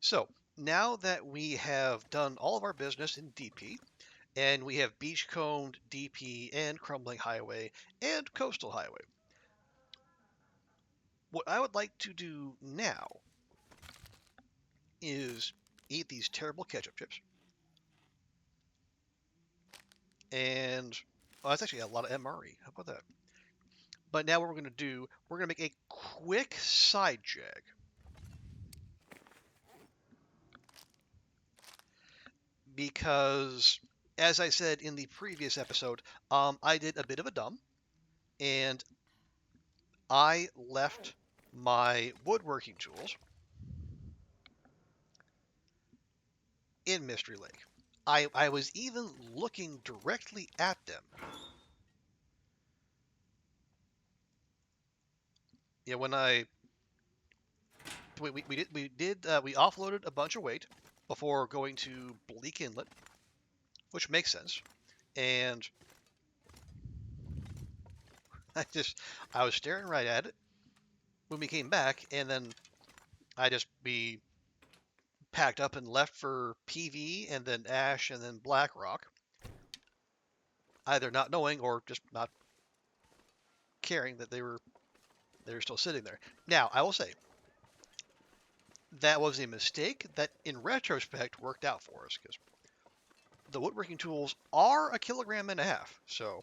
So now that we have done all of our business in DP, and we have beachcombed DP and crumbling highway and coastal highway, what I would like to do now is eat these terrible ketchup chips. And that's actually a lot of MRE. How about that? But now what we're going to do, we're going to make a quick side jag. Because, as I said in the previous episode, I did a bit of a dumb, and I left my woodworking tools in Mystery Lake. I was even looking directly at them. Yeah, when we offloaded a bunch of weight before going to Bleak Inlet, which makes sense, and I was staring right at it when we came back, and then we packed up and left for PV and then Ash and then Blackrock, either not knowing or just not caring that they were still sitting there. Now, I will say that was a mistake that in retrospect worked out for us because the woodworking tools are 1.5 kilograms. So,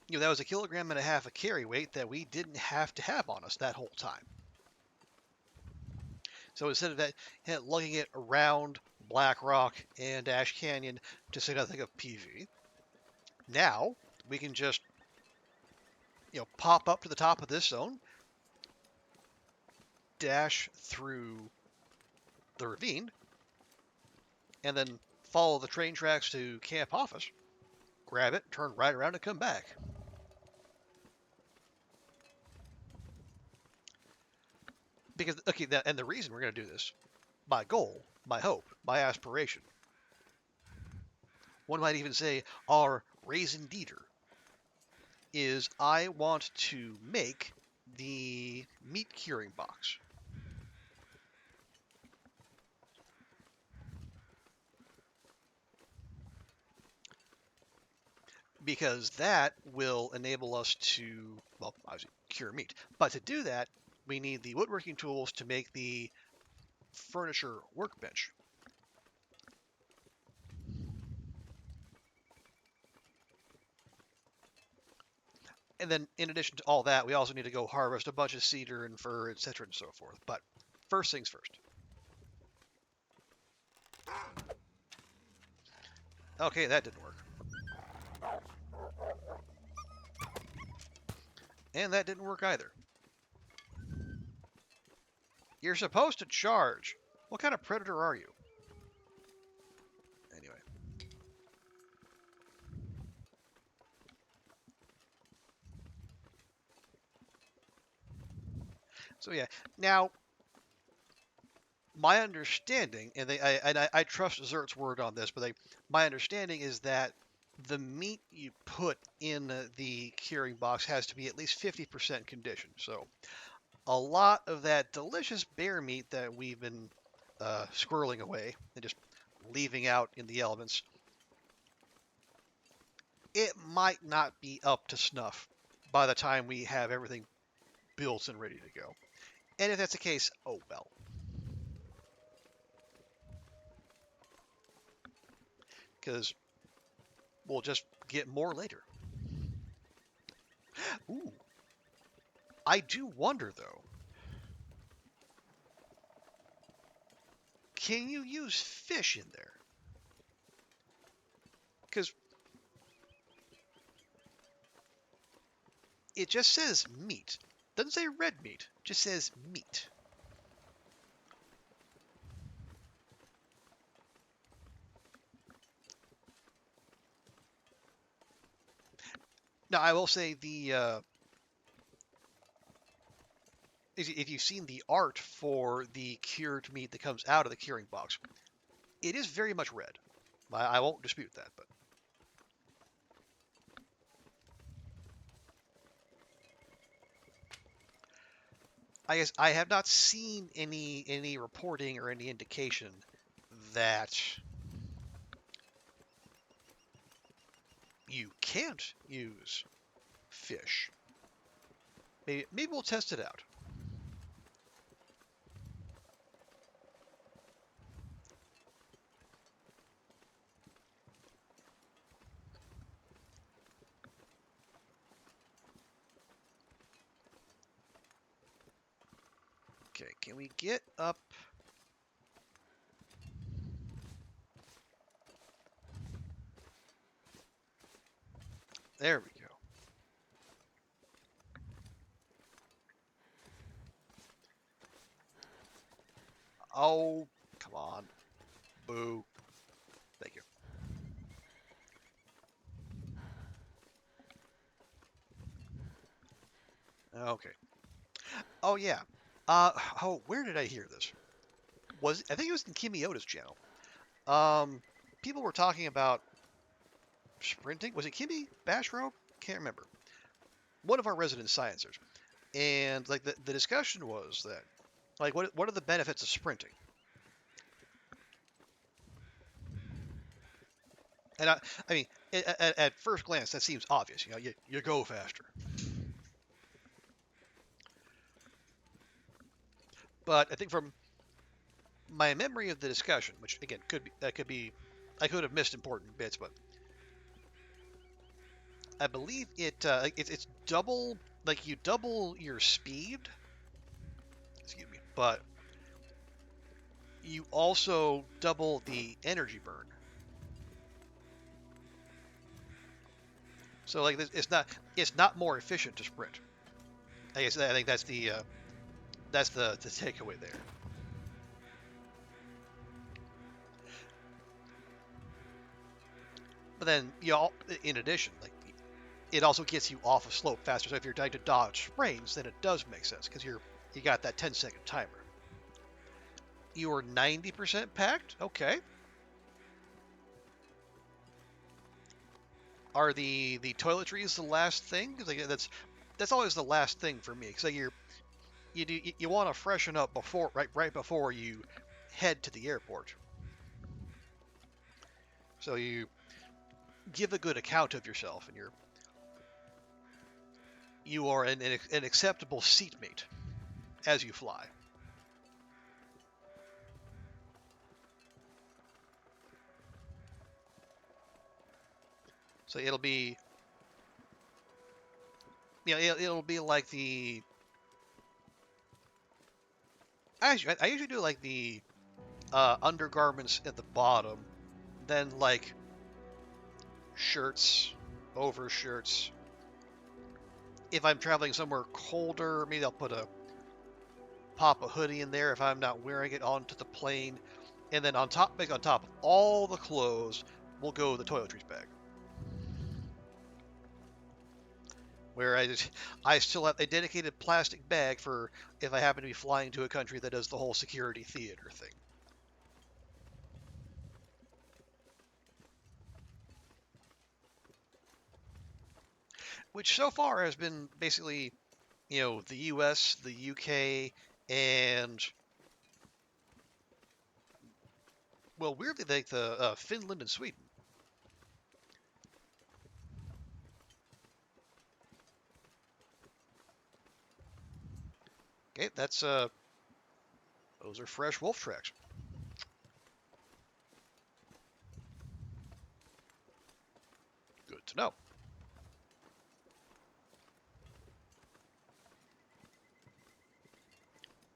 that was 1.5 kilograms of carry weight that we didn't have to have on us that whole time. So instead of that, lugging it around Black Rock and Ash Canyon to say nothing of PV, now we can just pop up to the top of this zone, dash through the ravine, and then follow the train tracks to Camp Office, grab it, turn right around, and come back. Because, okay, and the reason we're going to do this, my goal, my hope, my aspiration, one might even say our raison d'etre, is I want to make the meat curing box. Because that will enable us to, well, obviously cure meat. But to do that, we need the woodworking tools to make the furniture workbench. And then, in addition to all that, we also need to go harvest a bunch of cedar and fir, etc., and so forth. But first things first. Okay, that didn't work. And that didn't work either. You're supposed to charge. What kind of predator are you? Anyway. So yeah, now my understanding, and I trust Zert's word on this, but my understanding is that the meat you put in the curing box has to be at least 50% conditioned. So a lot of that delicious bear meat that we've been squirreling away and just leaving out in the elements, it might not be up to snuff by the time we have everything built and ready to go. And if that's the case, oh well. Because we'll just get more later. Ooh. I do wonder, though. Can you use fish in there? Because it just says meat. Doesn't say red meat. It just says meat. Now, I will say if you've seen the art for the cured meat that comes out of the curing box, it is very much red. I won't dispute that, but I guess I have not seen any reporting or any indication that you can't use fish. Maybe we'll test it out. Okay, can we get up? There we go. Oh, come on. Boo. Thank you. Okay. Oh, yeah. Oh, where did I hear this? I think it was in Kimi Oda's channel. Um, People were talking about sprinting. Was it Kimi? Bashrobe? Can't remember. One of our resident sciencers. And like the discussion was that, like, what are the benefits of sprinting? And I mean, at first glance, that seems obvious. You know, you go faster. But I think from my memory of the discussion, which again could be, I could have missed important bits, but I believe it's double, like you double your speed. Excuse me, but you also double the energy burn. So like it's not more efficient to sprint. I think that's the takeaway there. But then in addition, like it also gets you off a slope faster. So if you're trying to dodge sprains, then it does make sense because you got that 10-second timer. You are 90% packed. Okay. Are the toiletries the last thing? Like that's always the last thing for me. Because like you want to freshen up right before you head to the airport. So you give a good account of yourself, and you are an acceptable seatmate as you fly. So it'll be, it'll be like I usually do like the undergarments at the bottom, then like shirts, overshirts. If I'm traveling somewhere colder, maybe I'll pop a hoodie in there if I'm not wearing it onto the plane, and then on top of all the clothes, we'll go the toiletries bag. Where I still have a dedicated plastic bag for if I happen to be flying to a country that does the whole security theater thing. Which so far has been basically, the US, the UK, and, well, weirdly, like the Finland and Sweden. Okay, those are fresh wolf tracks. Good to know.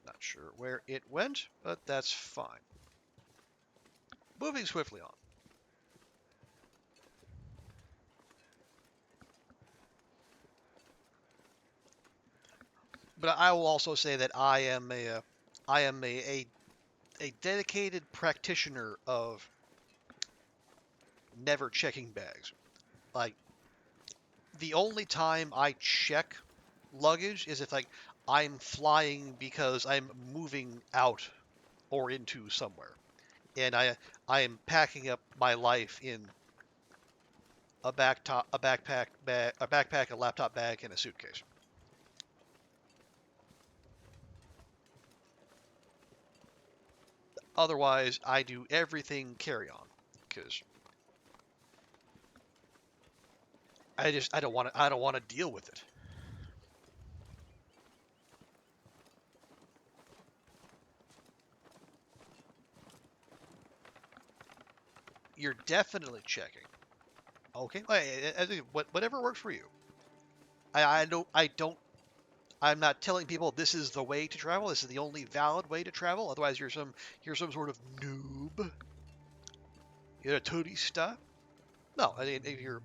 Not sure where it went, but that's fine. Moving swiftly on. But I will also say that I am a dedicated practitioner of never checking bags. Like the only time I check luggage is if like I'm flying because I'm moving out or into somewhere, and I am packing up my life in a backpack, a laptop bag, and a suitcase. Otherwise, I do everything carry-on because I don't want to deal with it. You're definitely checking. Okay, whatever works for you. I don't. I'm not telling people this is the way to travel. This is the only valid way to travel. Otherwise, you're some sort of noob. You're a turista. No, I mean if you're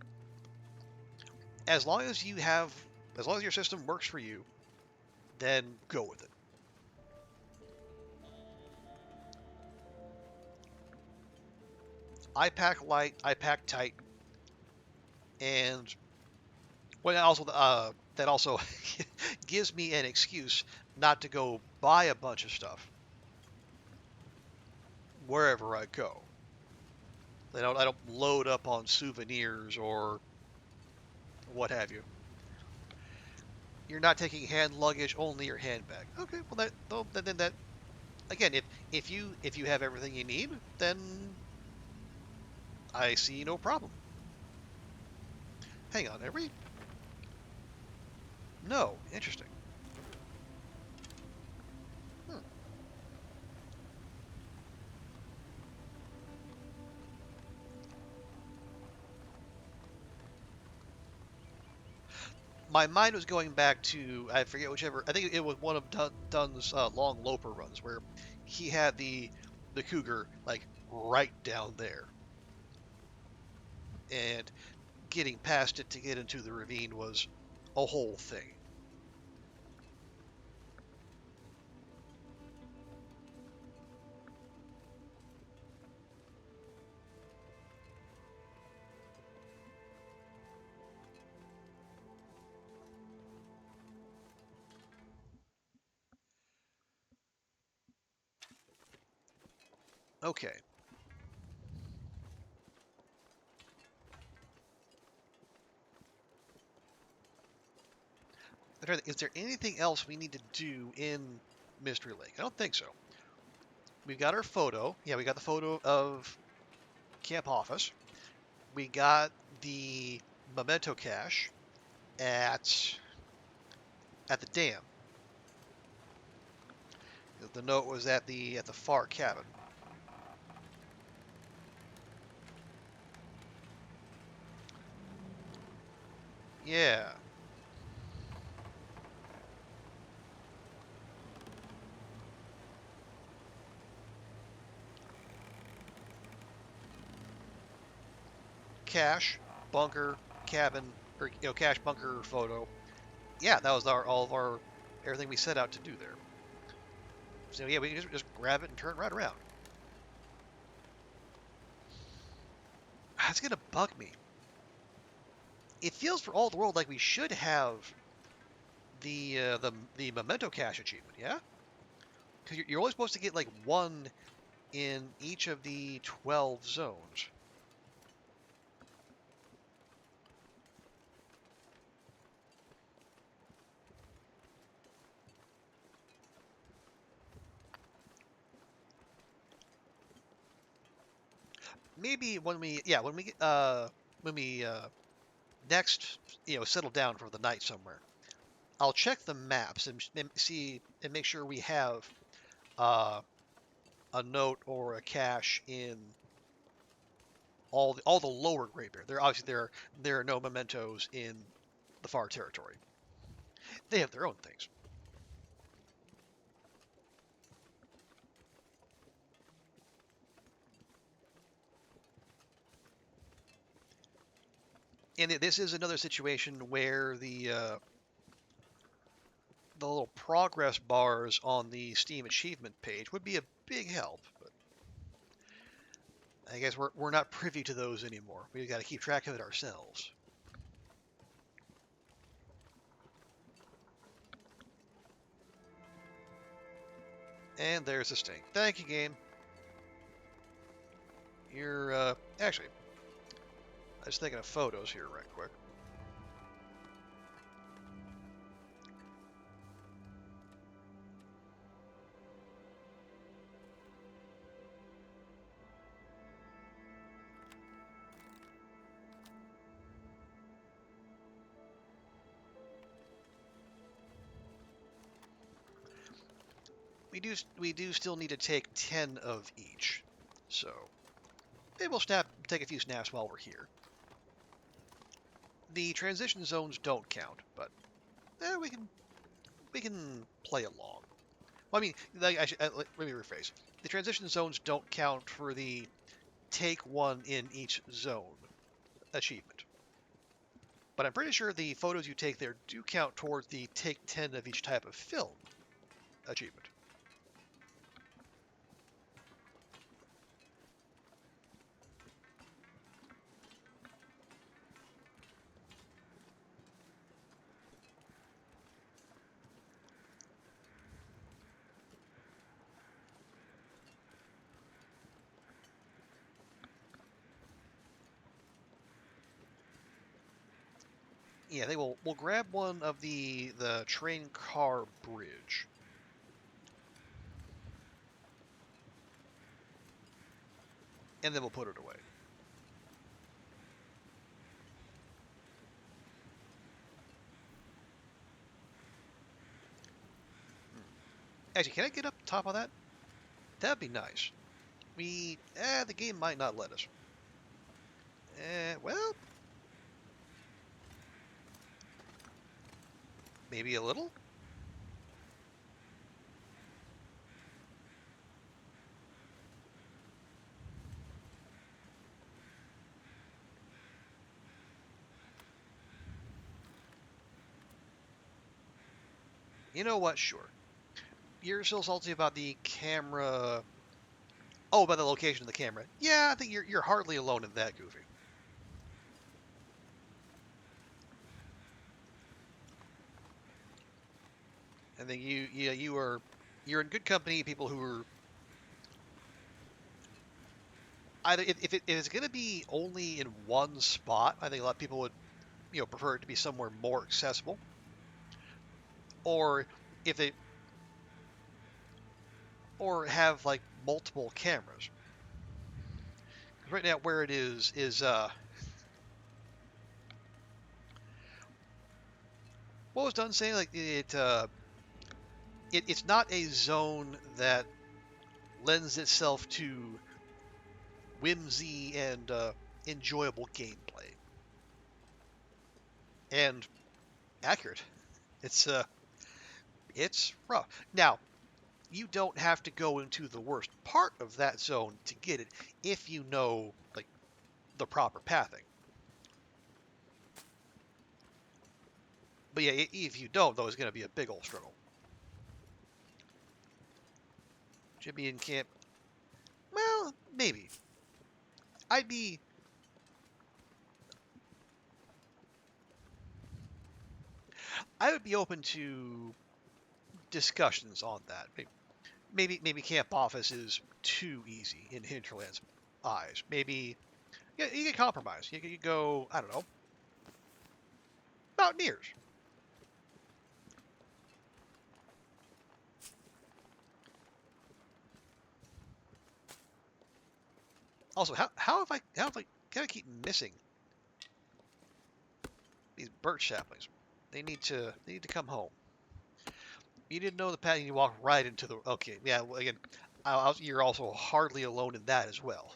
as long as you have as long as your system works for you, then go with it. I pack light. I pack tight, and that also gives me an excuse not to go buy a bunch of stuff wherever I go. I don't load up on souvenirs or what have you. You're not taking hand luggage, only your handbag. Okay, well then that again, if you have everything you need, then I see no problem. Hang on, every no, interesting. Hmm. My mind was going back to I forget whichever. I think it was one of Dunn's long Loper runs where he had the cougar like right down there, and getting past it to get into the ravine was a whole thing. Okay, is there anything else we need to do in Mystery Lake? I don't think so. We've got our photo. Yeah, we got the photo of Camp Office. We got the memento cache at the dam. The note was at the far cabin. Yeah. Cache, bunker, cabin, or cache, bunker, photo. Yeah, that was all of our everything we set out to do there. So yeah, we can just grab it and turn right around. That's gonna bug me. It feels for all the world like we should have the memento cache achievement. Yeah, because you're only supposed to get like one in each of the 12 zones. Maybe when we next settle down for the night somewhere, I'll check the maps and see and make sure we have uh, a note or a cache in all the lower Great Bear. There are no mementos in the far territory. They have their own things. And this is another situation where the little progress bars on the Steam achievement page would be a big help. But I guess we're not privy to those anymore. We've got to keep track of it ourselves. And there's the stink. Thank you, game. You're actually. I was thinking of photos here, right quick. we do still need to take 10 of each. So maybe we'll take a few snaps while we're here. The transition zones don't count, but we can play along. Well, I mean, let me rephrase. The transition zones don't count for the take one in each zone achievement. But I'm pretty sure the photos you take there do count towards the take 10 of each type of film achievement. Yeah, we'll grab one of the train car bridge. And then we'll put it away. Actually, can I get up top of that? That'd be nice. The game might not let us. Well, maybe a little? You know what? Sure. You're still salty about the camera. Oh, about the location of the camera. Yeah, I think you're hardly alone in that, Goofy. I think you're in good company. People who are either if it's going to be only in one spot, I think a lot of people would prefer it to be somewhere more accessible. Or if they or have like multiple cameras. Right now, where it is what was done saying, like it's not a zone that lends itself to whimsy and enjoyable gameplay. And accurate. It's rough. Now, you don't have to go into the worst part of that zone to get it if you know like the proper pathing. But yeah, if you don't, though, it's going to be a big old struggle. Jimmy in camp. Well, maybe. I'd be. I would be open to discussions on that. Maybe camp office is too easy in Hinterland's eyes. Maybe you could compromise. You could go, I don't know, Mountaineers. Also, how have I kind of keep missing these birch saplings? They need to come home. You didn't know the path. You walked right into the. Okay, yeah. Well, again, you're also hardly alone in that as well.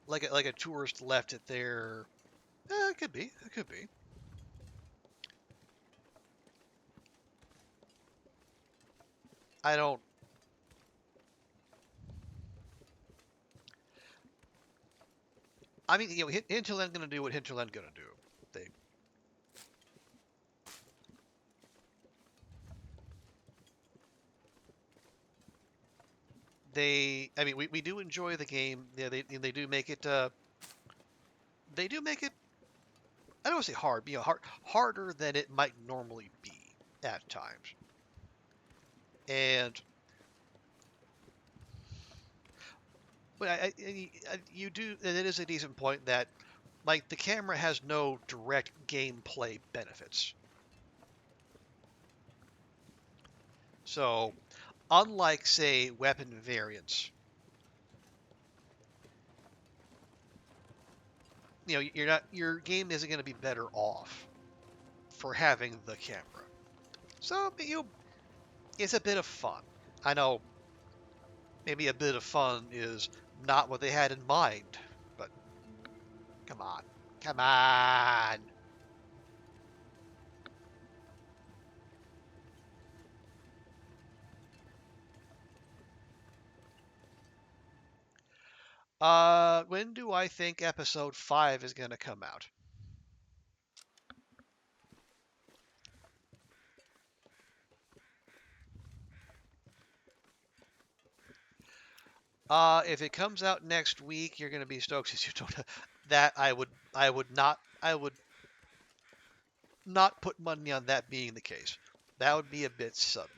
Like a tourist left it there. It could be. It could be. I don't. I mean, Hinterland gonna do what Hinterland gonna do. They. I mean, we do enjoy the game. Yeah, they do make it. They do make it. I don't want to say hard, but harder than it might normally be at times. And but you do. It is a decent point that like the camera has no direct gameplay benefits. So, unlike say weapon variants, your game isn't going to be better off for having the camera. So it's a bit of fun. I know maybe a bit of fun is not what they had in mind, but come on, come on. When do I think episode 5 is going to come out? If it comes out next week, you're going to be stoked since you don't. That I would not put money on that being the case. That would be a bit sudden.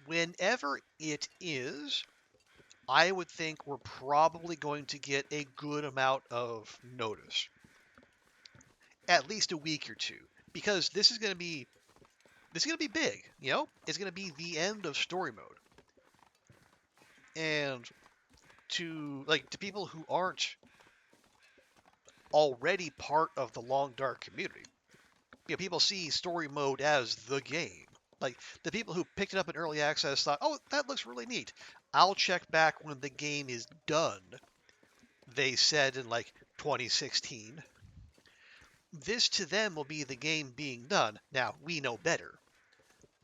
Whenever it is, I would think we're probably going to get a good amount of notice, at least a week or two, because this is going to be big. You know, it's going to be the end of story mode, and to people who aren't already part of the Long Dark community, you know, people see story mode as the game. Like the people who picked it up in early access thought, "Oh, that looks really neat. I'll check back when the game is done." They said in like 2016. This to them will be the game being done. Now, we know better.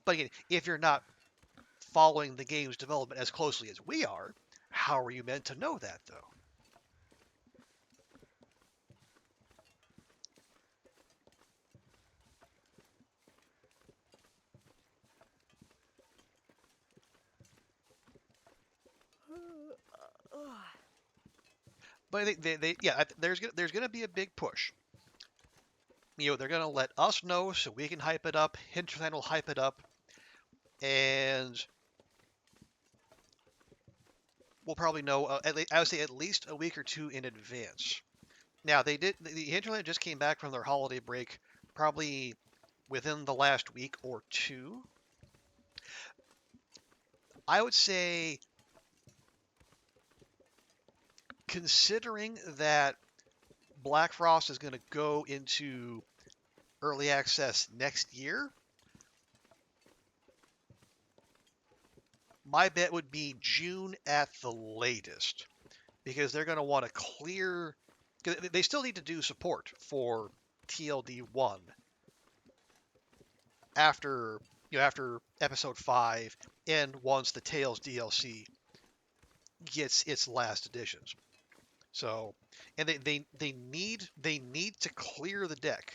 But again, if you're not following the game's development as closely as we are, how are you meant to know that, though? But yeah, there's going to be a big push. You know, they're going to let us know so we can hype it up. Hinterland will hype it up, and we'll probably know. I would say at least a week or two in advance. Now they did. The Hinterland just came back from their holiday break, probably within the last week or two. I would say, considering that Black Frost is going to go into early access next year, my bet would be June at the latest, because they're going to want to clear. They still need to do support for TLD1 after after episode 5 and once the Tales DLC gets its last editions. So, and they need to clear the deck.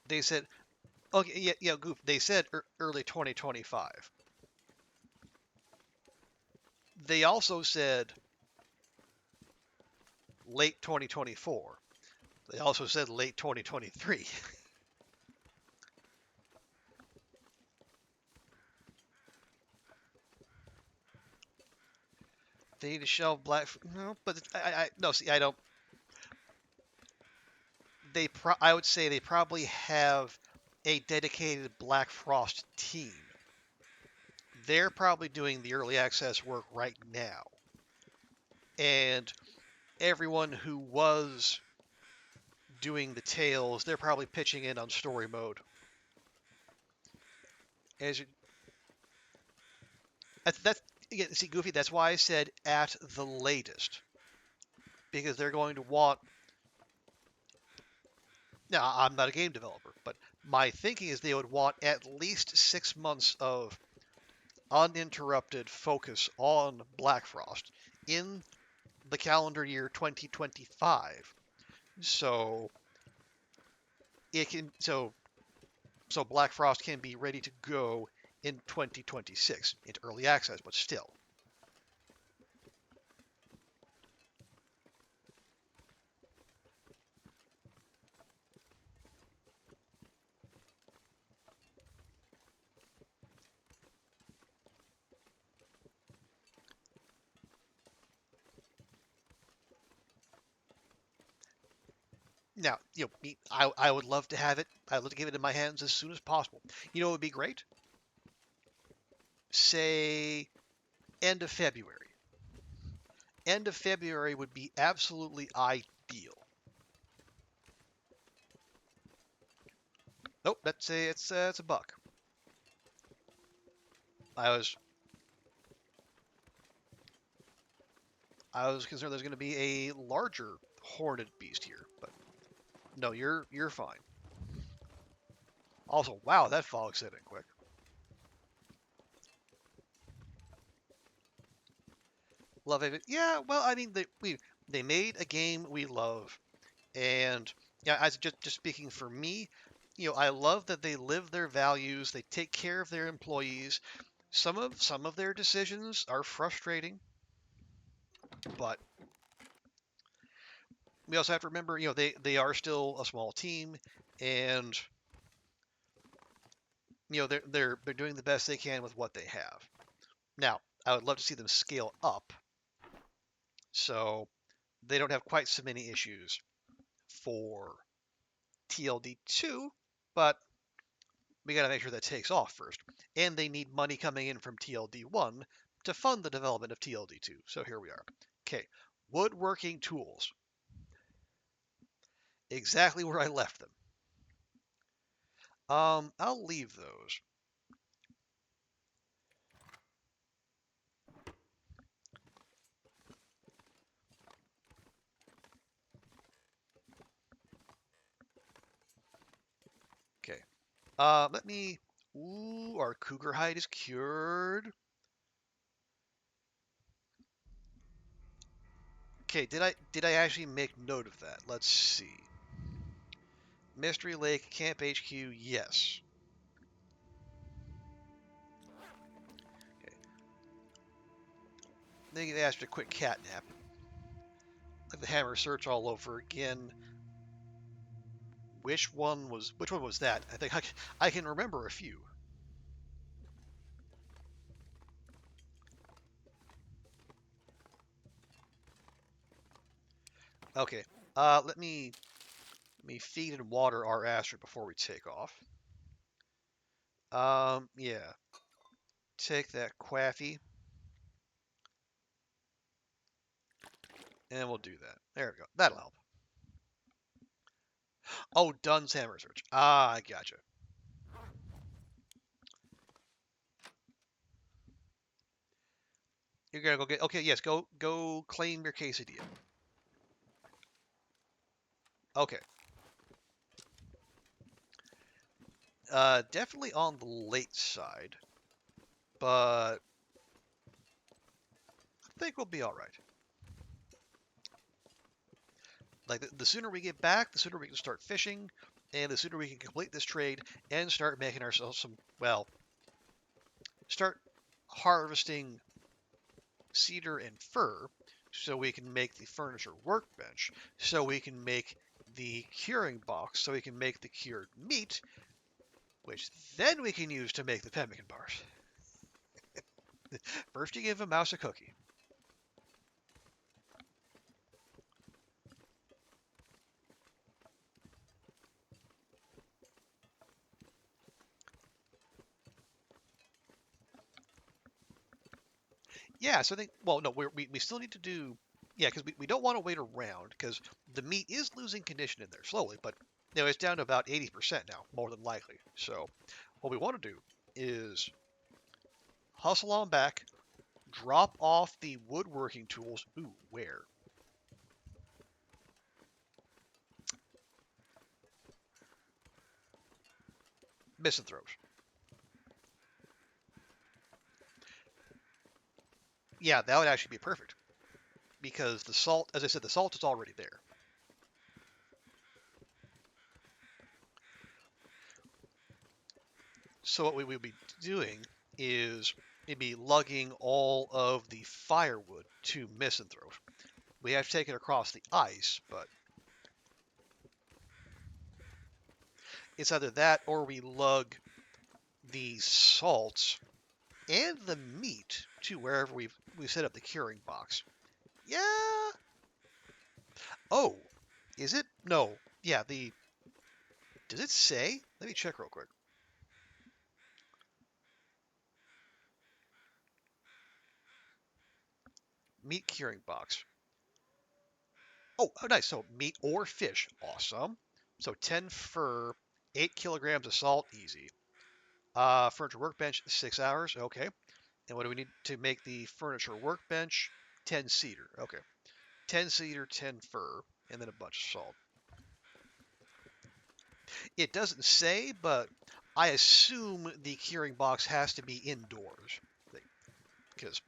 They said, okay, yeah, goof. They said early 2025. They also said late 2024. They also said late 2023. They need to shelve Black. No, but I no. See, I don't. I would say they probably have a dedicated Black Frost team. They're probably doing the early access work right now, and everyone who was doing the tales, they're probably pitching in on story mode. As you, that's again, see, Goofy. That's why I said at the latest, because they're going to want. Now, I'm not a game developer, but my thinking is they would want at least 6 months of uninterrupted focus on Black Frost in the calendar year 2025. So it can so Black Frost can be ready to go in 2026 into early access, but still. Now, I would love to have it. I'd love to get it in my hands as soon as possible. You know, it would be great. say end of February. End of February would be absolutely ideal. Nope, let's say it's a buck. I was concerned there's going to be a larger horned beast here, but no, you're fine. Also, wow, that fog set in quick. Love it. Yeah, well, I mean, they made a game we love, and yeah, as just speaking for me, I love that they live their values. They take care of their employees. Some of their decisions are frustrating, but we also have to remember, they are still a small team, and they're doing the best they can with what they have. Now, I would love to see them scale up, so they don't have quite so many issues for TLD2, but we got to make sure that takes off first. And they need money coming in from TLD1 to fund the development of TLD2. So here we are. Okay, woodworking tools. Exactly where I left them. I'll leave those. Okay. Let me. Ooh, our cougar hide is cured. Okay, did I actually make note of that? Let's see. Mystery Lake, Camp HQ, yes. Okay. Then they asked a quick cat nap. Like the hammer search all over again. Which one was that? I think I can remember a few. Okay. Let me feed and water our Astrid before we take off. Yeah. Take that Quaffy. And we'll do that. There we go. That'll help. Oh, Dunn's hammer search. Ah, I gotcha. You're gonna go get. Okay, yes. Go claim your quesadilla. Okay. Definitely on the late side, but I think we'll be all right. Like the sooner we get back, the sooner we can start fishing, and the sooner we can complete this trade and start making ourselves some. Well, start harvesting cedar and fir, so we can make the furniture workbench, so we can make the curing box, so we can make the cured meat, which then we can use to make the pemmican bars. First, you give a mouse a cookie. Yeah, so I think, well, no, we still need to do, yeah, because we don't want to wait around, because the meat is losing condition in there slowly, but it's down to about 80% now, more than likely. So what we want to do is hustle on back, drop off the woodworking tools. Ooh, where? Misanthropes. Yeah, that would actually be perfect, because the salt, as I said, the salt is already there. So what we would be doing is maybe lugging all of the firewood to Misanthrope. We have to take it across the ice, but it's either that or we lug the salts and the meat to wherever we set up the curing box. Yeah. Oh, is it? No. Yeah. The does it say? Let me check real quick. meat curing box. Oh, nice. So meat or fish. Awesome. So 10 fur, 8 kilograms of salt. Easy. Furniture workbench, 6 hours. Okay. And what do we need to make the furniture workbench? 10 cedar. Okay. 10 cedar, 10 fir, and then a bunch of salt. It doesn't say, but I assume the curing box has to be indoors because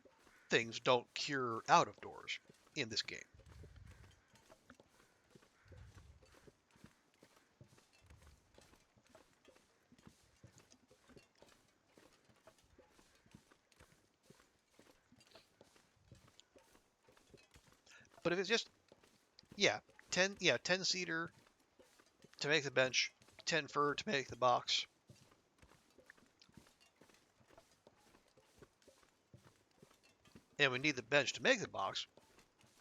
things don't cure out of doors in this game. But if it's just, yeah, 10 cedar to make the bench, 10 fir to make the box. And we need the bench to make the box.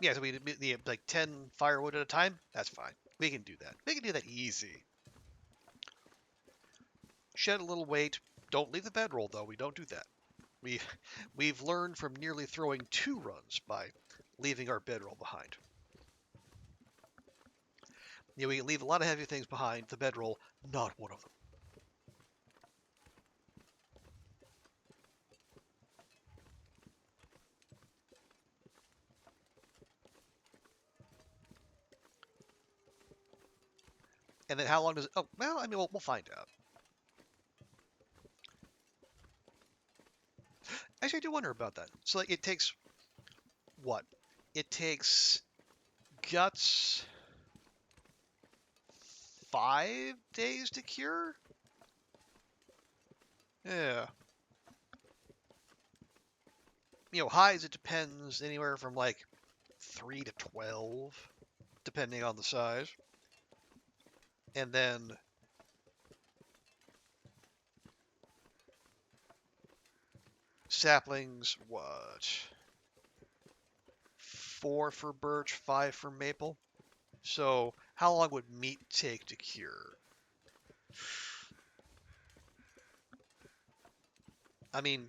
Yeah, so we need like 10 firewood at a time. That's fine. We can do that. We can do that easy. Shed a little weight. Don't leave the bedroll, though. We don't do that. We've learned from nearly throwing 2 runs by leaving our bedroll behind. Yeah, we can leave a lot of heavy things behind. The bedroll, not one of them. And then how long does it? Oh, well, I mean, we'll find out. Actually, I do wonder about that. So, like, it takes what? It takes guts 5 days to cure? Yeah. Highs, it depends anywhere from like 3 to 12, depending on the size. And then saplings, what? 4 for birch, 5 for maple. So how long would meat take to cure? I mean,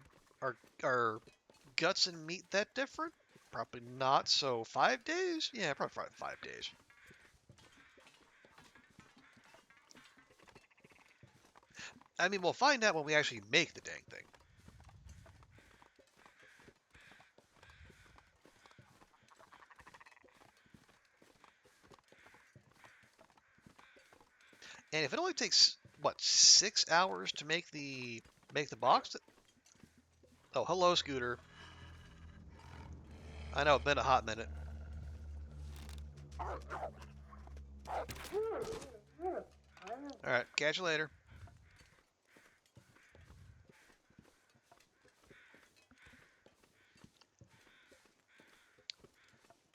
are guts and meat that different? Probably not. So 5 days? Yeah, probably 5 days. I mean, we'll find out when we actually make the dang thing. And if it only takes what 6 hours to make the box? Oh, hello, Scooter. I know, it's been a hot minute. All right, catch you later.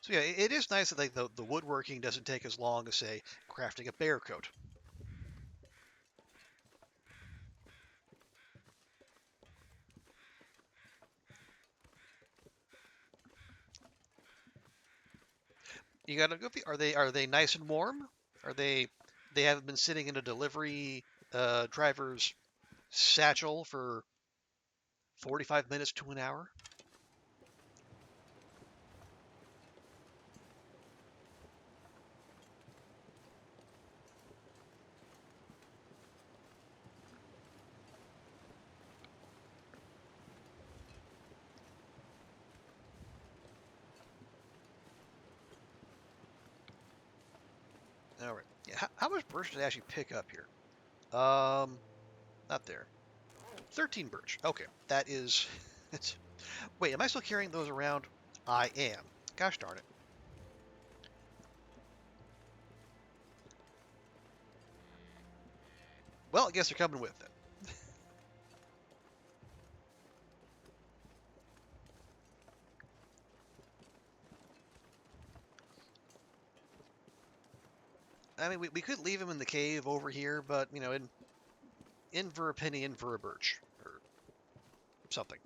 So yeah, it is nice that like the woodworking doesn't take as long as say crafting a bear coat. You gotta go. Are they nice and warm? Are they haven't been sitting in a delivery driver's satchel for 45 minutes to an hour? All right. Yeah. How much birch did I actually pick up here? Not there. 13 birch. Okay, that is. Wait, am I still carrying those around? I am. Gosh darn it. Well, I guess they're coming with it. I mean, we could leave them in the cave over here, but in for a penny, in for a birch, or something.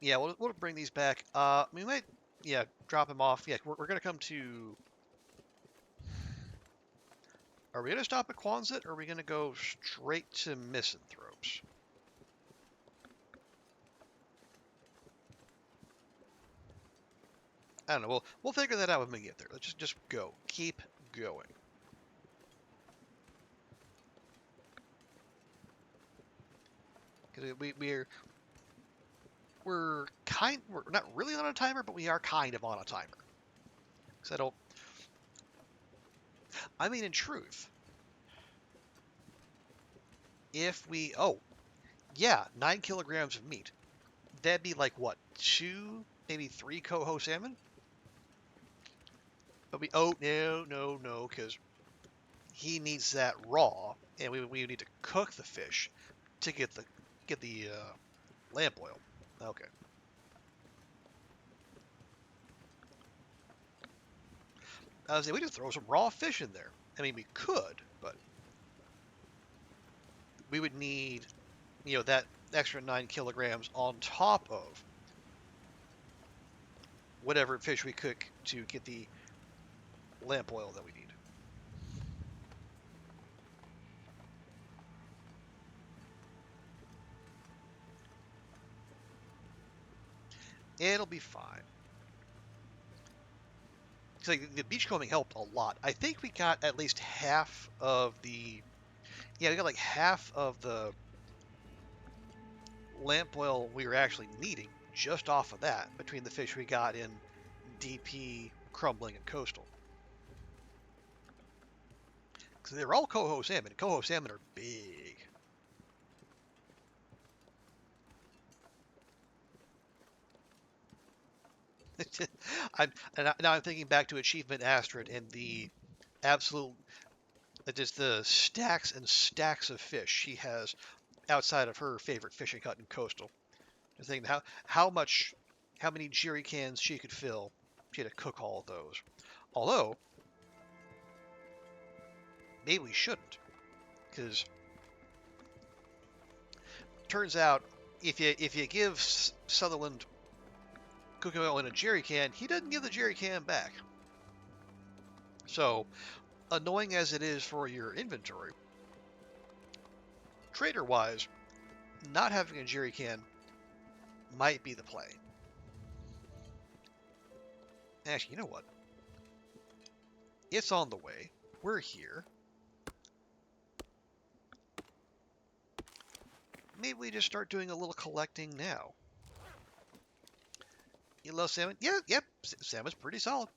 Yeah, we'll bring these back. We might, yeah, drop them off. Yeah, we're gonna come to. Are we going to stop at Quonset, or are we going to go straight to Misanthropes? I don't know. We'll figure that out when we get there. Let's just go. Keep going. Because we're not really on a timer, but we are kind of on a timer. Because I mean, in truth, if we, oh, yeah, 9 kilograms of meat, that'd be like what, 2, maybe 3 coho salmon? But oh, no, because he needs that raw, and we need to cook the fish to get the lamp oil. Okay. I was saying we could throw some raw fish in there. I mean, we could, but we would need, that extra 9 kilograms on top of whatever fish we cook to get the lamp oil that we need. It'll be fine. Like the beachcombing helped a lot. I think we got at least half of the, we got like half of the lamp oil we were actually needing just off of that between the fish we got in DP, crumbling, and coastal. Because they're all coho salmon. Coho salmon are big. Now I'm thinking back to Achievement Astrid and the absolute, just the stacks and stacks of fish she has outside of her favorite fishing hut in coastal. I'm thinking how many jerry cans she could fill. She had to cook all of those. Although, maybe we shouldn't, because turns out if you give Sutherland cooking oil in a jerry can, he doesn't give the jerry can back. So, annoying as it is for your inventory, trader-wise, not having a jerry can might be the play. Actually, you know what? It's on the way. We're here. Maybe we just start doing a little collecting now. You love salmon? Yeah, yep. Salmon's pretty solid.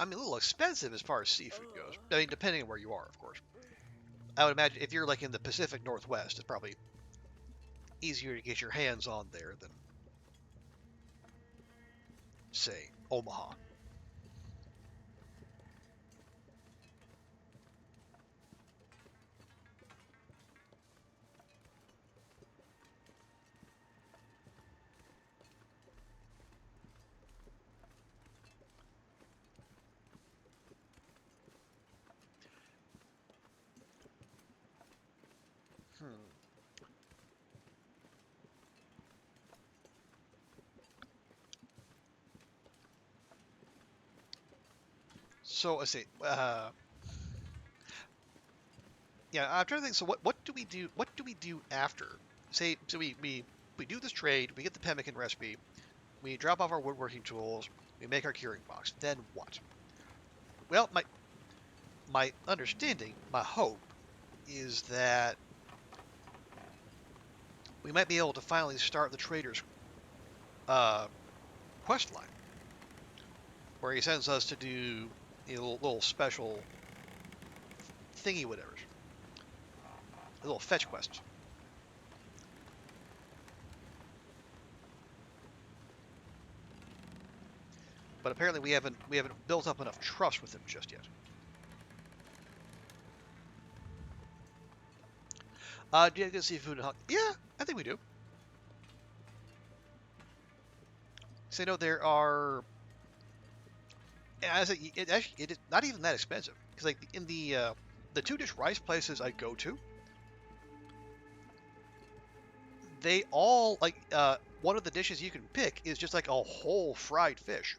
I mean, a little expensive as far as seafood goes. I mean, depending on where you are, of course. I would imagine if you're like in the Pacific Northwest, it's probably easier to get your hands on there than, say, Omaha. So let's see. Yeah, I'm trying to think. So what do we do? What do we do after? Say, so we do this trade. We get the pemmican recipe. We drop off our woodworking tools. We make our curing box. Then what? Well, my understanding, my hope, is that we might be able to finally start the trader's quest line, where he sends us to do little special thingy whatever, a little fetch quest. But apparently we haven't built up enough trust with him just yet. Do you get seafood? Yeah, I think we do. So I know there are as it actually it is not even that expensive because like in the two dish rice places I go to, they all like one of the dishes you can pick is just like a whole fried fish.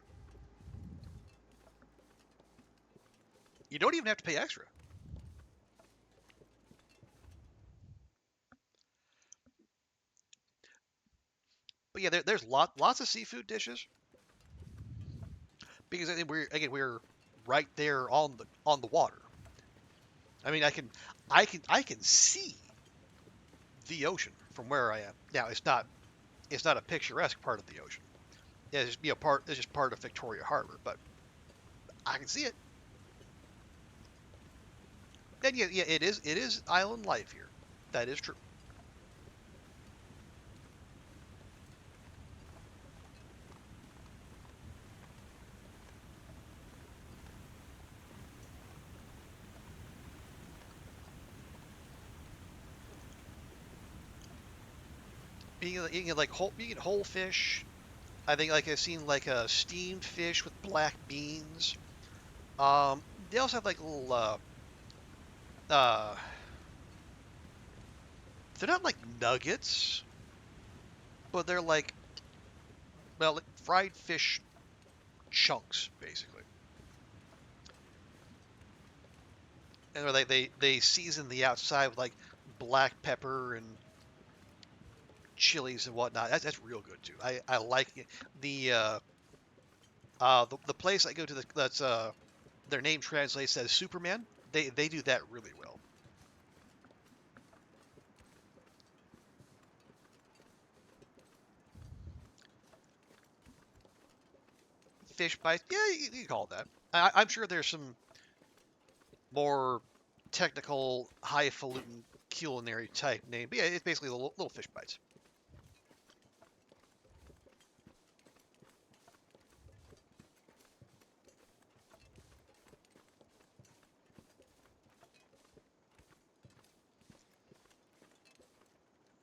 You don't even have to pay extra. But yeah, there's lots of seafood dishes because I think we're right there on the water. I mean, I can see the ocean from where I am. Now, it's not a picturesque part of the ocean. Yeah, it's just it's just part of Victoria Harbor, but I can see it. And yeah, it is island life here. That is true. You can whole fish. I think like I've seen like a steamed fish with black beans. They also have like little uh they're not like nuggets, but they're like well like fried fish chunks basically. And they're like they season the outside with like black pepper and chilies and whatnot. That's real good too. I like it. The place I go to that's their name translates as Superman. They do that really well. Fish bites, yeah, you can call it that. I'm sure there's some more technical, highfalutin culinary type name, but yeah, it's basically little fish bites.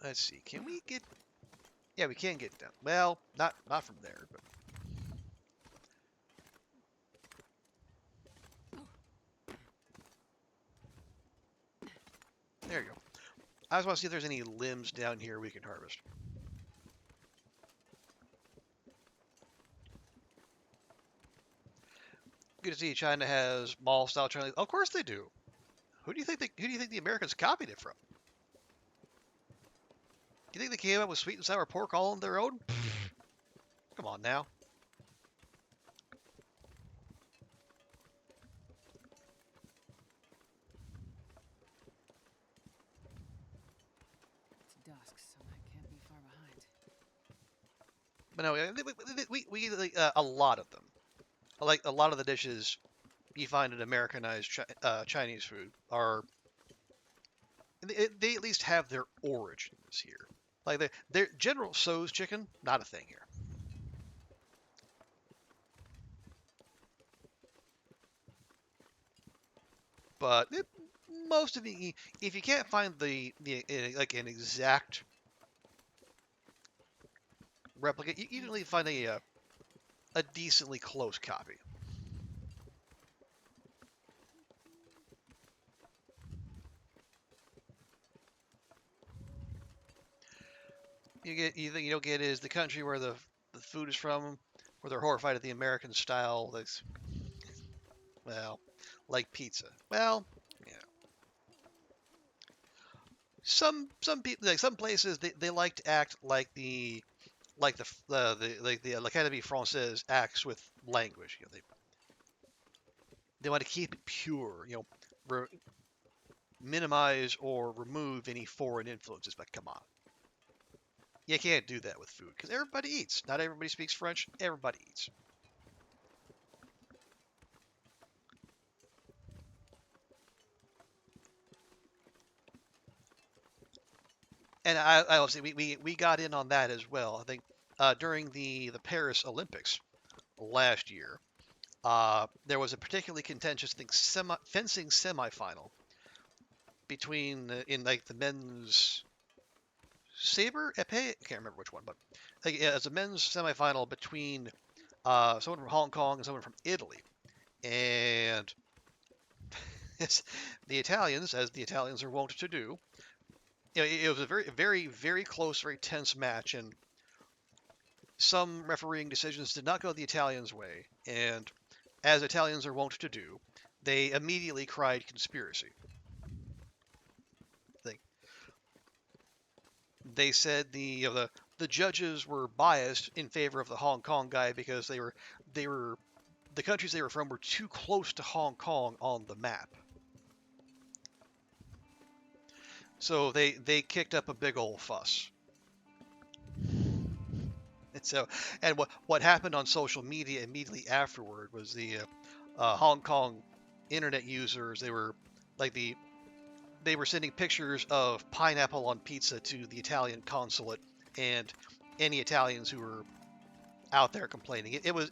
Let's see, can we get? Yeah, we can get down. Well, not from there, but there you go. I just want to see if there's any limbs down here we can harvest. Good to see China has mall style Chinese. Of course they do. Who do you think the Americans copied it from? Do you think they came up with sweet and sour pork all on their own? Come on now. It's dusk, so I can't be far behind. But no, we eat like, a lot of them. Like a lot of the dishes you find in Americanized Chinese food are they at least have their origins here. Like their General Tso's chicken, not a thing here. But most of the if you can't find the like an exact replica, you can really find a decently close copy. You think you don't get is the country where the food is from, where they're horrified at the American style. That's well, like pizza. Well, yeah. Some people like some places they like to act like the l'Académie Française acts with language. They want to keep it pure. Minimize or remove any foreign influences. But come on, you can't do that with food because everybody eats. Not everybody speaks French. Everybody eats. And I obviously we got in on that as well. I think during the Paris Olympics last year, there was a particularly contentious fencing semifinal between in like the men's saber epee. I can't remember which one, but like, yeah, it's a men's semifinal between someone from Hong Kong and someone from Italy. And the Italians, as the Italians are wont to do, it was a very, very, very close, very tense match, and some refereeing decisions did not go the Italians' way. And as Italians are wont to do, they immediately cried conspiracy. They said the judges were biased in favor of the Hong Kong guy because they were the countries they were from were too close to Hong Kong on the map. So they kicked up a big old fuss. And so, and what happened on social media immediately afterward was the Hong Kong internet users, like they were sending pictures of pineapple on pizza to the Italian consulate and any Italians who were out there complaining. It was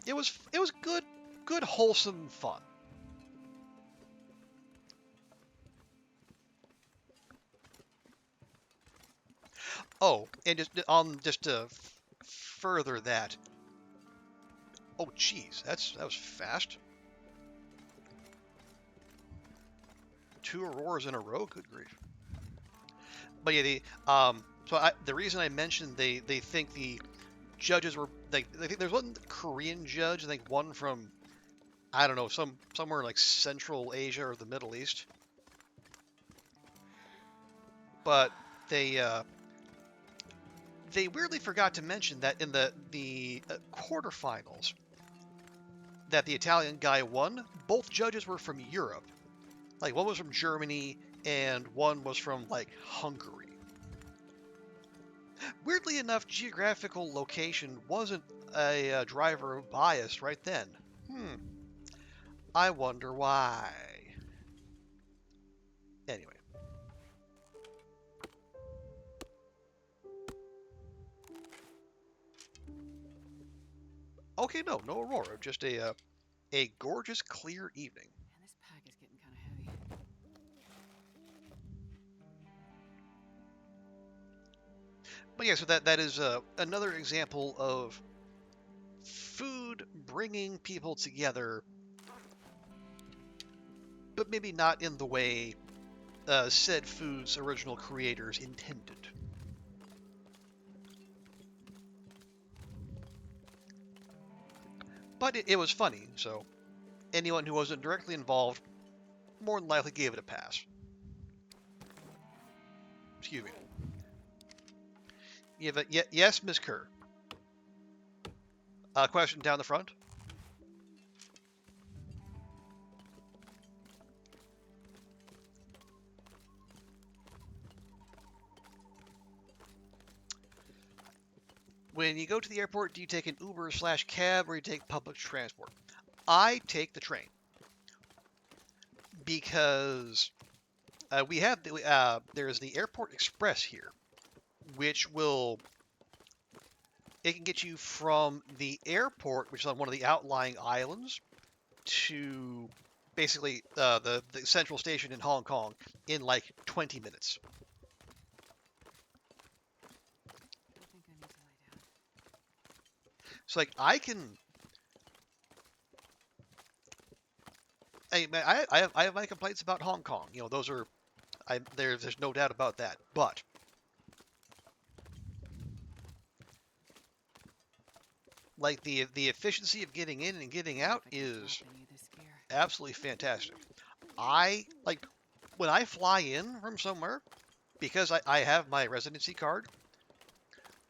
good wholesome fun. Oh, and just to further that. Oh, geez, that was fast. 2 auroras in a row. Good grief. But yeah, the reason I mentioned they think the judges were they think there's one Korean judge. I think one from I don't know somewhere like Central Asia or the Middle East. But they they weirdly forgot to mention that in the quarterfinals that the Italian guy won, both judges were from Europe. Like one was from Germany and one was from like Hungary. Weirdly enough, geographical location wasn't a driver of bias right then. I wonder why. Anyway. Okay, no aurora, just a gorgeous clear evening. Man, this pack is getting kind of heavy. But yeah, so that is another example of food bringing people together, but maybe not in the way said food's original creators intended. But it was funny, so anyone who wasn't directly involved more than likely gave it a pass. Excuse me. Yes, Miss Kerr. Question down the front. When you go to the airport, do you take an Uber/cab or you take public transport? I take the train because we have there's the Airport Express here, which it can get you from the airport, which is on one of the outlying islands, to basically the central station in Hong Kong in like 20 minutes. I think I need to lay down. So like I have my complaints about Hong Kong. You know, those are there's no doubt about that. But like the efficiency of getting in and getting out is absolutely fantastic. I like when I fly in from somewhere because I have my residency card.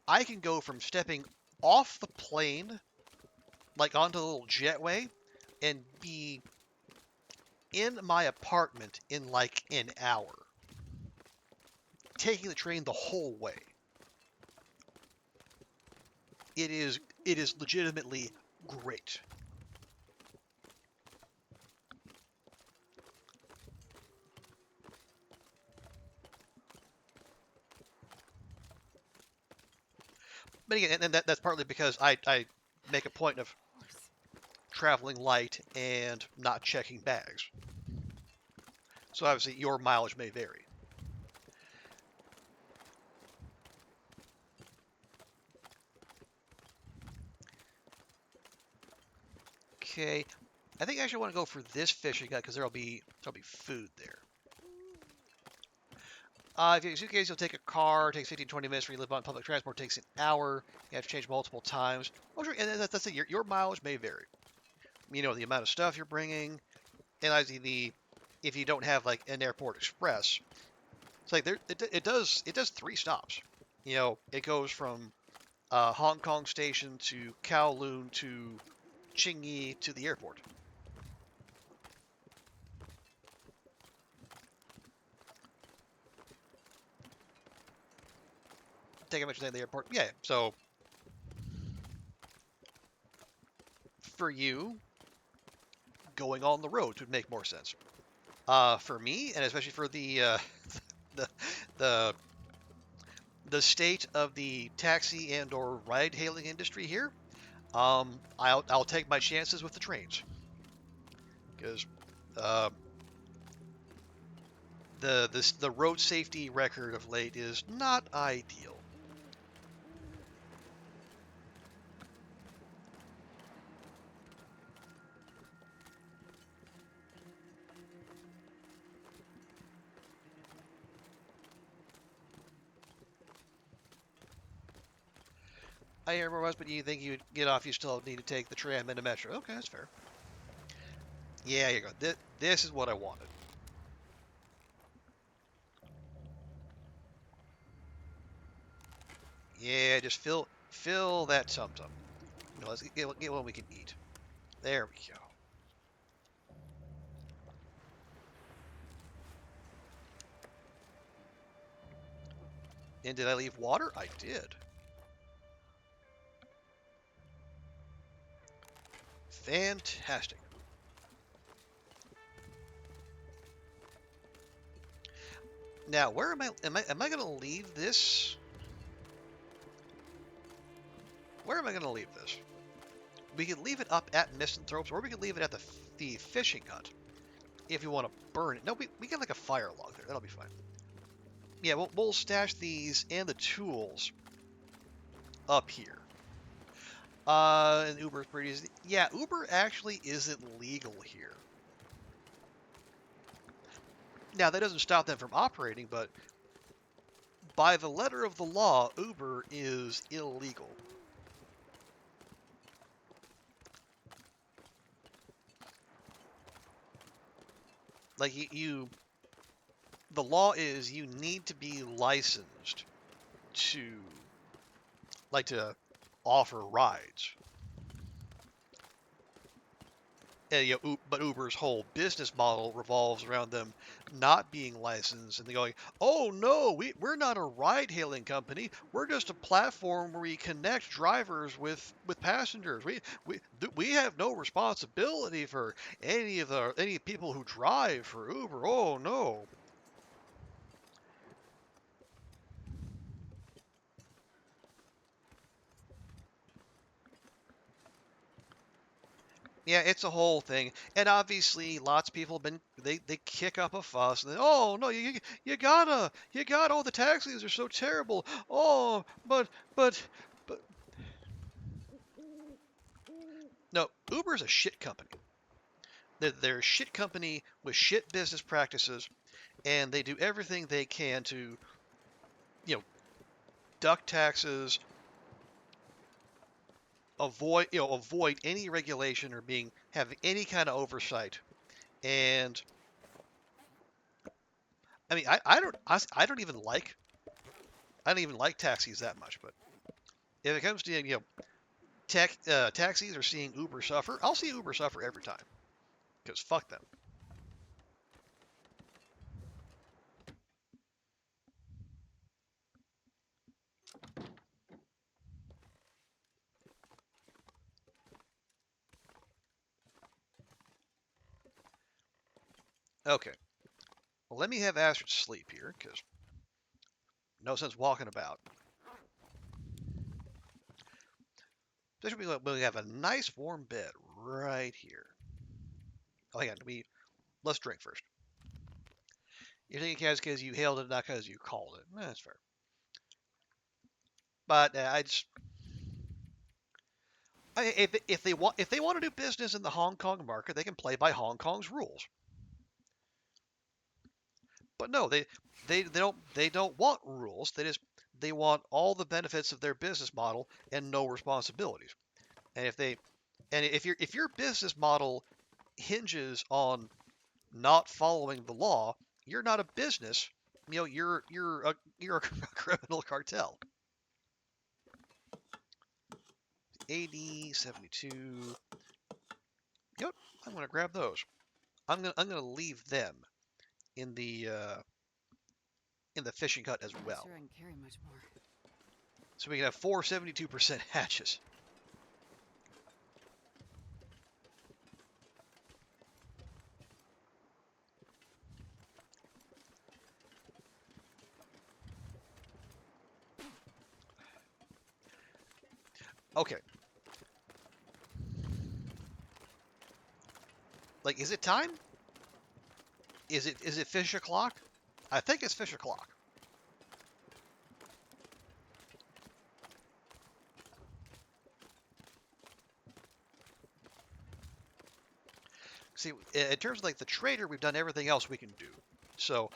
I can go from stepping off the plane like onto the little jetway and be in my apartment in like an hour, taking the train the whole way. It is legitimately great. But again, and that's partly because I make a point of traveling light and not checking bags. So obviously your mileage may vary. Okay, I think I actually want to go for this fishing hut because there'll be food there. If you have a suitcase, you'll take a car. It takes 15, 20 minutes for you to live on public transport. It takes an hour. You have to change multiple times. And that's it. Your mileage may vary. You know, the amount of stuff you're bringing, and obviously if you don't have like an airport express, it's like it does 3 stops. You know, it goes from Hong Kong station to Kowloon to Chingy to the airport. Take a much to the airport. Yeah. So for you, going on the roads would make more sense. For me, and especially for the the the state of the taxi and or ride hailing industry here, I'll take my chances with the trains because uh, the road safety record of late is not ideal. I remember once, but you think you'd get off, you still need to take the tram and the metro. Okay, that's fair. Yeah, you go. This is what I wanted. Yeah, just fill that tum tum. You know, let's get what we can eat. There we go. And did I leave water? I did. Fantastic. Now, where am I? Am I going to leave this? Where am I going to leave this? We could leave it up at Misanthropes, or we could leave it at the fishing hut if you want to burn it. No, we got like a fire log there. That'll be fine. Yeah, we'll stash these and the tools up here. And Uber's pretty easy. Yeah, Uber actually isn't legal here. Now, that doesn't stop them from operating, but by the letter of the law, Uber is illegal. Like the law is you need to be licensed to to offer rides. And, but Uber's whole business model revolves around them not being licensed and they going, oh no, we're not a ride hailing company. We're just a platform where we connect drivers with passengers. We have no responsibility for any people who drive for Uber. Oh no. Yeah, it's a whole thing, and obviously, lots of people have been they kick up a fuss, and then, oh no, you gotta, oh the taxis are so terrible. Oh, but no, Uber's a shit company. They're a shit company with shit business practices, and they do everything they can to, you know, duck taxes, avoid any regulation or having any kind of oversight, and I mean, I don't even like taxis that much, but if it comes to taxis or seeing Uber suffer, I'll see Uber suffer every time because fuck them. Okay, well let me have Astrid sleep here because no sense walking about. Especially when we have a nice warm bed right here. Oh, hang on, let's drink first. You're thinking because you hailed it, not because you called it. That's fair. But I just If they want to do business in the Hong Kong market, they can play by Hong Kong's rules. But no, they don't want rules. They want all the benefits of their business model and no responsibilities. And if your business model hinges on not following the law, you're not a business. You know, you're a criminal cartel. 80, 72. You know what? I'm gonna grab those. I'm gonna leave them in the fishing hut as I'm not well, sure I can carry much more. so we can have 472% hatches. Okay. Like, is it time? Is it fish o'clock? I think it's fish o'clock. See, in terms of like the trader, we've done everything else we can do. So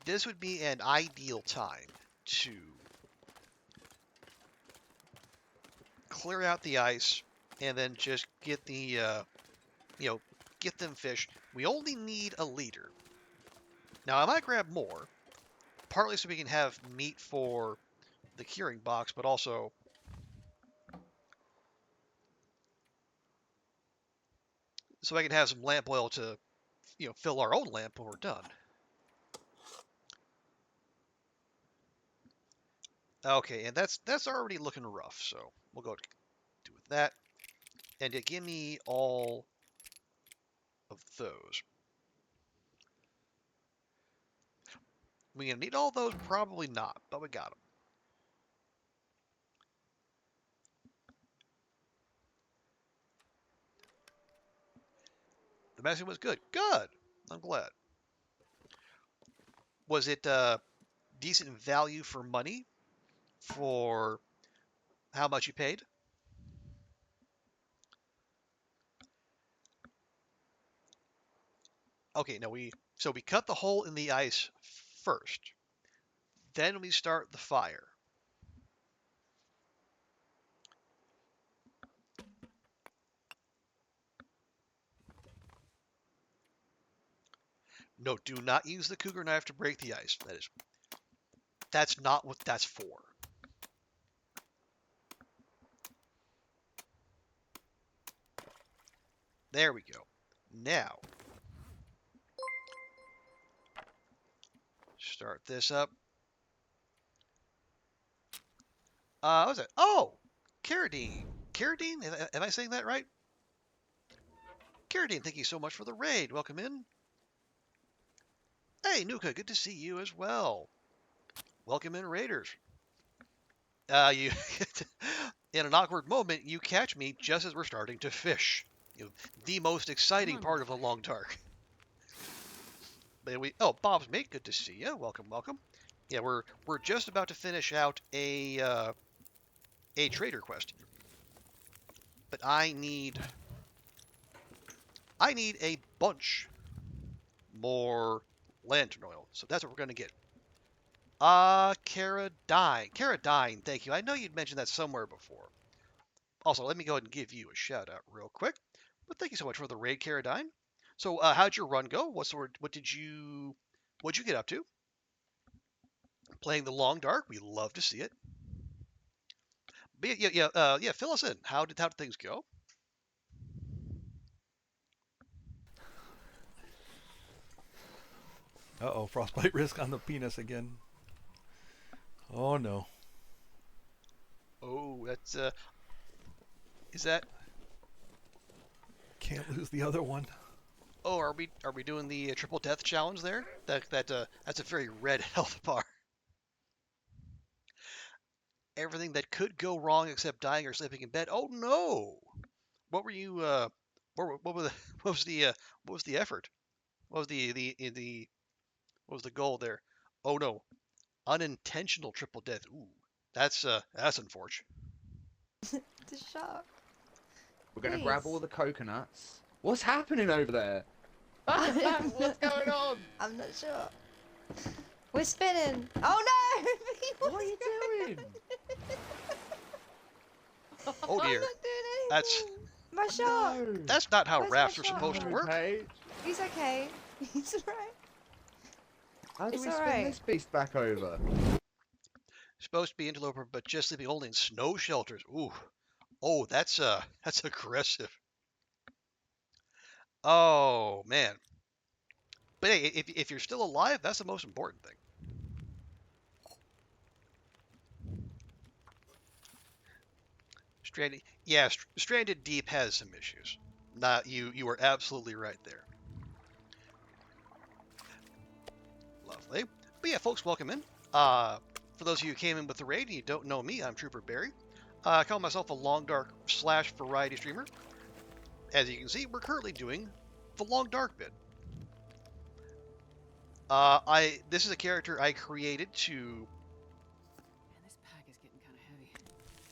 this would be an ideal time to clear out the ice and then just get the get them fish. We only need a leader. Now I might grab more, partly so we can have meat for the curing box, but also so I can have some lamp oil to fill our own lamp when we're done. Okay, and that's already looking rough, so we'll go do with that. And give me all of those. We gonna need all those? Probably not, but we got them. The message was good. Good. I'm glad. Was it decent value for money for how much you paid? Okay, no, we cut the hole in the ice first. Then we start the fire. No, do not use the cougar knife to break the ice. That's not what that's for. There we go. Now, start this up. What was it? Oh, Carradine. Carradine? Am I saying that right? Carradine, thank you so much for the raid. Welcome in. Hey, Nuka, good to see you as well. Welcome in, Raiders. You in an awkward moment, you catch me just as we're starting to fish. The most exciting part of a long dark. Bob's mate, good to see you. Welcome, welcome. Yeah, we're just about to finish out a trader quest, but I need a bunch more lantern oil, so that's what we're gonna get. Caradine, thank you. I know you'd mentioned that somewhere before. Also, let me go ahead and give you a shout out real quick. But thank you so much for the raid, Caradine. So, how'd your run go? What'd you get up to? Playing the long dark. We love to see it. But yeah. Fill us in. How did things go? Uh-oh, frostbite risk on the penis again. Oh no. Oh, that's is that? Can't lose the other one. Oh, are we doing the triple death challenge there? That's a very red health bar. Everything that could go wrong except dying or sleeping in bed. Oh no! What were you? What was the what was the effort? What was what was the goal there? Oh no, unintentional triple death. Ooh, that's unfortunate. The shock. We're gonna grab all Please. the coconuts. What's happening over there? What's going on? I'm not sure. We're spinning. Oh no! What are you doing? Oh I'm dear. not doing That's anything. My shot. No. that's not how Where's rafts my are shot? supposed to No, work. Paige. He's okay. He's alright. How do It's we spin alright. this beast back over? Supposed to be interloper, but just sleeping only in snow shelters. Ooh. Oh, that's aggressive. Oh man. But hey, if you're still alive, that's the most important thing. Stranded, yeah, Stranded Deep has some issues. Not you. You were absolutely right there. Lovely. But yeah, folks, welcome in. For those of you who came in with the raid and you don't know me, I'm Trooper Barry. I call myself a long dark / variety streamer. As you can see, we're currently doing the long dark bit. This is a character I created to Man, this pack is getting kind of heavy.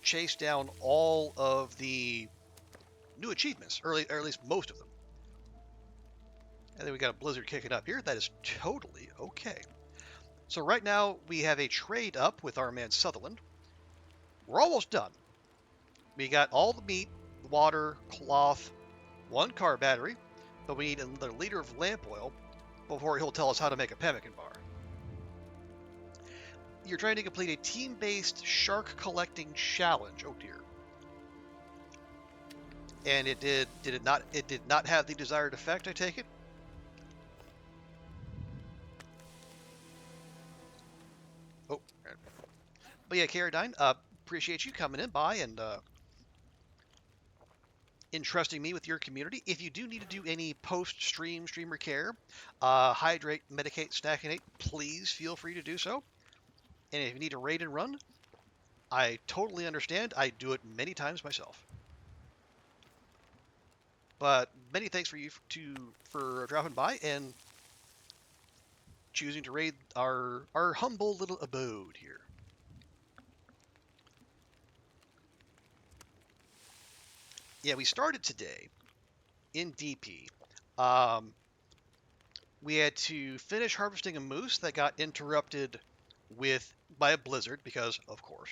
chase down all of the new achievements, or at least most of them. And then we got a blizzard kicking up here. That is totally okay. So right now we have a trade up with our man Sutherland. We're almost done. We got all the meat, water, cloth, 1 car battery, but we need another liter of lamp oil before he'll tell us how to make a pemmican bar. You're trying to complete a team-based shark collecting challenge. Oh dear. And it did it not have the desired effect, I take it? Oh, but yeah, Caradine, appreciate you coming in by and entrusting me with your community. If you do need to do any post-stream streamer care, hydrate, medicate, snackinate, please feel free to do so. And if you need to raid and run, I totally understand. I do it many times myself. But many thanks for you for dropping by and choosing to raid our humble little abode here. Yeah, we started today in DP. We had to finish harvesting a moose that got interrupted by a blizzard because, of course.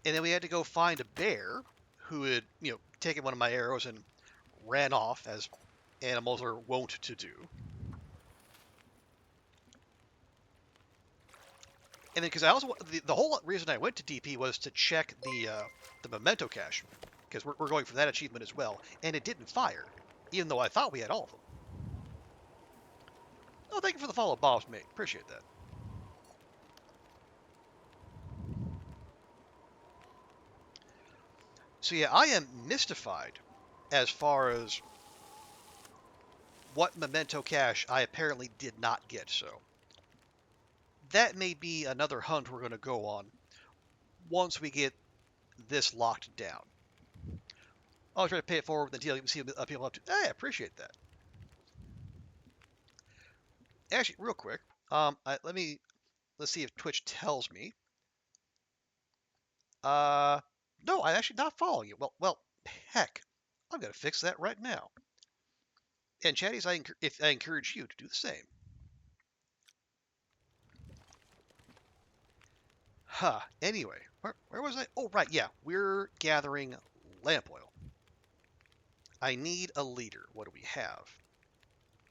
And then we had to go find a bear who had, taken one of my arrows and ran off, as animals are wont to do. And then, because I also the whole reason I went to DP was to check the memento cache, because we're going for that achievement as well, and it didn't fire, even though I thought we had all of them. Oh, thank you for the follow, Bob's mate. Appreciate that. So yeah, I am mystified as far as what memento cache I apparently did not get. So that may be another hunt we're going to go on once we get this locked down. I'll try to pay it forward until you can see people up to. Hey, I appreciate that. Actually, real quick, let's see if Twitch tells me. No, I'm actually not following you. Well, heck, I'm gonna fix that right now. And chatties, I encourage you to do the same. Huh. Anyway, where was I? Oh, right, yeah, we're gathering lamp oil. I need a leader. What do we have?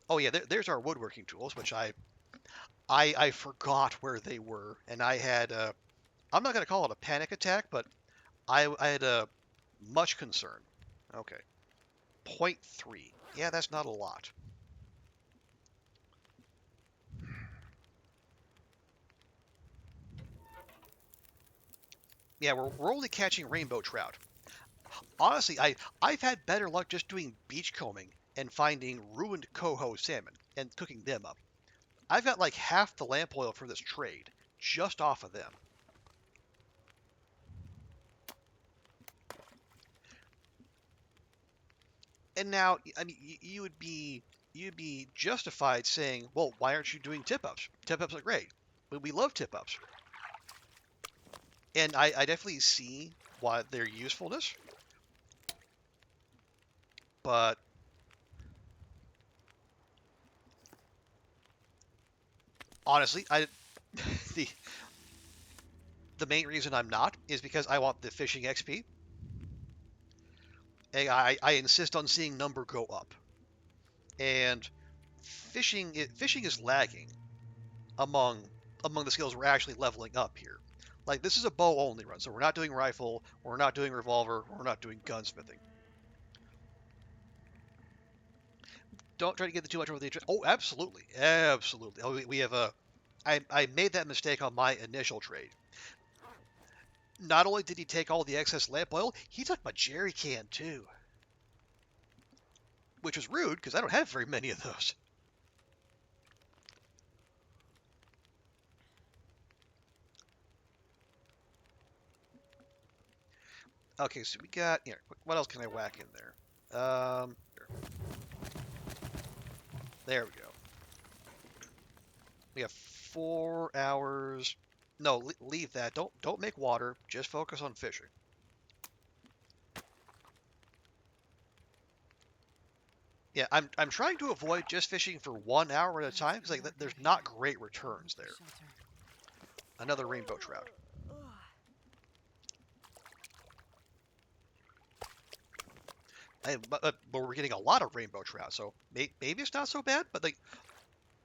Oh yeah, there's our woodworking tools, which I forgot where they were, and I had I'm not gonna call it a panic attack, but I had much concern. Okay, 0.3. Yeah, that's not a lot. Yeah, we're only catching rainbow trout. Honestly, I've had better luck just doing beach combing and finding ruined coho salmon and cooking them up. I've got like half the lamp oil for this trade just off of them. And now, I mean, you'd be justified saying, well, why aren't you doing tip ups? Tip ups are great. We love tip ups. And I definitely see why their usefulness, but honestly, the the main reason I'm not is because I want the fishing XP. And I insist on seeing number go up. And fishing is lagging among the skills we're actually leveling up here. Like, this is a bow only run, so we're not doing rifle, we're not doing revolver, we're not doing gunsmithing. Don't try to get too much over the interest. Oh, absolutely, absolutely. Oh, we have a. I made that mistake on my initial trade. Not only did he take all the excess lamp oil, he took my jerry can too, which was rude because I don't have very many of those. Okay, so we got here. What else can I whack in there? There we go. We have 4 hours. No, leave that. Don't make water. Just focus on fishing. Yeah, I'm trying to avoid just fishing for 1 hour at a time because like there's not great returns there. Another rainbow trout. But we're getting a lot of rainbow trout, so maybe it's not so bad. But the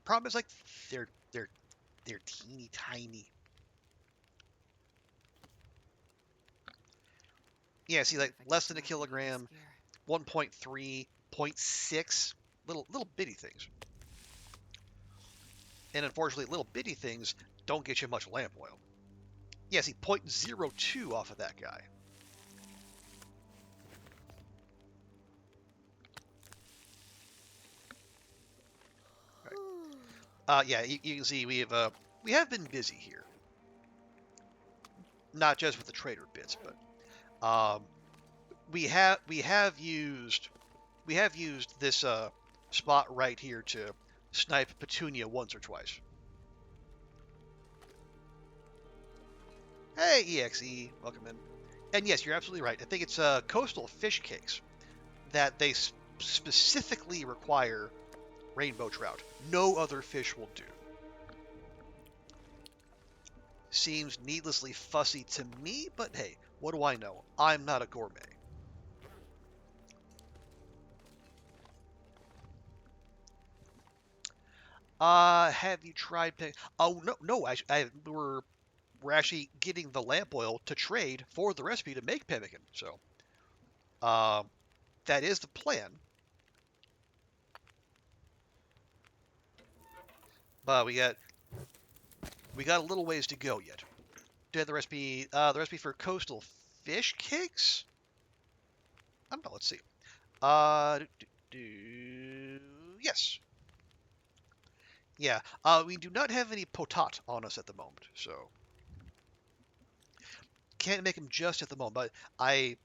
problem is like they're teeny tiny. Yeah, see, like less than a kilogram, 1.3, 0.6, little bitty things. And unfortunately, little bitty things don't get you much lamp oil. Yeah, see, 0.02 off of that guy. Right. Yeah, you can see we have been busy here. Not just with the trader bits, but we have used this spot right here to snipe Petunia once or twice. Hey, EXE, welcome in. And yes, you're absolutely right. I think it's coastal fish cakes that they specifically require rainbow trout. No other fish will do. Seems needlessly fussy to me, but hey, what do I know? I'm not a gourmet. Have you tried picking? Oh no, we're actually getting the lamp oil to trade for the recipe to make pemmican. So, that is the plan. But we got a little ways to go yet. Do you have the recipe? The recipe for coastal fish cakes? I don't know. Let's see. Yes. Yeah. We do not have any potat on us at the moment, so can't make them just at the moment. But I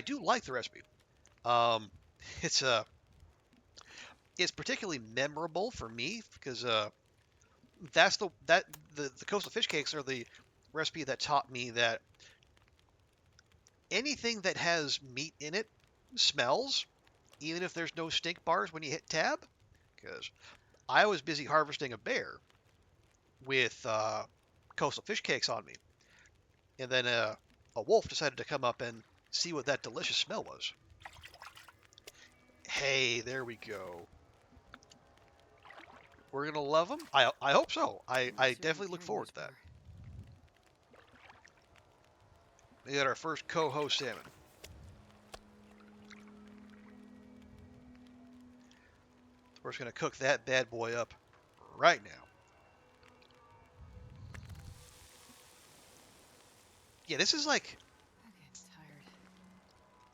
do like the recipe. Um, it's it's particularly memorable for me because that's the coastal fish cakes are the recipe that taught me that anything that has meat in it smells, even if there's no stink bars when you hit tab. Because I was busy harvesting a bear with coastal fish cakes on me, and then a wolf decided to come up and see what that delicious smell was. Hey, there we go. We're gonna love them. I hope so. I definitely look forward to that. We got our first coho salmon. We're just gonna cook that bad boy up right now. Yeah, this is like. I'm getting tired.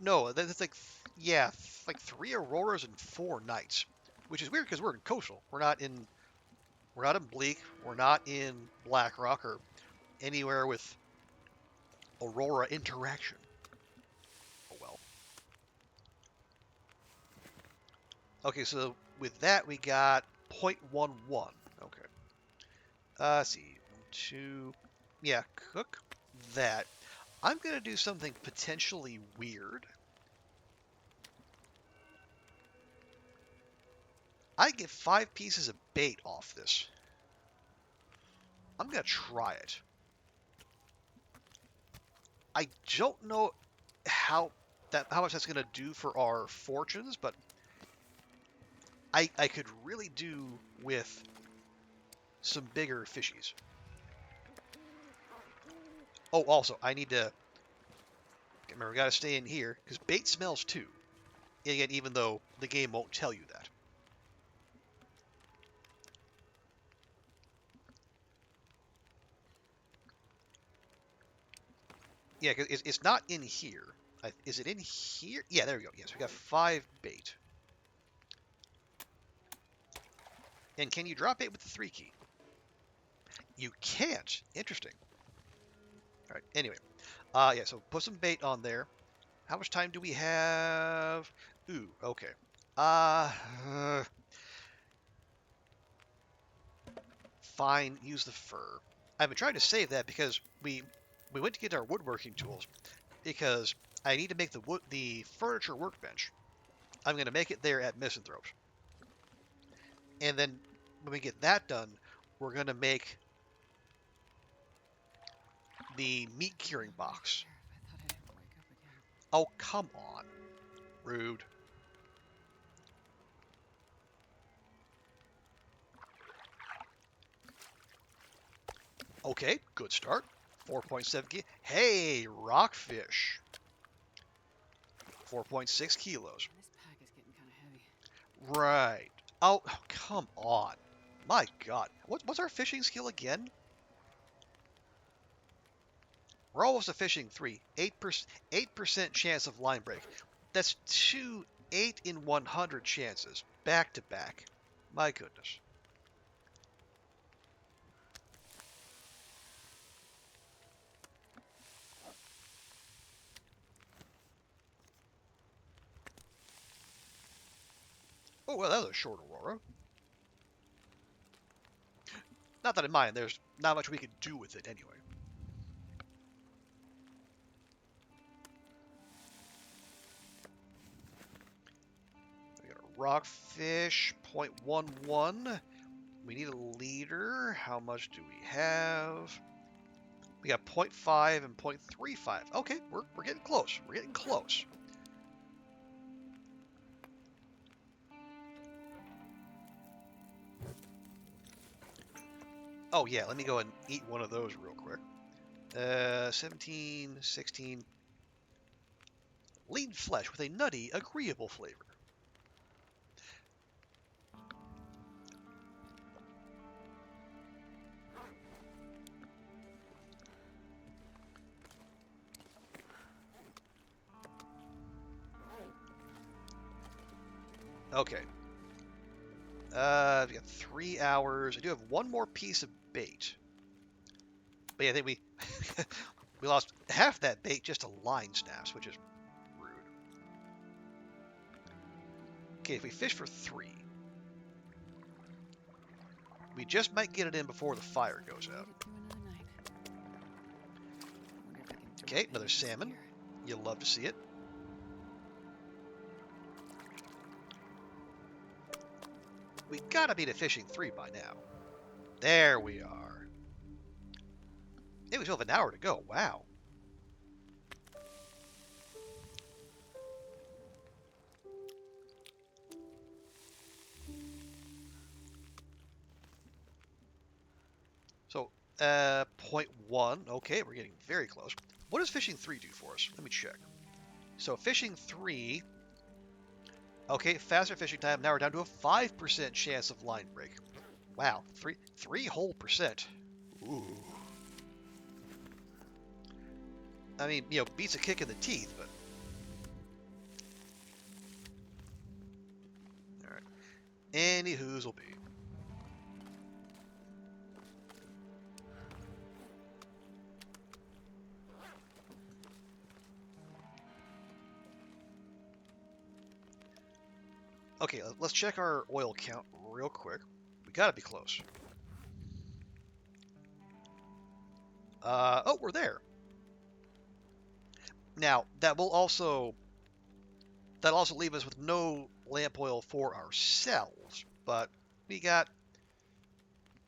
No, that's like, yeah, like 3 auroras and 4 nights, which is weird because we're in coastal. We're not in Bleak. We're not in Blackrock or anywhere with aurora interaction. Oh well. Okay, so with that we got 0.11. Okay. Let's see. 2. Yeah, cook. that, I'm going to do something potentially weird. I get 5 pieces of bait off this. I'm going to try it. I don't know how much that's going to do for our fortunes, but I could really do with some bigger fishies. Oh, also, I need to remember, we got to stay in here because bait smells too. Again, even though the game won't tell you that. Yeah, because it's not in here. Is it in here? Yeah, there we go. Yes, we got 5 bait. And can you drop bait with the 3 key? You can't. Interesting. All right. Anyway, yeah. So put some bait on there. How much time do we have? Ooh. Okay. Uh, Fine. Use the fur. I've been trying to save that because we went to get our woodworking tools because I need to make the furniture workbench. I'm going to make it there at Misanthrope's. And then when we get that done, we're going to make the meat curing box. Sheriff, I thought I'd ever wake up again. Oh, come on. Rude. Okay, good start. 4.7 kilos. Hey, rockfish. 4.6 kilos. This pack is getting kind of heavy. Right. Oh, come on. My God. What's our fishing skill again? We're almost a fishing 3. 8% chance of line break. That's 2 8 in 100 chances. Back to back. My goodness. Oh, well, that was a short aurora. Not that in mind, there's not much we could do with it anyway. We got a rockfish, 0.11. We need a leader. How much do we have? We got 0.5 and 0.35. Okay, we're getting close. We're getting close. Oh yeah, let me go and eat one of those real quick. 17, 16. Lean flesh with a nutty, agreeable flavor. Okay. We got 3 hours. I do have one more piece of bait. But yeah, I think we we lost half that bait just to line snaps, which is rude. Okay, if we fish for 3, we just might get it in before the fire goes out. Okay, another salmon. You'll love to see it. We gotta be to fishing 3 by now. There we are. It was still have an hour to go. Wow. So, 0.1. Okay, we're getting very close. What does fishing 3 do for us? Let me check. So, fishing 3. Okay, faster fishing time. Now we're down to a 5% chance of line break. Wow, 3 whole percent. Ooh. I mean, you know, beats a kick in the teeth, but... Alright. Anywho's will be. Okay, let's check our oil count real quick. We gotta be close. Oh, we're there. Now, that'll also leave us with no lamp oil for ourselves, but we got,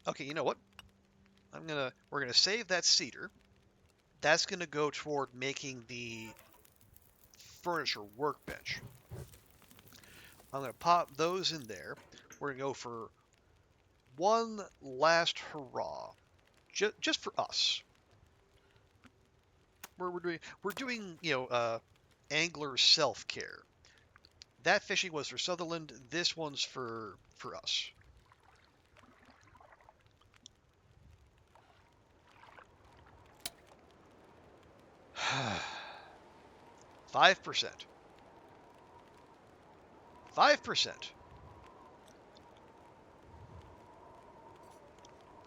okay, you know what? We're gonna save that cedar. That's gonna go toward making the furniture workbench. I'm gonna pop those in there. We're gonna go for one last hurrah, just for us. We're doing angler self-care. That fishing was for Sutherland. This one's for us. $5. 5%.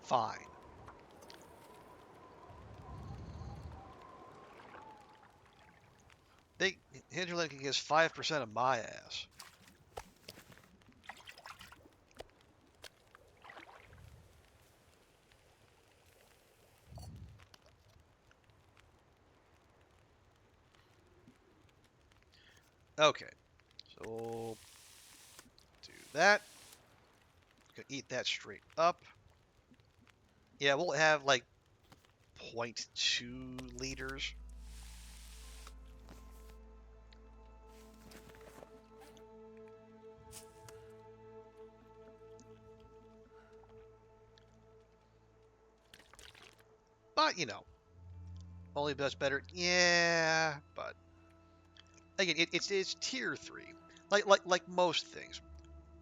Fine. Hinterland can get 5% of my ass. Okay, so do that. Gonna eat that straight up. Yeah, we'll have like 0.2 liters. But only does better. Yeah, but again, it's tier 3, like most things.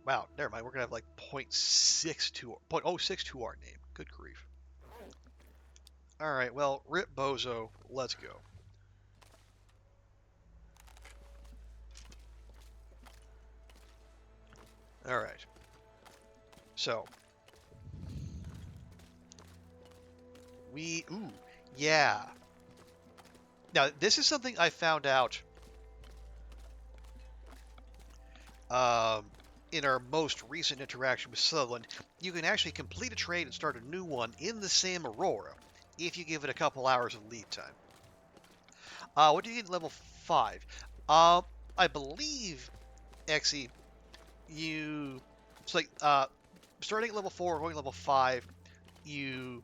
Wow, never mind. We're gonna have like 0.6 to our name. Good grief. All right, well, rip bozo. Let's go. All right. So yeah. Now this is something I found out um, in our most recent interaction with Sutherland. You can actually complete a trade and start a new one in the same Aurora if you give it a couple hours of lead time. What do you get at level 5? I believe, Exy, it's like starting at level 4, going level 5, you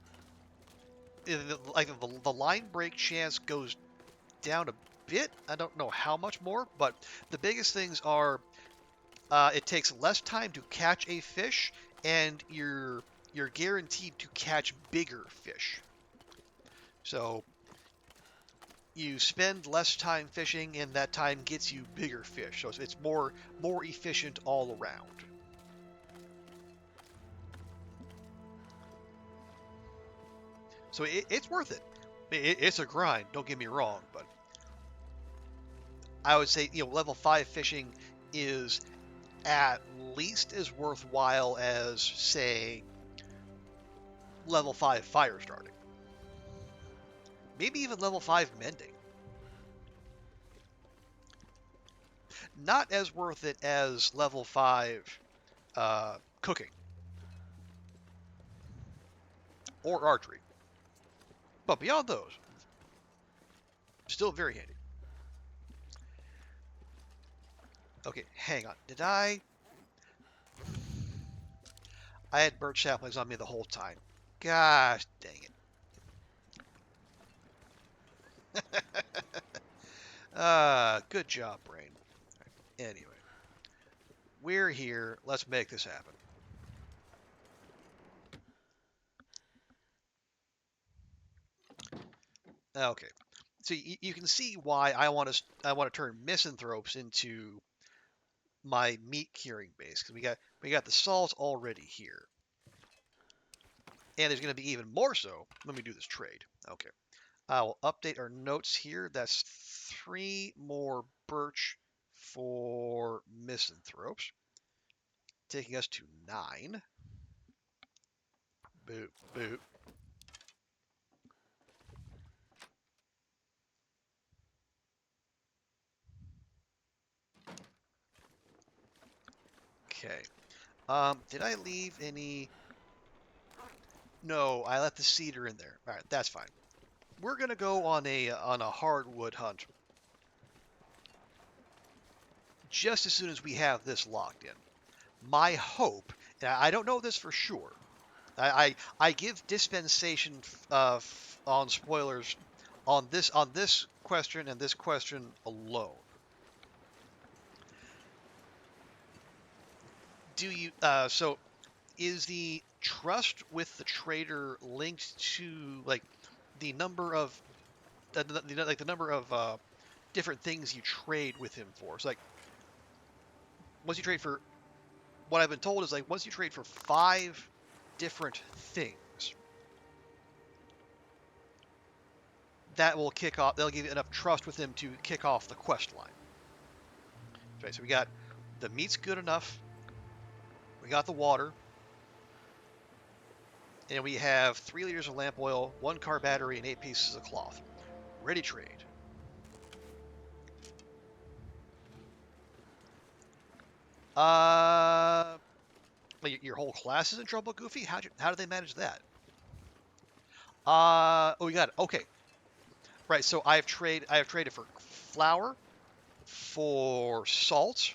like the line break chance goes down a bit. I don't know how much more, but the biggest things are it takes less time to catch a fish, and you're guaranteed to catch bigger fish. So you spend less time fishing, and that time gets you bigger fish. So it's more efficient all around. So it's worth it. It's a grind. Don't get me wrong, but I would say level 5 fishing is at least as worthwhile as, say, level 5 fire starting. Maybe even level 5 mending. Not as worth it as level 5 cooking or archery. But beyond those, still very handy. Okay, hang on. Did I had birch saplings on me the whole time. Gosh dang it. Good job, brain. Anyway, we're here. Let's make this happen. Okay, so you can see why I want to turn misanthropes into my meat curing base, because we got the salt already here, and there's going to be even more so when we do this trade. Okay, I will update our notes here. That's 3 more birch for misanthropes, taking us to 9. Boop, boop. Okay. Did I leave any? No, I left the cedar in there. All right, that's fine. We're gonna go on a hardwood hunt just as soon as we have this locked in. My hope, and I don't know this for sure, I give dispensation on spoilers on this question and this question alone. Do you so is the trust with the trader linked to like the number of the number of different things you trade with him for? So like once you trade for what I've been told is like once you trade for 5 different things, that will kick off. They'll give you enough trust with him to kick off the quest line. Right. So we got the meat's good enough. We got the water. And we have 3 liters of lamp oil, 1 car battery, and 8 pieces of cloth. Ready trade. Your whole class is in trouble, Goofy? How do they manage that? Oh, we got it. Okay. Right, so I have traded for flour, for salt,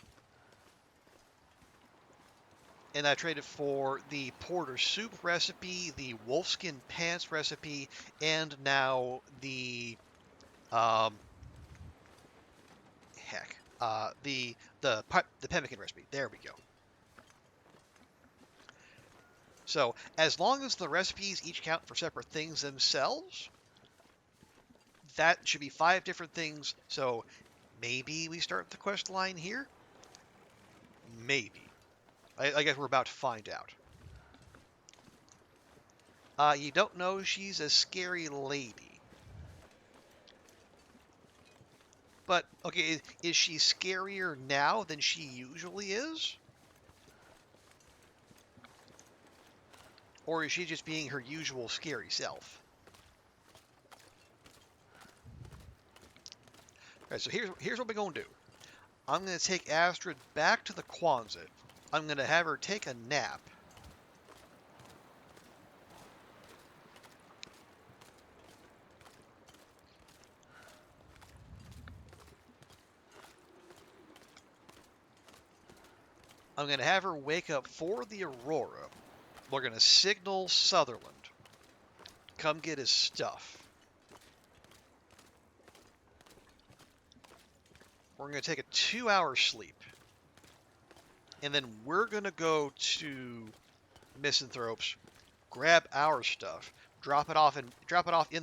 and I traded for the porter soup recipe, the wolfskin pants recipe, and now the the pemmican recipe. There we go. So as long as the recipes each count for separate things themselves, that should be 5 different things. So maybe we start the quest line here. Maybe. I guess we're about to find out. You don't know she's a scary lady. But, okay, is she scarier now than she usually is? Or is she just being her usual scary self? Alright, so here's what we're going to do. I'm going to take Astrid back to the Quonset. I'm going to have her take a nap. I'm going to have her wake up for the Aurora. We're going to signal Sutherland. Come get his stuff. We're going to take a 2-hour sleep. And then we're going to go to Misanthrope's, grab our stuff, drop it off in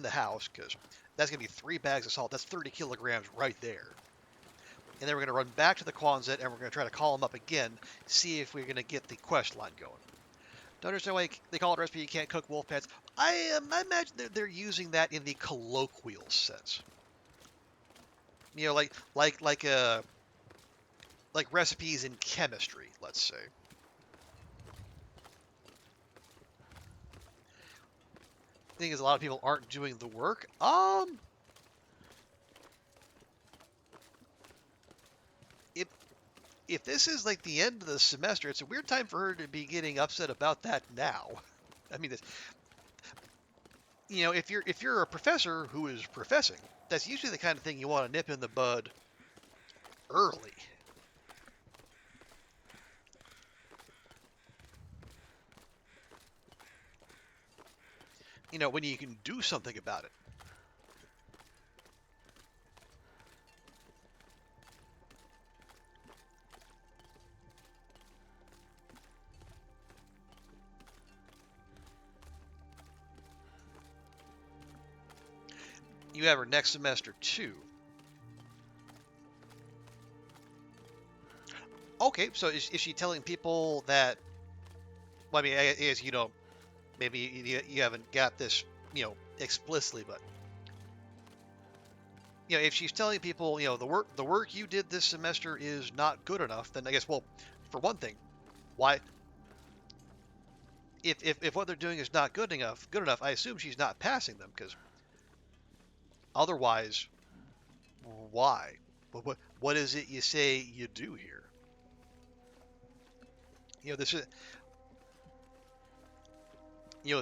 the house, because that's going to be 3 bags of salt. That's 30 kilograms right there. And then we're going to run back to the Quonset, and we're going to try to call him up again, see if we're going to get the quest line going. Don't understand why they call it a recipe you can't cook wolf pants. I imagine they're using that in the colloquial sense. You know, like recipes in chemistry, let's say. The thing is, a lot of people aren't doing the work. If this is like the end of the semester, it's a weird time for her to be getting upset about that now. I mean, if you're a professor who is professing, that's usually the kind of thing you want to nip in the bud early. When you can do something about it. You have her next semester too. Okay, so is she telling people that? Well, I mean, I guess maybe you haven't got this, explicitly, but if she's telling people, the work you did this semester is not good enough, then I guess, well, for one thing, why? If what they're doing is not good enough, I assume she's not passing them, because otherwise, why? What is it you say you do here? This is,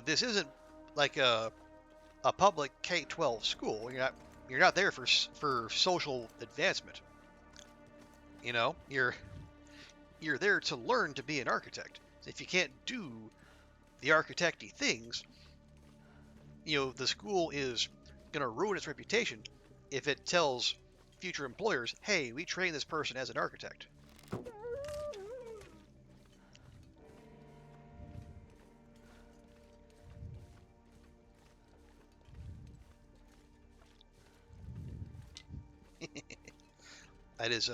this isn't like a public K-12 school. You're not there for social advancement. You know, you're there to learn to be an architect. If you can't do the architecty things, you know, the school is going to ruin its reputation if it tells future employers, hey, we train this person as an architect. That is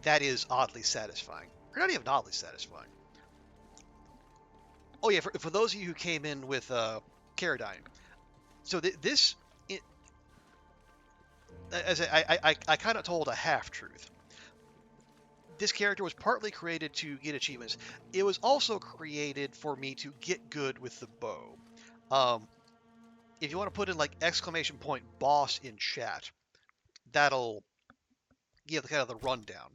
that is oddly satisfying. Or not even oddly satisfying. Oh yeah, for those of you who came in with Caradine, so this, as I kind of told a half truth. This character was partly created to get achievements. It was also created for me to get good with the bow. If you want to put in like exclamation point boss in chat, that'll give kind of the rundown.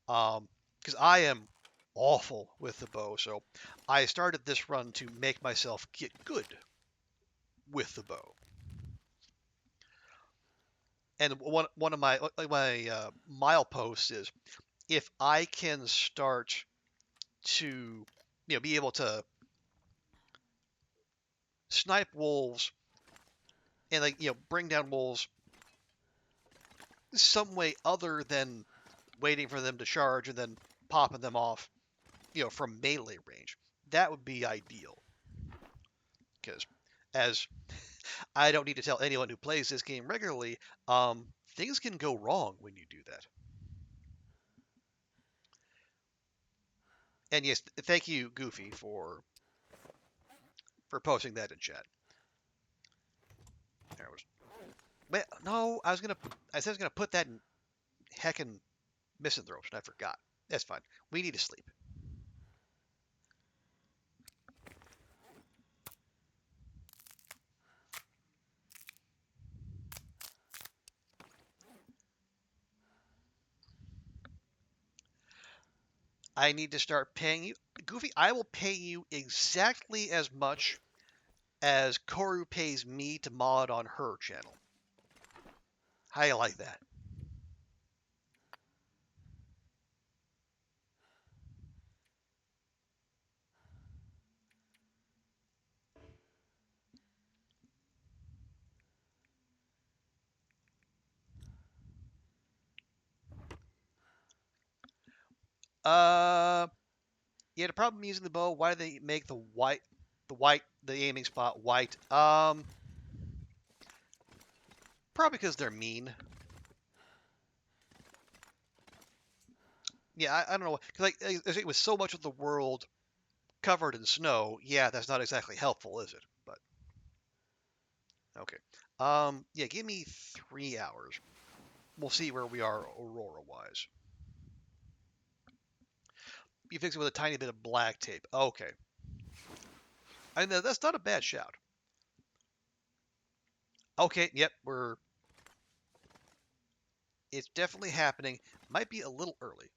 Because I am awful with the bow, so I started this run to make myself get good with the bow. And one of my mileposts is if I can start to be able to snipe wolves and bring down wolves some way other than waiting for them to charge and then popping them off from melee range, that would be ideal. Because as I don't need to tell anyone who plays this game regularly, things can go wrong when you do that. And yes, thank you, Goofy, for posting that in chat. There was, well, no, I said I was gonna put that in heckin' misanthropes, and I forgot. That's fine. We need to sleep. I need to start paying you. Goofy, I will pay you exactly as much as Koru pays me to mod on her channel. How you like that? Yeah, the problem using the bow, why do they make the aiming spot white? Probably because they're mean. Yeah, I don't know, because like, with so much of the world covered in snow, yeah, that's not exactly helpful, is it? But okay. Yeah, give me 3 hours. We'll see where we are aurora-wise. You fix it with a tiny bit of black tape. Okay. I know that's not a bad shout. Okay, yep, it's definitely happening. Might be a little early.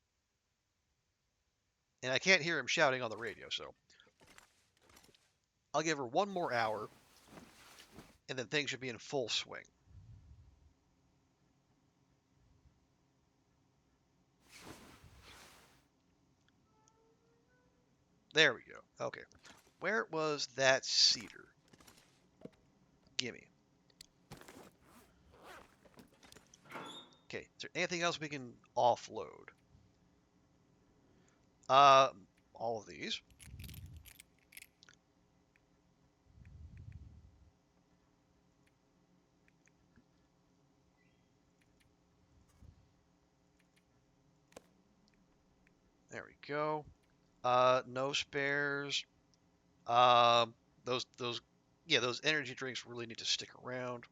And I can't hear him shouting on the radio, so I'll give her 1 more hour, and then things should be in full swing. There we go. Okay. Where was that cedar? Gimme. Okay, is there anything else we can offload? All of these. There we go. No spares. Those yeah, those energy drinks really need to stick around.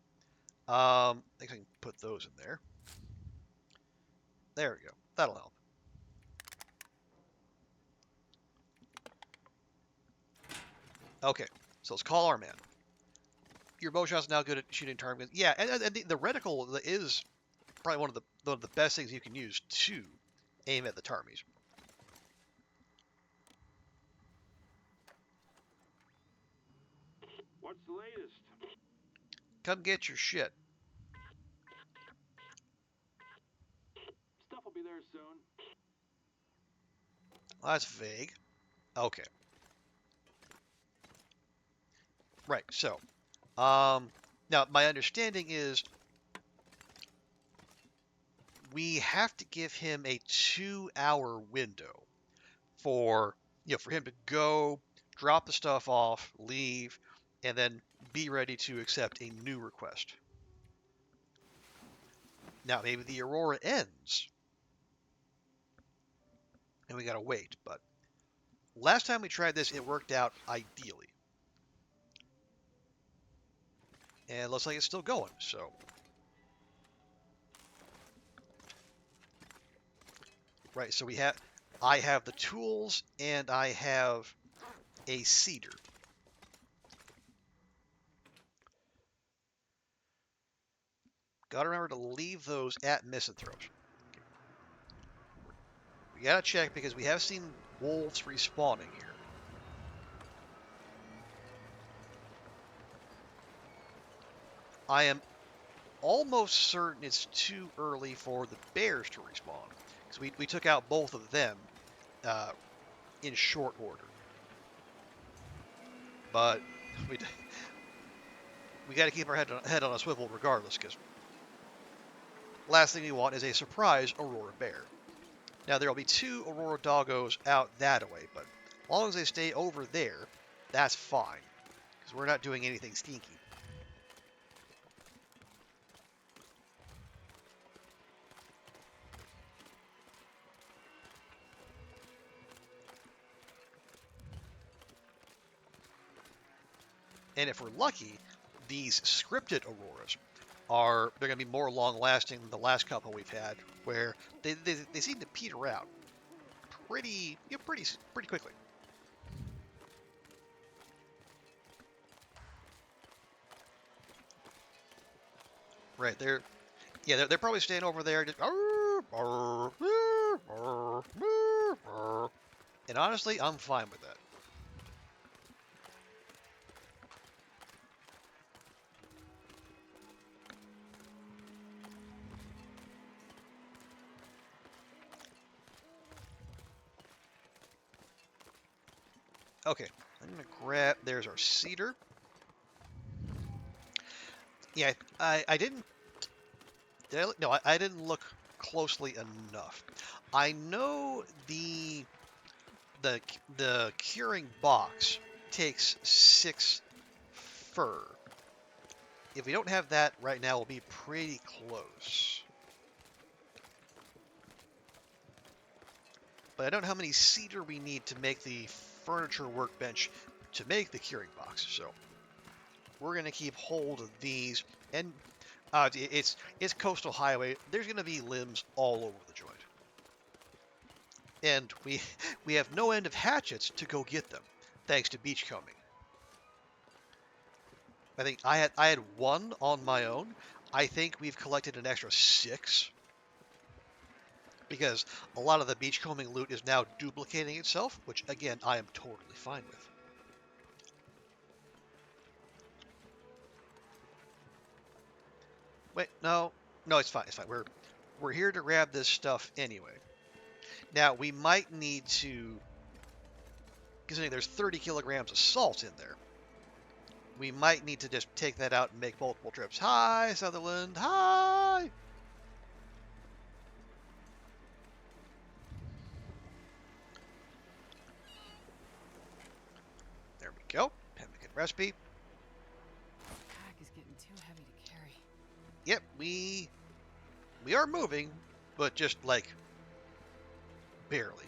I think I can put those in there. There we go. That'll help. Okay, so let's call our man. Your bow shot's now good at shooting ptarmigans. Yeah, and the reticle is probably one of the best things you can use to aim at the ptarmies. What's the latest? Come get your shit. Stuff will Well, that's vague. Okay. Right. So, now my understanding is we have to give him a 2-hour window for for him to go, drop the stuff off, leave, and then be ready to accept a new request. Now maybe the aurora ends and we gotta wait, but last time we tried this, it worked out ideally. And it looks like it's still going, so. Right, so I have the tools and I have a cedar. Gotta remember to leave those at misanthropes. We gotta check because we have seen wolves respawning here. I am almost certain it's too early for the bears to respawn. Because we took out both of them in short order. But we got to keep our head on a swivel regardless, because last thing we want is a surprise aurora bear. Now there will be 2 aurora doggos out that way, but as long as they stay over there, that's fine, because we're not doing anything stinky. And if we're lucky, these scripted auroras they're going to be more long-lasting than the last couple we've had, where they seem to peter out pretty quickly. Right, they're probably staying over there just and honestly, I'm fine with that. Okay, I'm gonna grab. There's our cedar. Yeah, I didn't. No, I didn't look closely enough. I know the curing box takes 6 fur. If we don't have that right now, we'll be pretty close. But I don't know how many cedar we need to make the furniture workbench to make the curing box. So we're gonna keep hold of these, and it's coastal highway. There's gonna be limbs all over the joint, and we have no end of hatchets to go get them, thanks to beachcombing. I think I had 1 on my own. I think we've collected an extra 6. Because a lot of the beachcombing loot is now duplicating itself, which again I am totally fine with. Wait, no, it's fine. It's fine. We're here to grab this stuff anyway. Now we might need to, considering there's 30 kilograms of salt in there, we might need to just take that out and make multiple trips. Hi, Sutherland. Hi. There we go. Pemmican recipe. This pack is getting too heavy to carry. Yep, we are moving, but just like barely.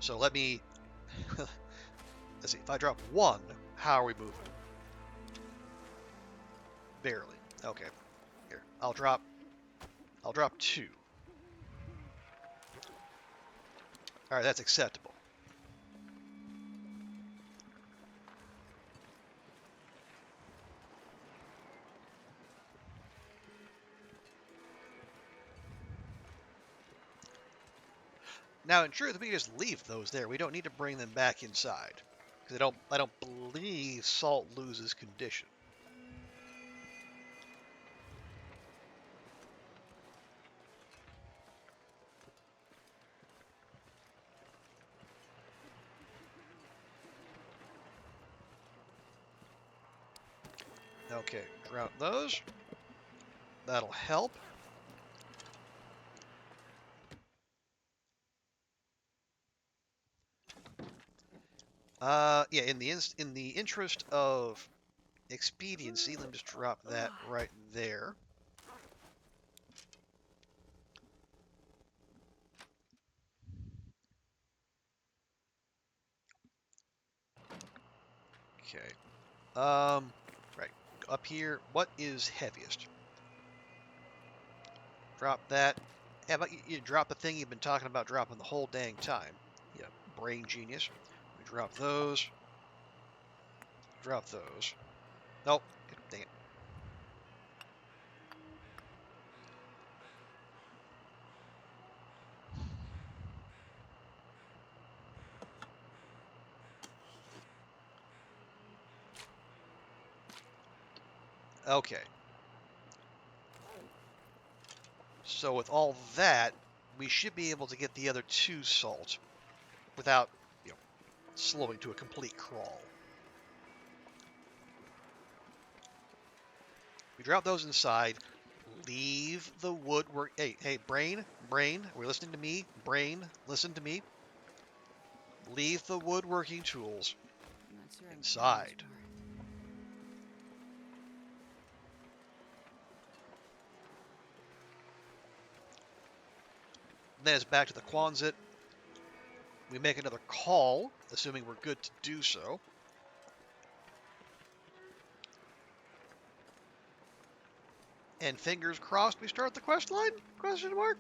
So let me let's see. If I drop 1, how are we moving? Barely. Okay. Here, I'll drop 2. All right, that's acceptable. Now, in truth, we can just leave those there. We don't need to bring them back inside, because I don't believe salt loses condition. Okay, drought those. That'll help. Yeah, in the interest of expediency, let me just drop that right there. Okay. Right. Up here, what is heaviest? Drop that. How about you drop the thing you've been talking about dropping the whole dang time? Yeah, brain genius. We drop those. Drop those. Nope. Dang it. Okay. So with all that, we should be able to get the other 2 salt without, slowing to a complete crawl. We drop those inside. Leave the woodwork. Hey, brain, are we listening to me? Brain, listen to me. Leave the woodworking tools I'm not sure I can carry inside. much more. Then it's back to the Quonset. We make another call, assuming we're good to do so. And fingers crossed we start the quest line? Question mark?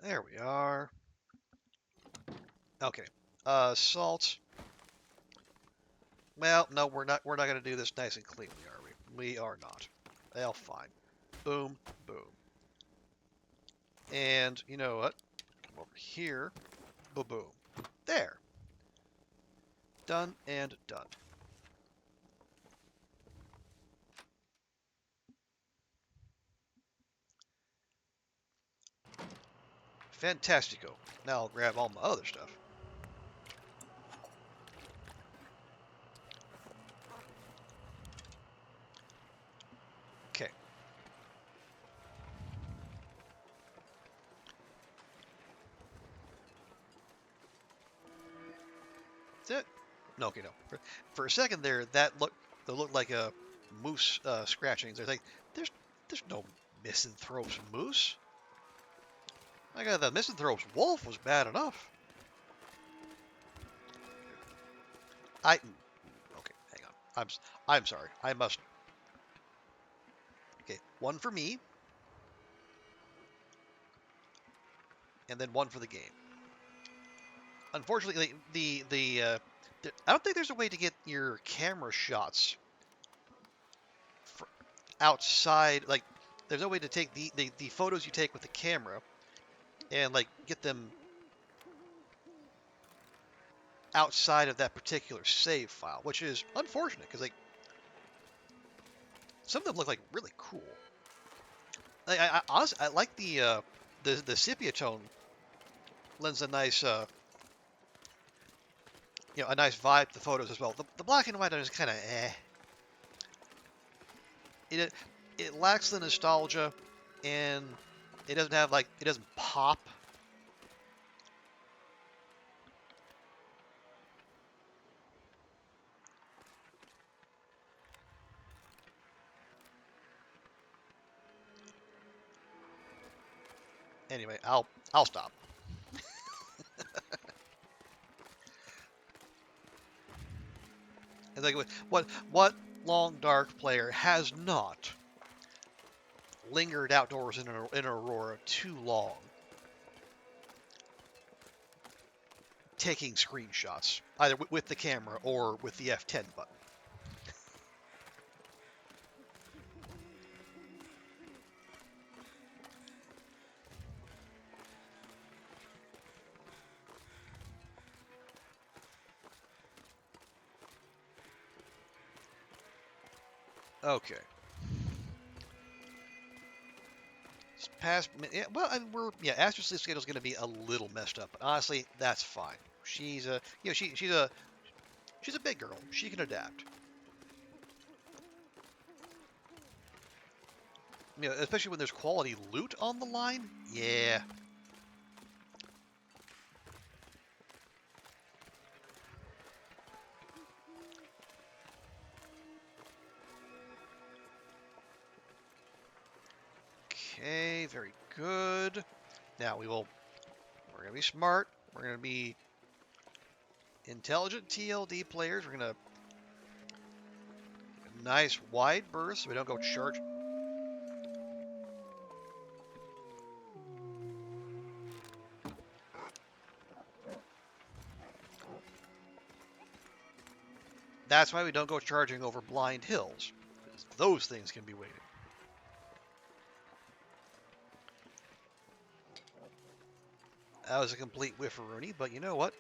There we are. Okay. Salt. Well, no, we're not gonna do this nice and cleanly, are we? We are not. Well, fine. Boom, boom. And you know what? Come over here. Boom, boom. There. Done and done. Fantastico. Now I'll grab all my other stuff. Okay. That's it. No, okay, no. For a second there, that looked like a moose scratchings. I think there's no misanthrope's moose. I got the misanthrope's wolf was bad enough. Okay, hang on. I'm sorry. I must. Okay, one for me, and then one for the game. Unfortunately, I don't think there's a way to get your camera shots outside. Like, there's no way to take the photos you take with the camera and like get them outside of that particular save file, which is unfortunate because like some of them look like really cool. Like, I honestly I like the sepia tone lends a nice a nice vibe to the photos as well. The black and white is kind of eh. It lacks the nostalgia, and it doesn't pop. Anyway, I'll stop. It's like what long dark player has not lingered outdoors in Aurora too long, taking screenshots either with the camera or with the F10 button. Okay. It's past. Yeah, well, and Astra's sleep schedule is going to be a little messed up, but honestly, that's fine. She's a, she's a big girl. She can adapt. Especially when there's quality loot on the line. Yeah. Okay, very good. Now we're gonna be smart. We're gonna be intelligent TLD players. We're gonna nice wide berth so we don't go charge. That's why we don't go charging over blind hills. Those things can be waiting. That was a complete whifferoony, but you know what?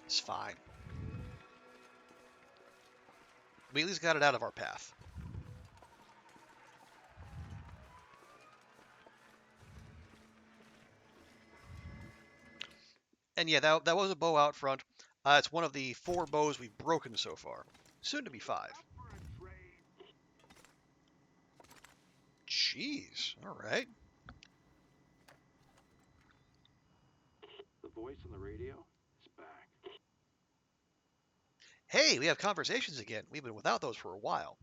It's fine. We at least got it out of our path. And yeah, that was a bow out front. It's one of the 4 bows we've broken so far. Soon to be 5. Jeez. All right. The voice on the radio is back. Hey, we have conversations again. We've been without those for a while.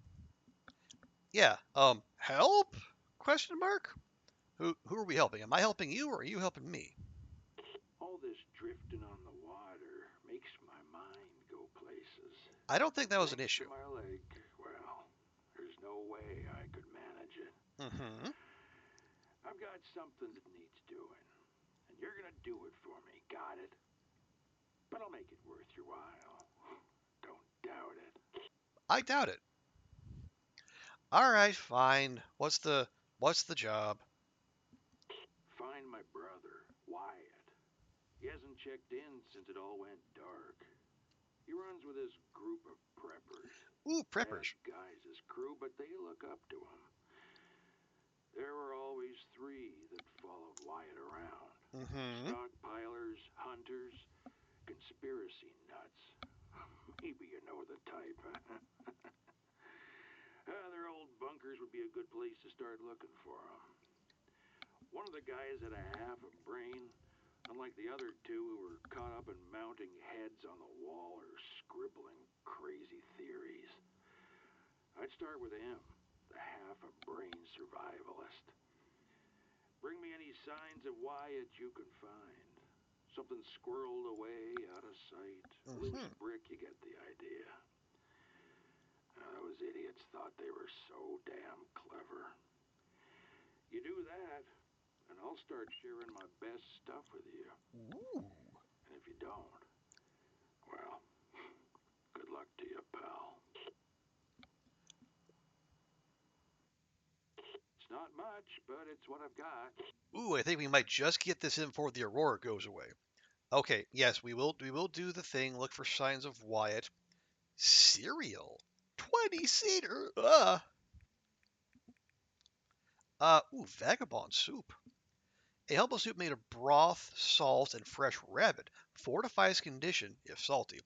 Yeah. Help? Question mark? Who are we helping? Am I helping you or are you helping me? All this drifting on the water makes my mind go places. I don't think that was an Thanks issue. to my leg, well, there's no way I could manage it. Mm-hmm. I've got something that needs doing, and you're gonna do it for me, got it? But I'll make it worth your while. Don't doubt it. I doubt it. All right, fine. What's the job? Find my brother, Wyatt. He hasn't checked in since it all went dark. He runs with his group of preppers. Ooh, Bad preppers. guys, his crew, but they look up to him. There were always 3 that followed Wyatt around. Mm-hmm. Stockpilers, hunters, conspiracy nuts. Maybe you know the type, huh? Their old bunkers would be a good place to start looking for them. One of the guys had a half a brain, unlike the other 2 who were caught up in mounting heads on the wall or scribbling crazy theories. I'd start with him, the half a brain survivalist. Bring me any signs of Wyatt you can find. Something squirreled away, out of sight. Loose brick, you get the idea. Those idiots thought they were so damn clever. You do that, and I'll start sharing my best stuff with you. Ooh. And if you don't, well, good luck to you, pal. It's not much, but it's what I've got. Ooh, I think we might just get this in before the aurora goes away. Okay, yes, we will do the thing. Look for signs of Wyatt. Cereal. 20-seater. Ooh, vagabond soup. A herbal soup made of broth, salt, and fresh rabbit. Fortifies condition, if salty.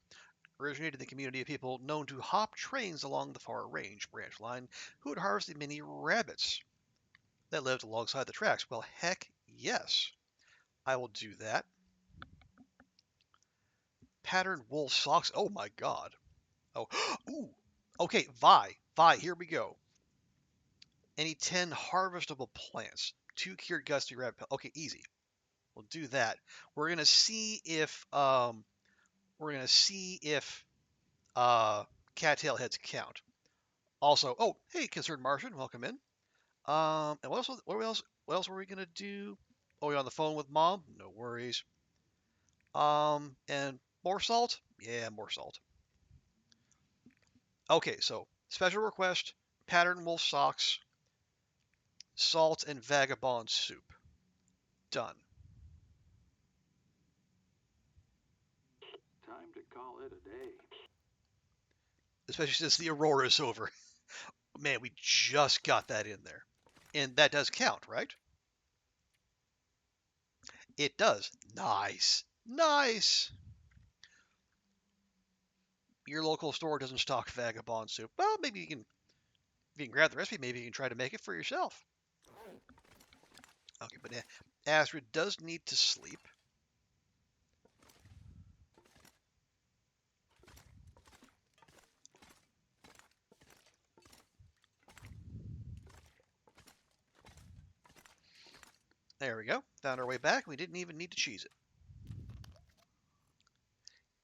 Originated in the community of people known to hop trains along the far range branch line who would harvest the many rabbits that lived alongside the tracks. Well, heck yes. I will do that. Patterned wool socks. Oh my god. Oh, ooh. Okay, Vi, here we go. Any 10 harvestable plants. 2 cured gusty rabbit. Okay, easy. We'll do that. We're gonna see if cattail heads count. Also, oh, hey, concerned Martian, welcome in. And what else were we gonna do? Oh, you're on the phone with mom? No worries. And more salt? Yeah, more salt. Okay, so special request: pattern wool socks, salt, and vagabond soup. Done. Time to call it a day. especially since the aurora is over. Man, we just got that in there. And that does count, right? It does. Nice. Nice. Your local store doesn't stock vagabond soup. Well, maybe you can, if you can grab the recipe, maybe you can try to make it for yourself. Okay, but Astrid does need to sleep. There we go. Found our way back. We didn't even need to cheese it.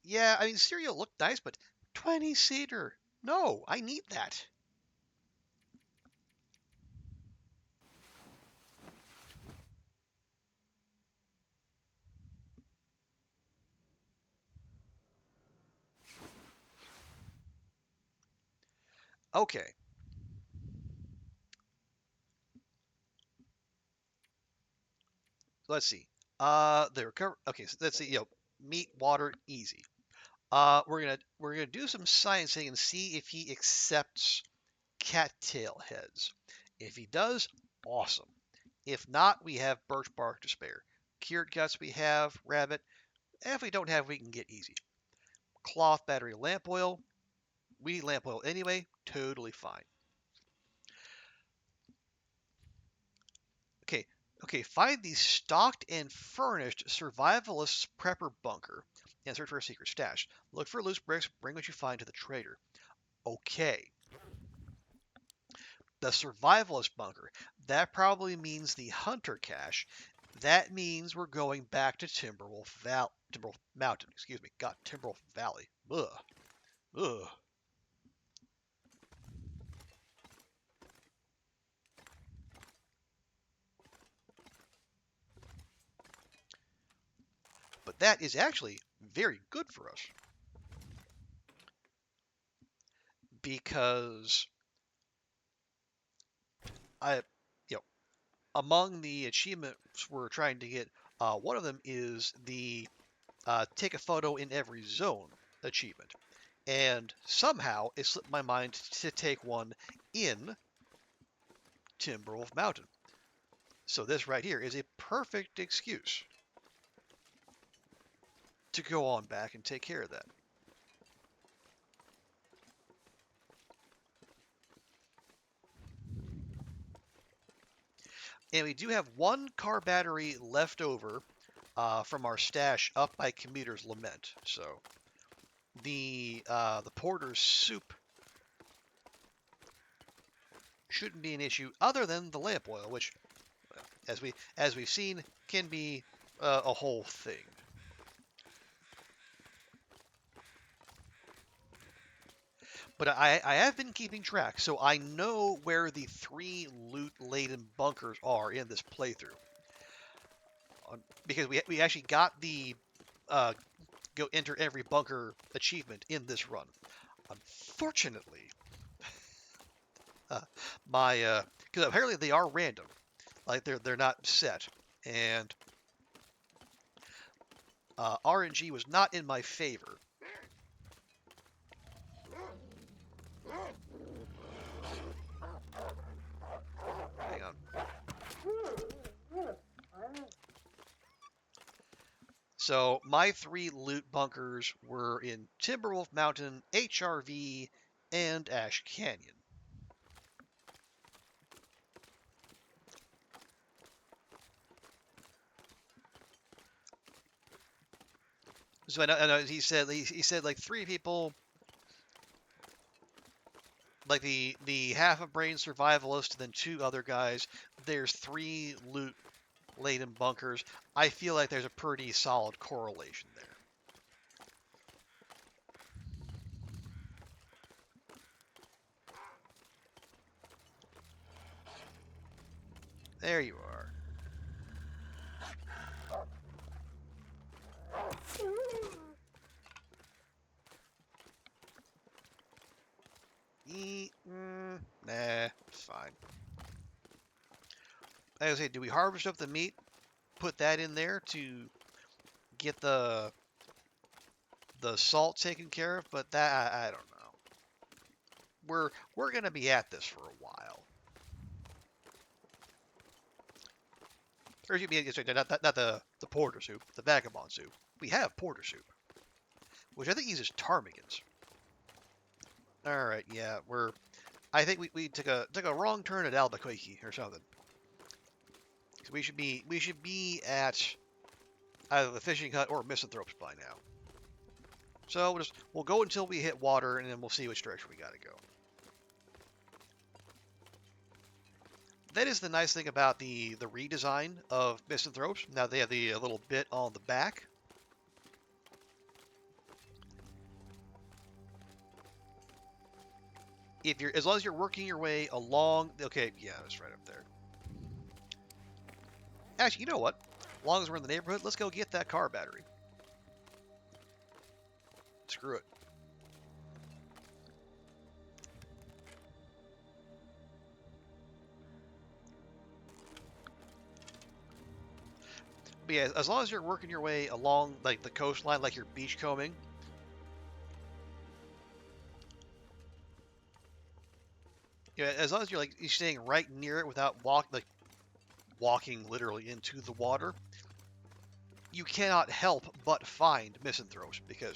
Yeah, I mean, cereal looked nice, but 20-seater. No, I need that. Okay. Let's see. The recover. Okay, so let's see. Meat, water, easy. We're gonna do some sciencing and see if he accepts cattail heads. If he does, awesome. If not, we have birch bark to spare. Cured guts we have, rabbit. And if we don't have, we can get easy. Cloth battery lamp oil. We need lamp oil anyway. Totally fine. Okay, okay. Find the stocked and furnished survivalist prepper bunker and search for a secret stash. Look for loose bricks. Bring what you find to the trader. Okay. The survivalist bunker. That probably means the hunter cache. That means we're going back to Timberwolf Mountain. Excuse me. God, Timberwolf Valley. Ugh. Ugh. But that is actually very good for us. Because I, you know, among the achievements we're trying to get, one of them is the take a photo in every zone achievement. And somehow it slipped my mind to take one in Timberwolf Mountain. So this right here is a perfect excuse to go on back and take care of that. And we do have one car battery left over from our stash up by Commuter's Lament. So the porter's soup shouldn't be an issue, other than the lamp oil, which, as we've seen, can be a whole thing. But I have been keeping track, so I know where the 3 loot-laden bunkers are in this playthrough. Because we actually got the go enter every bunker achievement in this run. Unfortunately, because apparently they are random, like they're not set, and RNG was not in my favor. Hang on. So my 3 loot bunkers were in Timberwolf Mountain, HRV, and Ash Canyon. So I know he said like 3 people, like the half a brain survivalist, and then 2 other guys. There's 3 loot-laden bunkers. I feel like there's a pretty solid correlation there. There you are. Nah, fine. Like I say, do we harvest up the meat, put that in there to get the salt taken care of? But that I don't know. we're gonna be at this for a while. Or you mean not the porter soup, the vagabond soup. We have porter soup, which I think uses ptarmigans. All right, yeah, I think we took a wrong turn at Albuquerque or something. We should be at either the fishing hut or misanthropes by now. So we'll go until we hit water, and then we'll see which direction we gotta go. That is the nice thing about the redesign of misanthropes. Now they have the little bit on the back. As long as you're working your way along, okay, yeah, that's right up there. Actually, you know what? As long as we're in the neighborhood, let's go get that car battery. Screw it. But yeah, as long as you're working your way along like the coastline, like you're beachcombing. Yeah, as long as you're staying right near it without walking literally into the water, you cannot help but find misanthropes because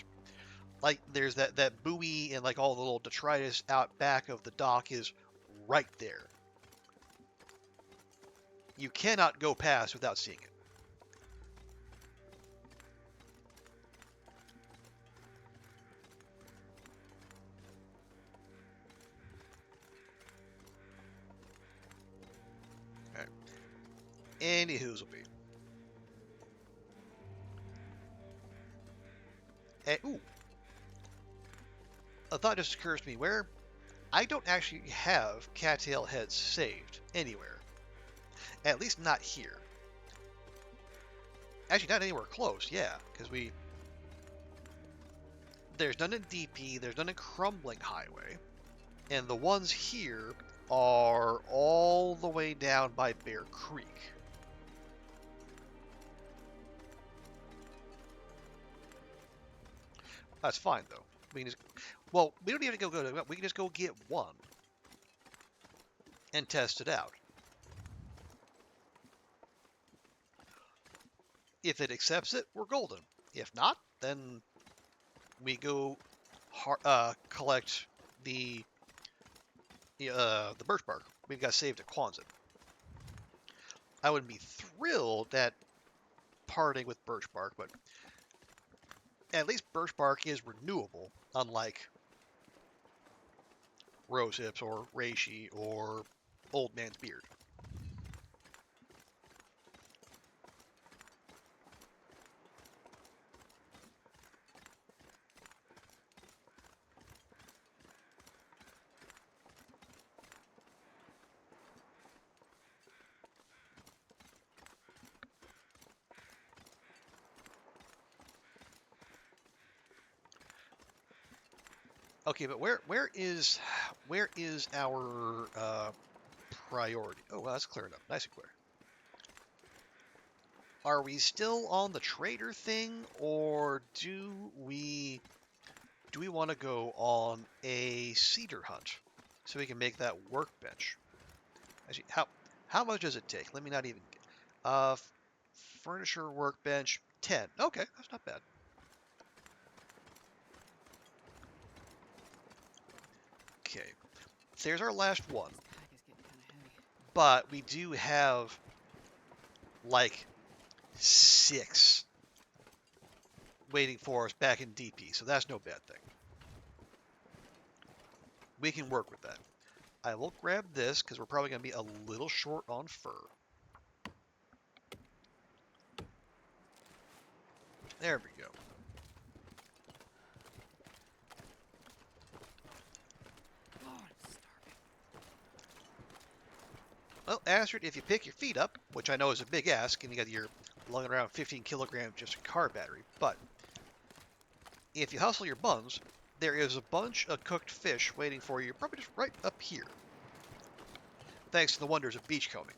there's that buoy and all the little detritus out back of the dock is right there. You cannot go past without seeing it. Alright. Anywho's will be. Hey, ooh. A thought just occurs to me where I don't actually have cattail heads saved anywhere. At least not here. Actually, not anywhere close, yeah, because there's none in DP, there's none in Crumbling Highway, and the ones here are all the way down by Bear Creek. That's fine though. We can just, well, we don't even go to. We can just go get one and test it out. If it accepts it, we're golden. If not, then we go collect the birch bark we've got saved at Quonset. I would be thrilled at parting with birch bark, but at least birch bark is renewable, unlike rose hips or reishi or old man's beard. Okay, but where is our priority? Oh, well, that's cleared up. Nice and clear. Are we still on the trader thing, or do we want to go on a cedar hunt so we can make that workbench? Actually, how much does it take? Let me not even get. Furniture workbench 10. Okay, that's not bad. Okay, there's our last one. But we do have like 6 waiting for us back in DP, so that's no bad thing. We can work with that. I will grab this because we're probably going to be a little short on fur. There we go. Well, Astrid, if you pick your feet up, which I know is a big ask, and you got your lugging around 15 kilograms just a car battery, but if you hustle your buns, there is a bunch of cooked fish waiting for you, probably just right up here. Thanks to the wonders of beachcombing.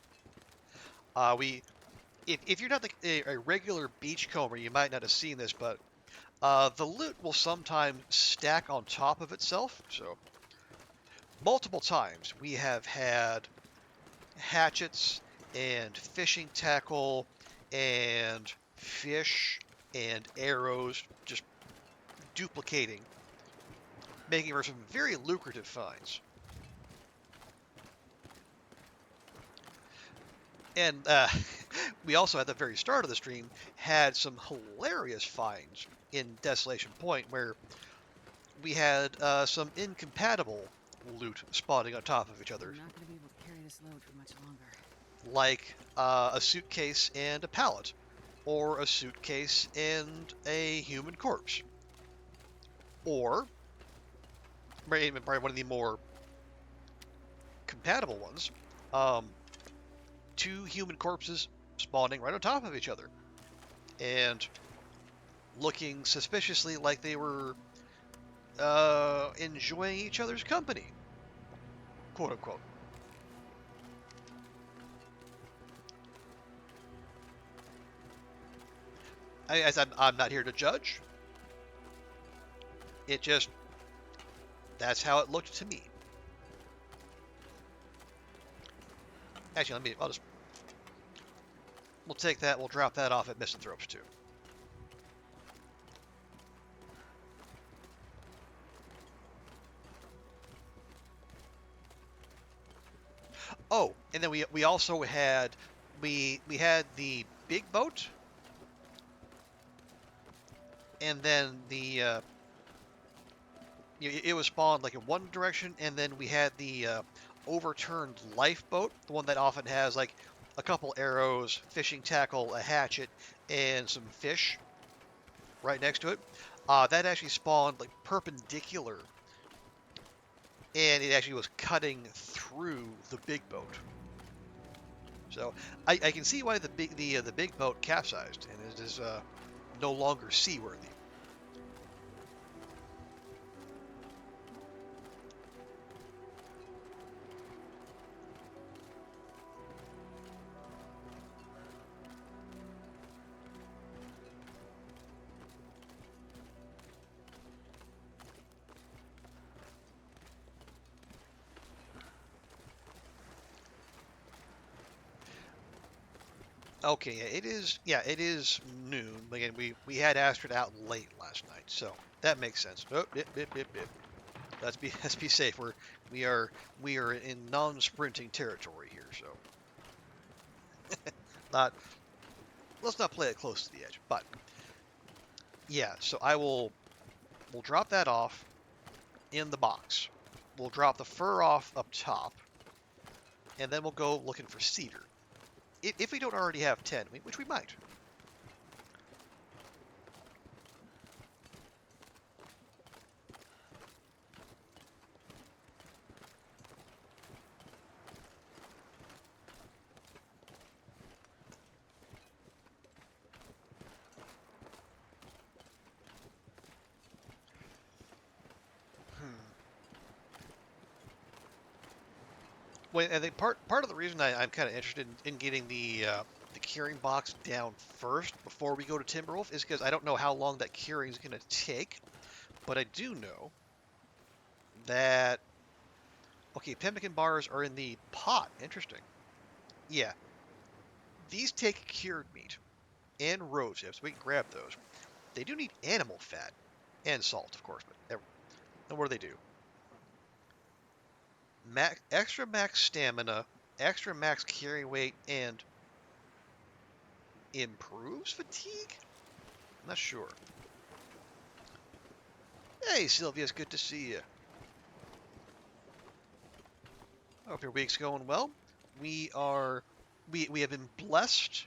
If you're not a regular beachcomber, you might not have seen this, but the loot will sometimes stack on top of itself. So multiple times we have had hatchets and fishing tackle and fish and arrows just duplicating, making for some very lucrative finds. And we also, at the very start of the stream, had some hilarious finds in Desolation Point where we had some incompatible loot spawning on top of each other, I'm not gonna be able to carry this load for much longer. like a suitcase and a pallet, or a suitcase and a human corpse, or probably one of the more compatible ones, um, two human corpses spawning right on top of each other and looking suspiciously like they were enjoying each other's company, quote unquote. I'm not here to judge. It just, that's how it looked to me. Actually, we'll take that, we'll drop that off at Misanthropes too. Oh, and then we also had, we had the big boat, and then it was spawned like in one direction, and then we had the overturned lifeboat, the one that often has like a couple arrows, fishing tackle, a hatchet, and some fish right next to it. That actually spawned like perpendicular, and it actually was cutting through the big boat. So I can see why the big boat capsized and it is no longer seaworthy. Okay, yeah, it is. Yeah, it is noon. Again, we had Astrid out late last night, so that makes sense. Oh, bip, bip, bip, bip. Let's be safe. We are we are in non-sprinting territory here, so not let's not play it close to the edge. But yeah, so we'll drop that off in the box. We'll drop the fur off up top, and then we'll go looking for cedar. If we don't already have 10, which we might. Well, I think part of the reason I'm kind of interested in getting the curing box down first before we go to Timberwolf is because I don't know how long that curing is going to take, but I do know that okay, pemmican bars are in the pot. Interesting. Yeah, these take cured meat and rose hips. We can grab those. They do need animal fat and salt, of course, but and what do they do? Extra max stamina, extra max carry weight, and improves fatigue? I'm not sure. Hey, Sylvia, it's good to see you. Hope your week's going well. We have been blessed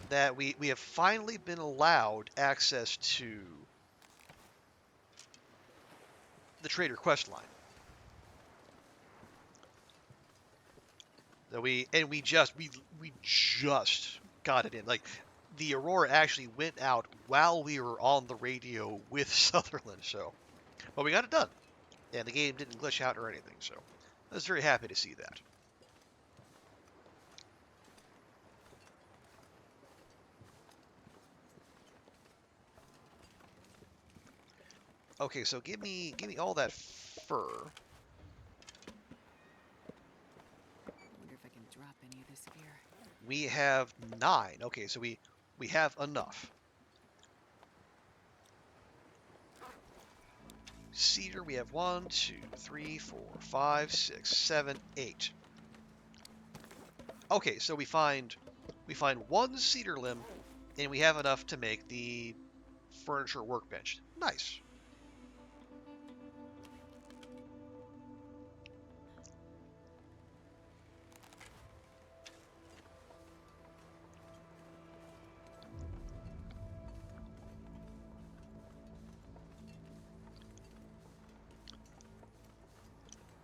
that we have finally been allowed access to the Trader Quest line. That we just got it in. Like the Aurora actually went out while we were on the radio with Sutherland, so but we got it done. And the game didn't glitch out or anything, so I was very happy to see that. Okay, so give me all that fur. Wonder if I can drop any of this gear. We have 9. Okay, so we have enough. Cedar, we have 1, 2, 3, 4, 5, 6, 7, 8. Okay, so we find 1 cedar limb, and we have enough to make the furniture workbench. Nice.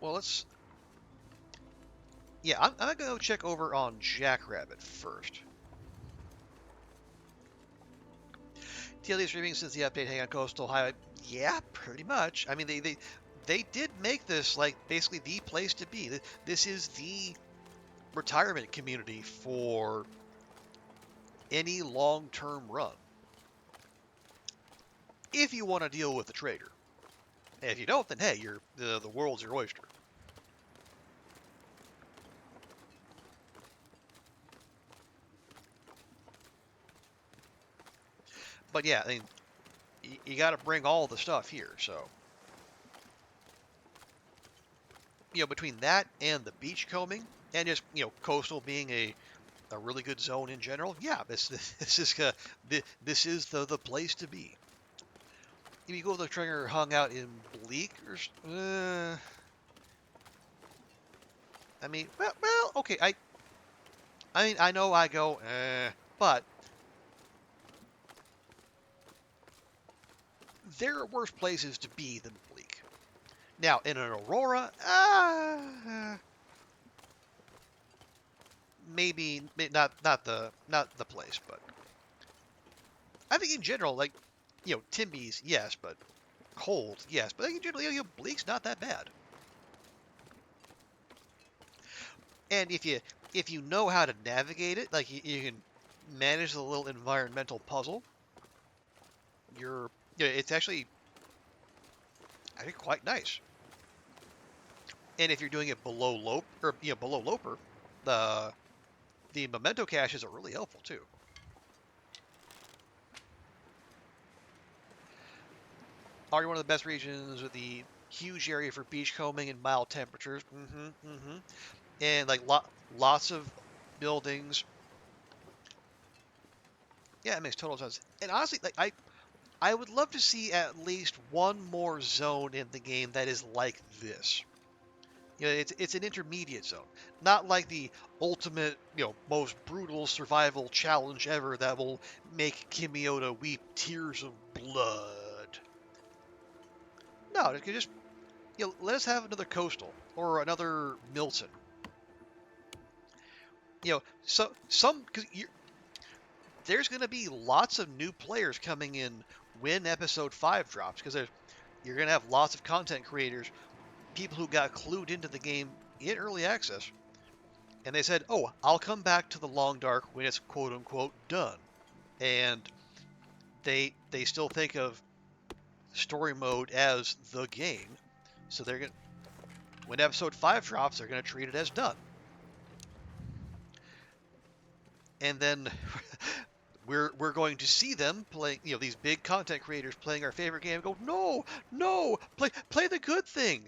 Well, let's. Yeah, I'm gonna go check over on Jackrabbit first. TLD streaming since the update. Hang on, Coastal Highway. Yeah, pretty much. I mean, they did make this like basically the place to be. This is the retirement community for any long-term run. If you want to deal with the trader. And if you don't, then hey, you're the world's your oyster. But yeah, I mean, you got to bring all the stuff here. So, between that and the beach combing, and just coastal being a really good zone in general, yeah, this this is the place to be. If you go to the trainer hung out in Bleak, or I mean, well, okay, I mean, I know I go, but there are worse places to be than Bleak. Now, in an Aurora, maybe not the place, but I think in general, like, Timby's, yes, but cold, yes, but in general, Bleak's not that bad. And if you know how to navigate it, like you can manage the little environmental puzzle, it's actually quite nice. And if you're doing it below Loper, the memento caches are really helpful too. Already one of the best regions with the huge area for beach combing and mild temperatures. And like lots of buildings. Yeah, it makes total sense. And honestly, like I would love to see at least one more zone in the game that is like this. It's an intermediate zone, not like the ultimate, most brutal survival challenge ever that will make Kimiota weep tears of blood. No, it could just, let us have another coastal or another Milton. So because there's going to be lots of new players coming in when episode 5 drops, because you're going to have lots of content creators, people who got clued into the game in early access, and they said, oh, I'll come back to the Long Dark when it's quote-unquote done. And they still think of story mode as the game, so they're going to, when episode 5 drops, they're going to treat it as done. And then we're going to see them playing, these big content creators playing our favorite game, and go, no, play the good thing,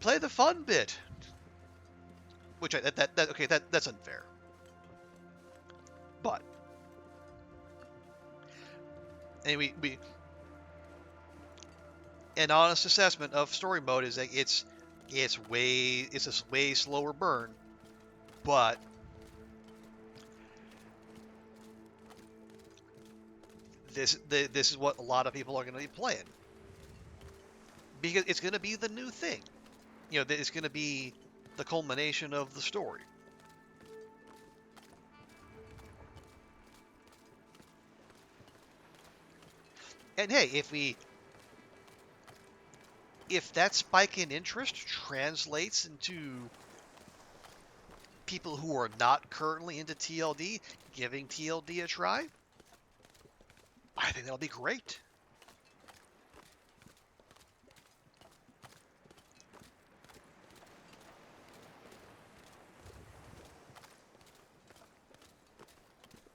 play the fun bit. Which that's unfair. But and we an honest assessment of story mode is that it's a way slower burn, but this is what a lot of people are going to be playing, because it's going to be the new thing. It's going to be the culmination of the story. And hey, if that spike in interest translates into people who are not currently into TLD giving TLD a try, I think that'll be great.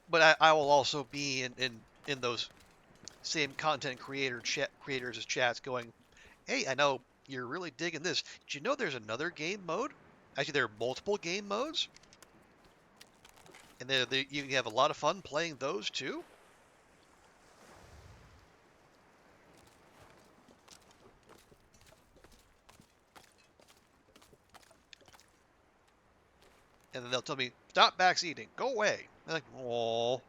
but I will also be in those same content creators' chats going, hey, I know you're really digging this. Did you know there's another game mode? Actually, there are multiple game modes, and you can have a lot of fun playing those too. And then they'll tell me, stop backseating, go away. I'm like, oh.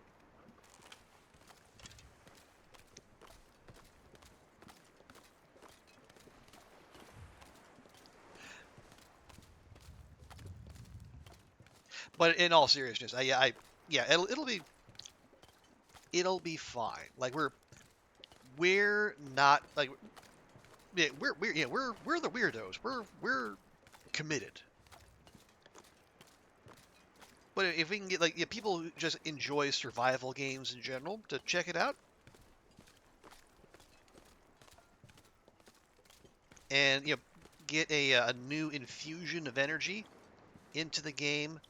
But in all seriousness, yeah, it'll be fine. Like we're not like yeah, we're the weirdos. We're committed. But if we can get like people who just enjoy survival games in general to check it out, and get a new infusion of energy into the game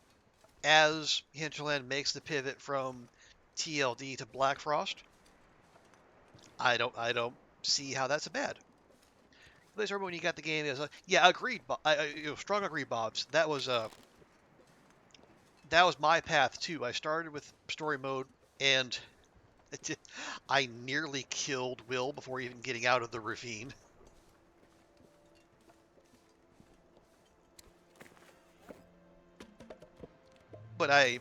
as Hinterland makes the pivot from TLD to Black Frost, I don't see how that's a bad. Please remember when you got the game, it was like, yeah, agreed, strong agreed, Bobs. That was my path too. I started with story mode, and I nearly killed Will before even getting out of the ravine. But I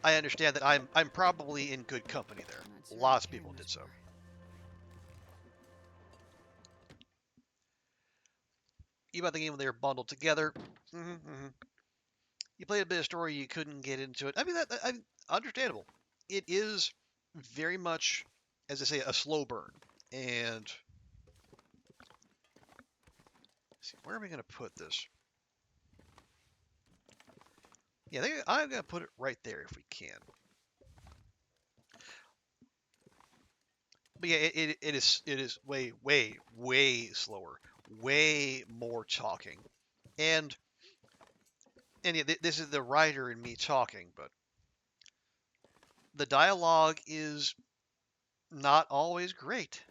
understand that I'm probably in good company there. I'm not sure I Lots of care people much did so. more. You bought the game when they were bundled together. You played a bit of story, you couldn't get into it. I mean, understandable. It is very much, as I say, a slow burn. And let's see, where am I going to put this? Yeah, I'm going to put it right there if we can. But yeah, it is way slower, way more talking, and yeah, this is the writer in me talking, but the dialogue is not always great.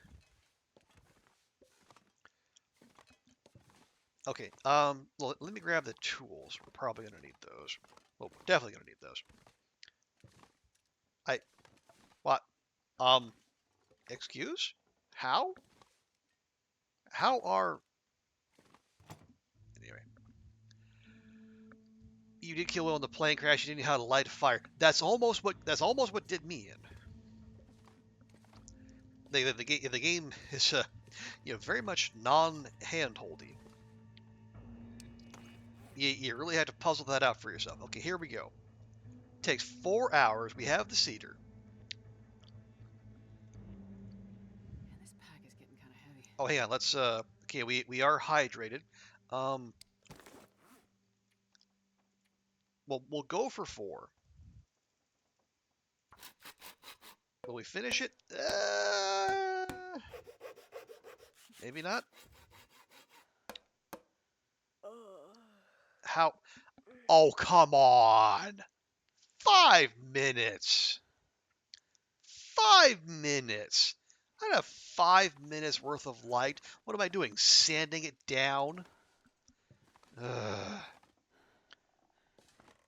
Okay, well, let me grab the tools. We're probably gonna need those. Well, we're definitely gonna need those. What? Excuse? How? How are? Anyway, you did kill Will in the plane crash. You didn't know how to light a fire. That's almost what did me in. The game is very much non-handholdy. You really have to puzzle that out for yourself. Okay, here we go. Takes 4 hours. We have the cedar. Man, this pack is getting kind of heavy. Oh, hang on. Let's okay, we are hydrated. Um we'll go for 4. Will we finish it? Maybe not. How? Oh, come on. 5 minutes. 5 minutes. I have 5 minutes worth of light. What am I doing? Sanding it down? Ugh.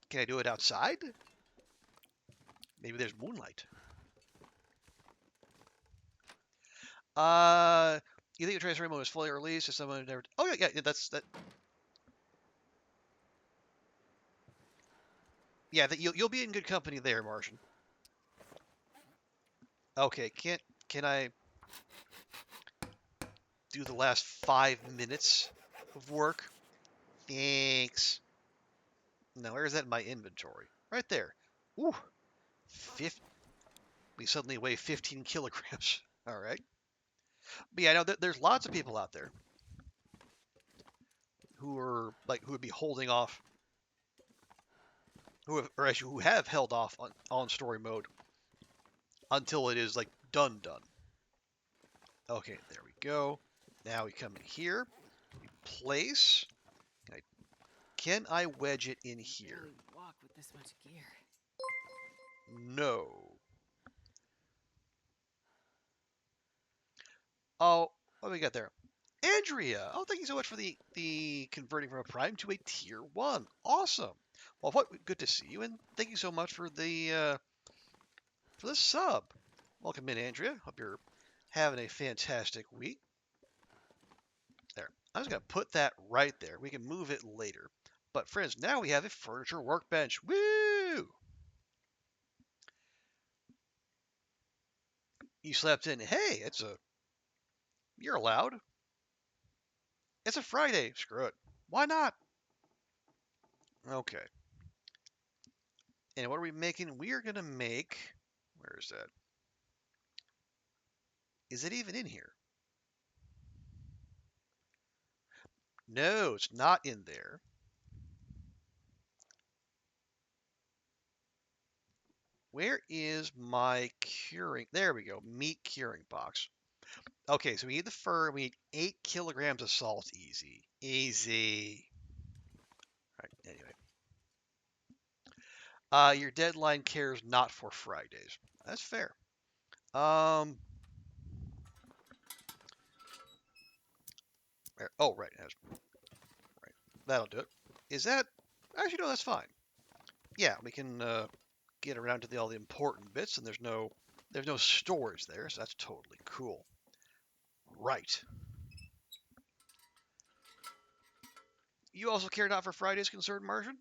Can I do it outside? Maybe there's moonlight. You think the transfer mode is fully released? If someone never? Oh yeah, that's that. Yeah, that you'll be in good company there, Martian. Okay, can I do the last 5 minutes of work? Thanks. Now where is that in my inventory? Right there. Ooh, 50. We suddenly weigh 15 kilograms. All right. But yeah, I know that there's lots of people out there who would be holding off, who have held off on story mode until it is like done. Okay, there we go. Now we come in here, we place. Can I wedge it in here? Barely walk with this much gear. No. Oh, what do we got there? Andrea! Oh, thank you so much for the converting from a prime to a tier 1. Awesome. Well, what good to see you, and thank you so much for the sub. Welcome in, Andrea. Hope you're having a fantastic week. There. I'm just going to put that right there. We can move it later. But friends, now we have a furniture workbench. Woo! You slept in. Hey, you're allowed. It's a Friday. Screw it. Why not? Okay. And what are we making? We are going to make, where is that? Is it even in here? No, it's not in there. Where is my curing? There we go. Meat curing box. Okay, so we need the fur. We need 8 kilograms of salt. Easy. Easy. All right, anyway. Your deadline cares not for Fridays. That's fair. Oh, right. Right. That'll do it. Is that? Actually, no, that's fine. Yeah, we can get around to all the important bits, and there's no storage there, so that's totally cool. Right. You also care not for Friday's concerned, Martian?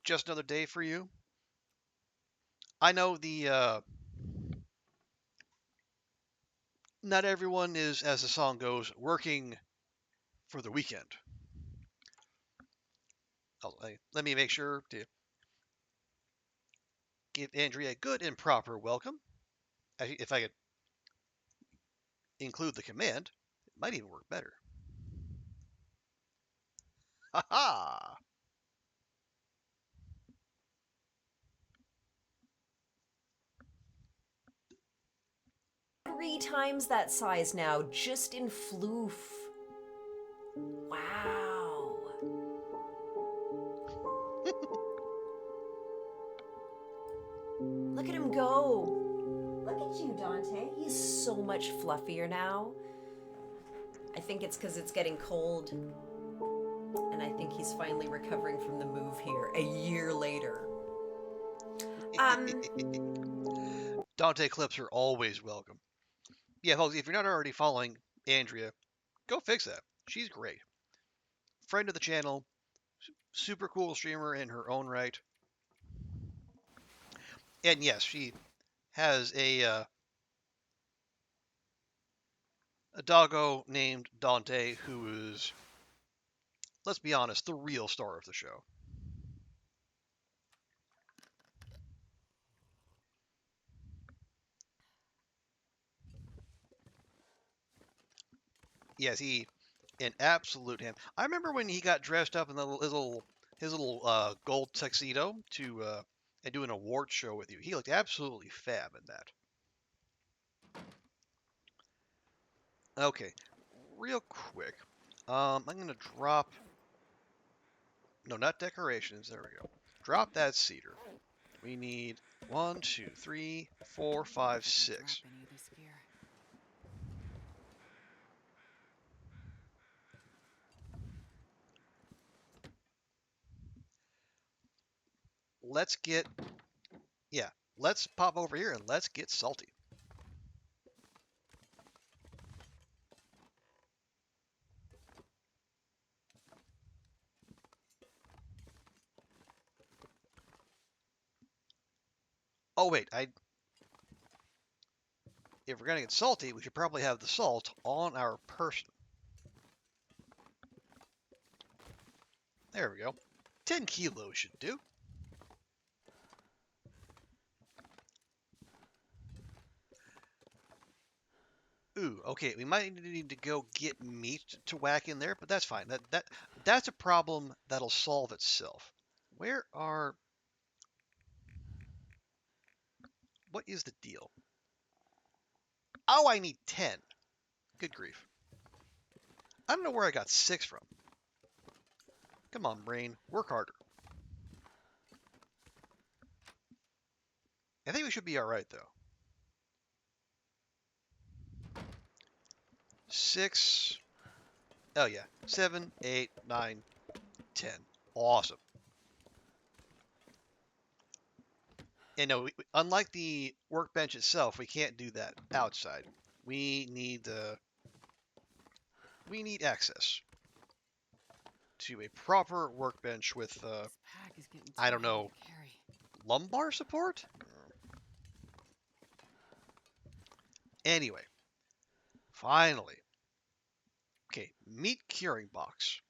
Just another day for you? I know not everyone is, as the song goes, working for the weekend. Let me make sure to give Andrea a good and proper welcome. If I could include the command, it might even work better. Ha ha! 3 times that size now, just in floof. Wow. Look at him go. Look at you, Dante. He's so much fluffier now. I think it's because it's getting cold. And I think he's finally recovering from the move here a year later. Dante clips are always welcome. Yeah, folks, if you're not already following Andrea, go fix that. She's great. Friend of the channel, super cool streamer in her own right. And yes, she has a doggo named Dante who is, let's be honest, the real star of the show. Yes, an absolute ham. I remember when he got dressed up in his little gold tuxedo to and do an award show with you. He looked absolutely fab in that. Okay, real quick. I'm gonna drop. No, not decorations. There we go. Drop that cedar. We need 1, 2, 3, 4, 5, 6. Drop any of this gear. Let's get, yeah, let's pop over here and let's get salty. Oh wait, if we're gonna get salty, we should probably have the salt on our person. There we go. 10 kilos should do. Ooh, okay, we might need to go get meat to whack in there, but that's fine. That's a problem that'll solve itself. What is the deal? Oh, I need 10. Good grief. I don't know where I got 6 from. Come on, brain, work harder. I think we should be all right, though. 6. Oh, yeah. 7, 8, 9, 10. Awesome. And no, unlike the workbench itself, we can't do that outside. We need access to a proper workbench with, This pack is getting I too don't heavy know, to carry. lumbar support? Anyway, finally. Okay, meat curing box.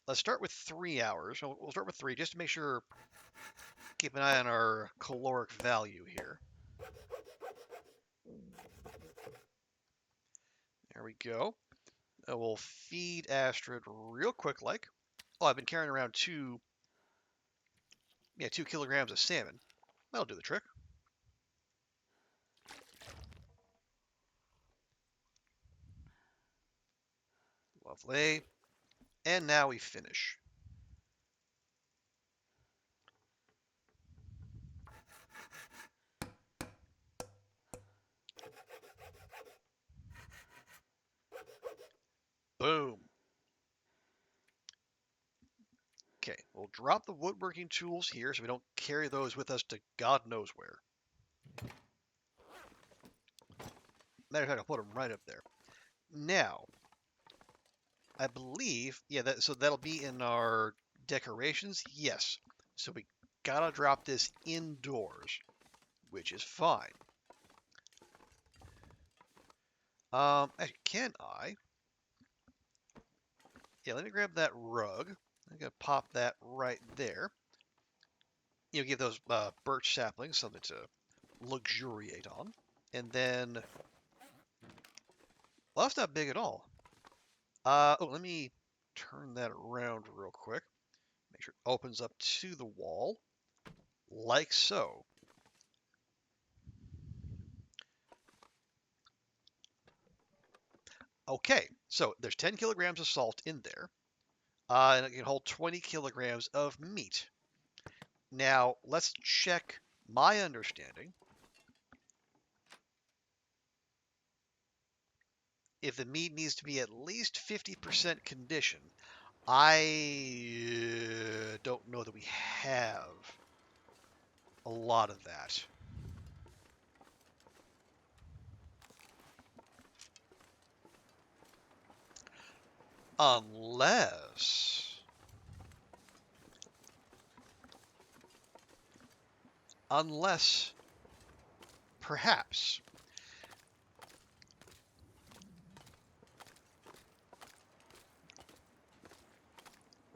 Let's start with 3 hours. We'll start with 3 just to make sure, keep an eye on our caloric value here. There we go. We'll feed Astrid real quick like. Oh, I've been carrying around 2 kilograms of salmon. That'll do the trick. Lovely. And now we finish. Boom. Okay, we'll drop the woodworking tools here so we don't carry those with us to God knows where. Matter of fact, I'll put them right up there. Now, I believe, yeah, so that'll be in our decorations. Yes. So we gotta drop this indoors, which is fine. Actually, can I? Yeah, let me grab that rug. I'm gonna pop that right there. Give those birch saplings something to luxuriate on. And then, well, that's not big at all. Let me turn that around real quick. Make sure it opens up to the wall, like so. Okay, so there's 10 kilograms of salt in there, and it can hold 20 kilograms of meat. Now, let's check my understanding. If the meat needs to be at least 50% condition, I don't know that we have a lot of that. Unless, perhaps,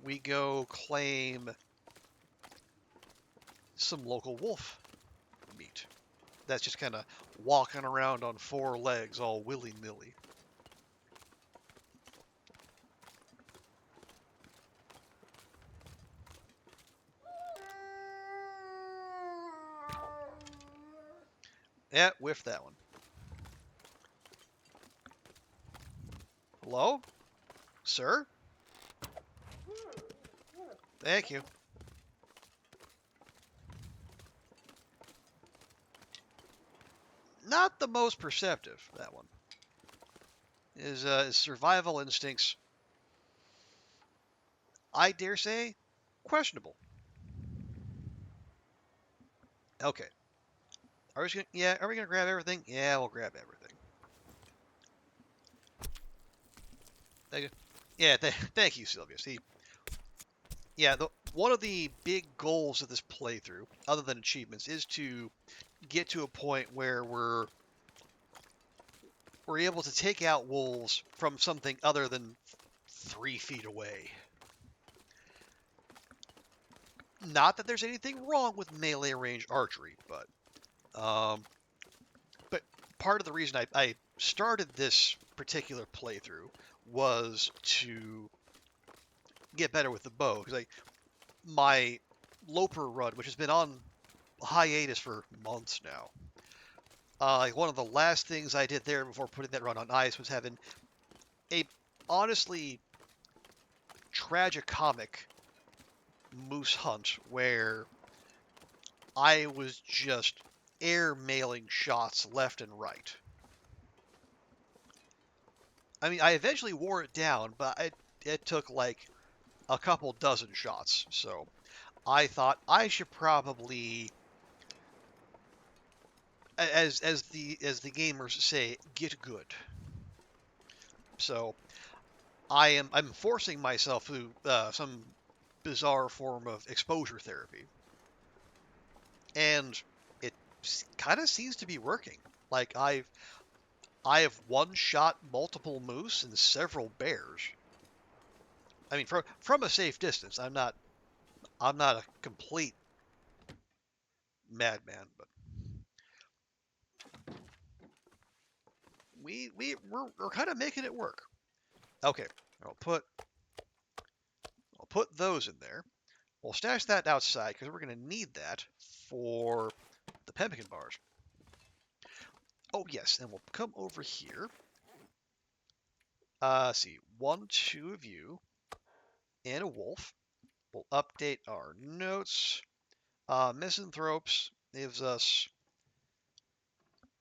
we go claim some local wolf meat. That's just kind of walking around on 4 legs all willy-nilly. Yeah, whiffed that one. Hello? Sir? Thank you. Not the most perceptive, that one. His survival instincts, I dare say, questionable. Okay. Are we gonna grab everything? Yeah, we'll grab everything. Thank you. Yeah, thank you, Sylvia. See, yeah, one of the big goals of this playthrough, other than achievements, is to get to a point where we're able to take out wolves from something other than 3 feet away. Not that there's anything wrong with melee range archery, but part of the reason I started this particular playthrough was to get better with the bow, because my Loper run, which has been on hiatus for months now, one of the last things I did there before putting that run on ice was having a honestly tragicomic moose hunt where I was just air mailing shots left and right. I mean, I eventually wore it down, but it took like a couple dozen shots. So I thought I should probably, as the gamers say, get good. So I'm forcing myself through some bizarre form of exposure therapy, and it kind of seems to be working. Like I have one shot multiple moose and several bears. I mean, from a safe distance. I'm not a complete madman, but we're kind of making it work. Okay, I'll put I'll put those in there. We'll stash that outside because we're going to need that for the pemmican bars. Oh yes, and we'll come over here. See, one, two of you, and a wolf. We'll update our notes. Misanthropes gives us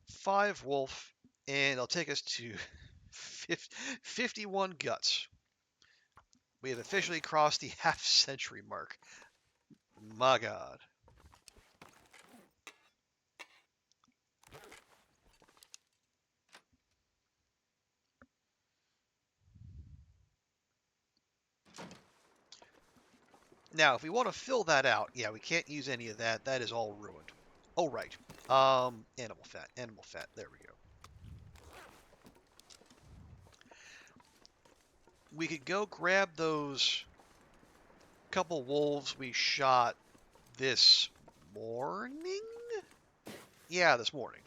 5 wolf, and it'll take us to 51 guts. We have officially crossed the half-century mark. My God. Now, if we want to fill that out, yeah, we can't use any of that. That is all ruined. Oh, right. Animal fat. Animal fat. There we go. We could go grab those couple wolves we shot this morning? Yeah, this morning.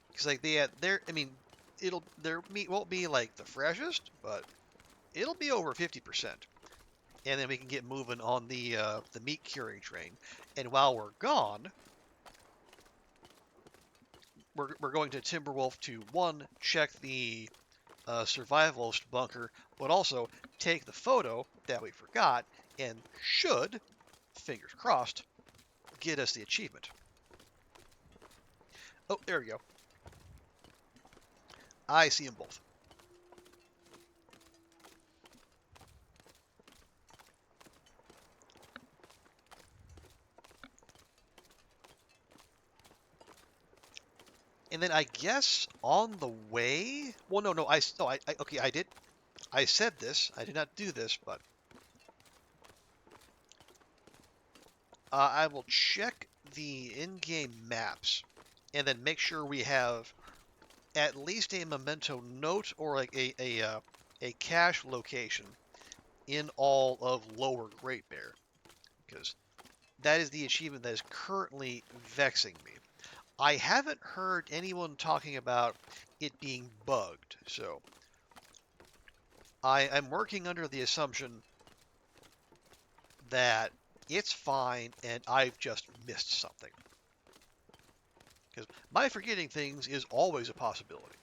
Because like I mean, their meat won't be like the freshest, but it'll be over 50%. And then we can get moving on the meat curing train. And while we're gone, we're going to Timberwolf to one, check the survivalist bunker, but also take the photo that we forgot and should, fingers crossed, get us the achievement. Oh, there we go. I see them both. And then I guess on the way. Well, no. Okay. I did. I said this. I did not do this, but I will check the in-game maps and then make sure we have at least a memento note or like a cache location in all of Lower Great Bear, because that is the achievement that is currently vexing me. I haven't heard anyone talking about it being bugged, so I'm working under the assumption that it's fine and I've just missed something. Because my forgetting things is always a possibility.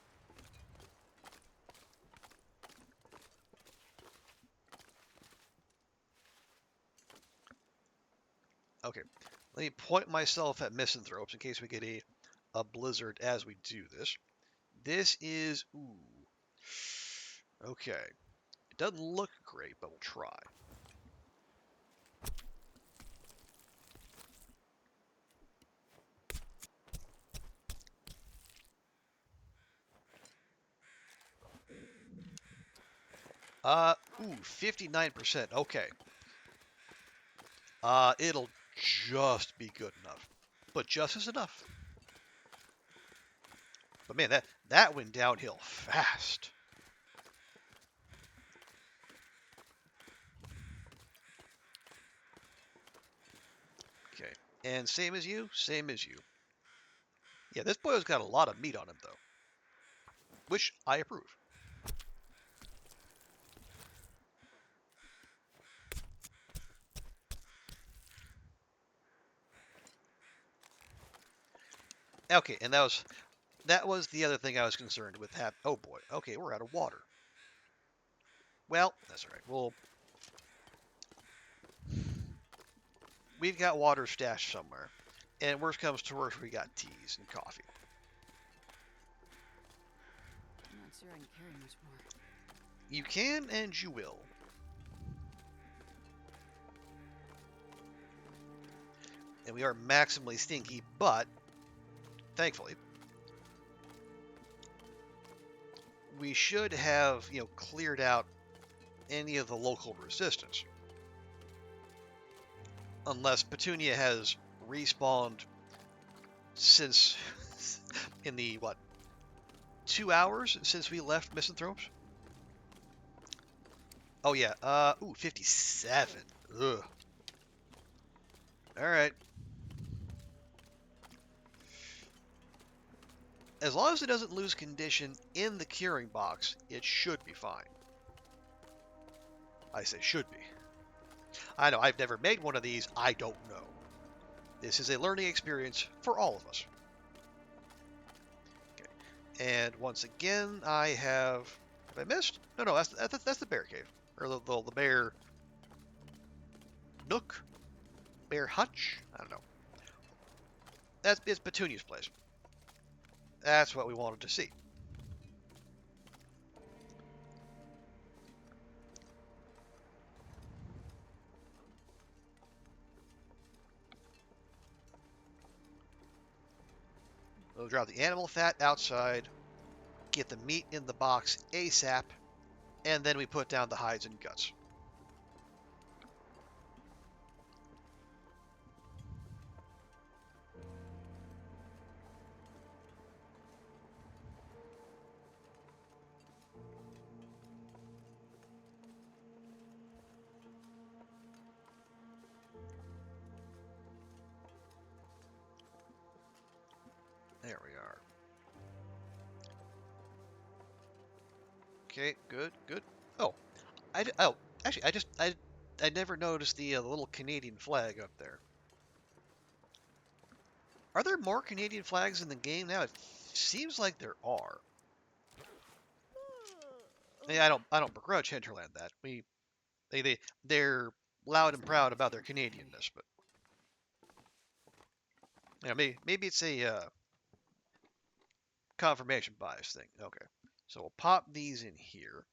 Okay, let me point myself at misanthropes in case we get a blizzard as we do this. This is, okay. It doesn't look great, but we'll try. Uh, 59%. Okay. It'll just be good enough, but just is enough. But man, that went downhill fast. Okay, and same as you, same as you. Yeah, this boy's got a lot of meat on him though, which I approve. Okay, and that was the other thing I was concerned with. Oh boy. Okay, we're out of water. Well, that's all right. We've got water stashed somewhere. And worst comes to worst, we got teas and coffee. I'm not sure I can carry much more. You can and you will. And we are maximally stinky, but thankfully, we should have, cleared out any of the local resistance. Unless Petunia has respawned since in the 2 hours since we left Misanthropes? Oh yeah, 57. Ugh. Alright. As long as it doesn't lose condition in the curing box, it should be fine. I say should be. I know, I've never made one of these, I don't know. This is a learning experience for all of us. Okay. And once again, I have I missed? No, that's the bear cave. Or the bear nook? Bear hutch? I don't know. It's Petunia's place. That's what we wanted to see. We'll drop the animal fat outside, get the meat in the box ASAP, and then we put down the hides and guts. There we are. Okay, good. Oh, actually, I never noticed the little Canadian flag up there. Are there more Canadian flags in the game now? It seems like there are. Yeah, I don't begrudge Hinterland that. They're loud and proud about their Canadianness, but yeah, maybe it's a confirmation bias thing. Okay, so we'll pop these in here.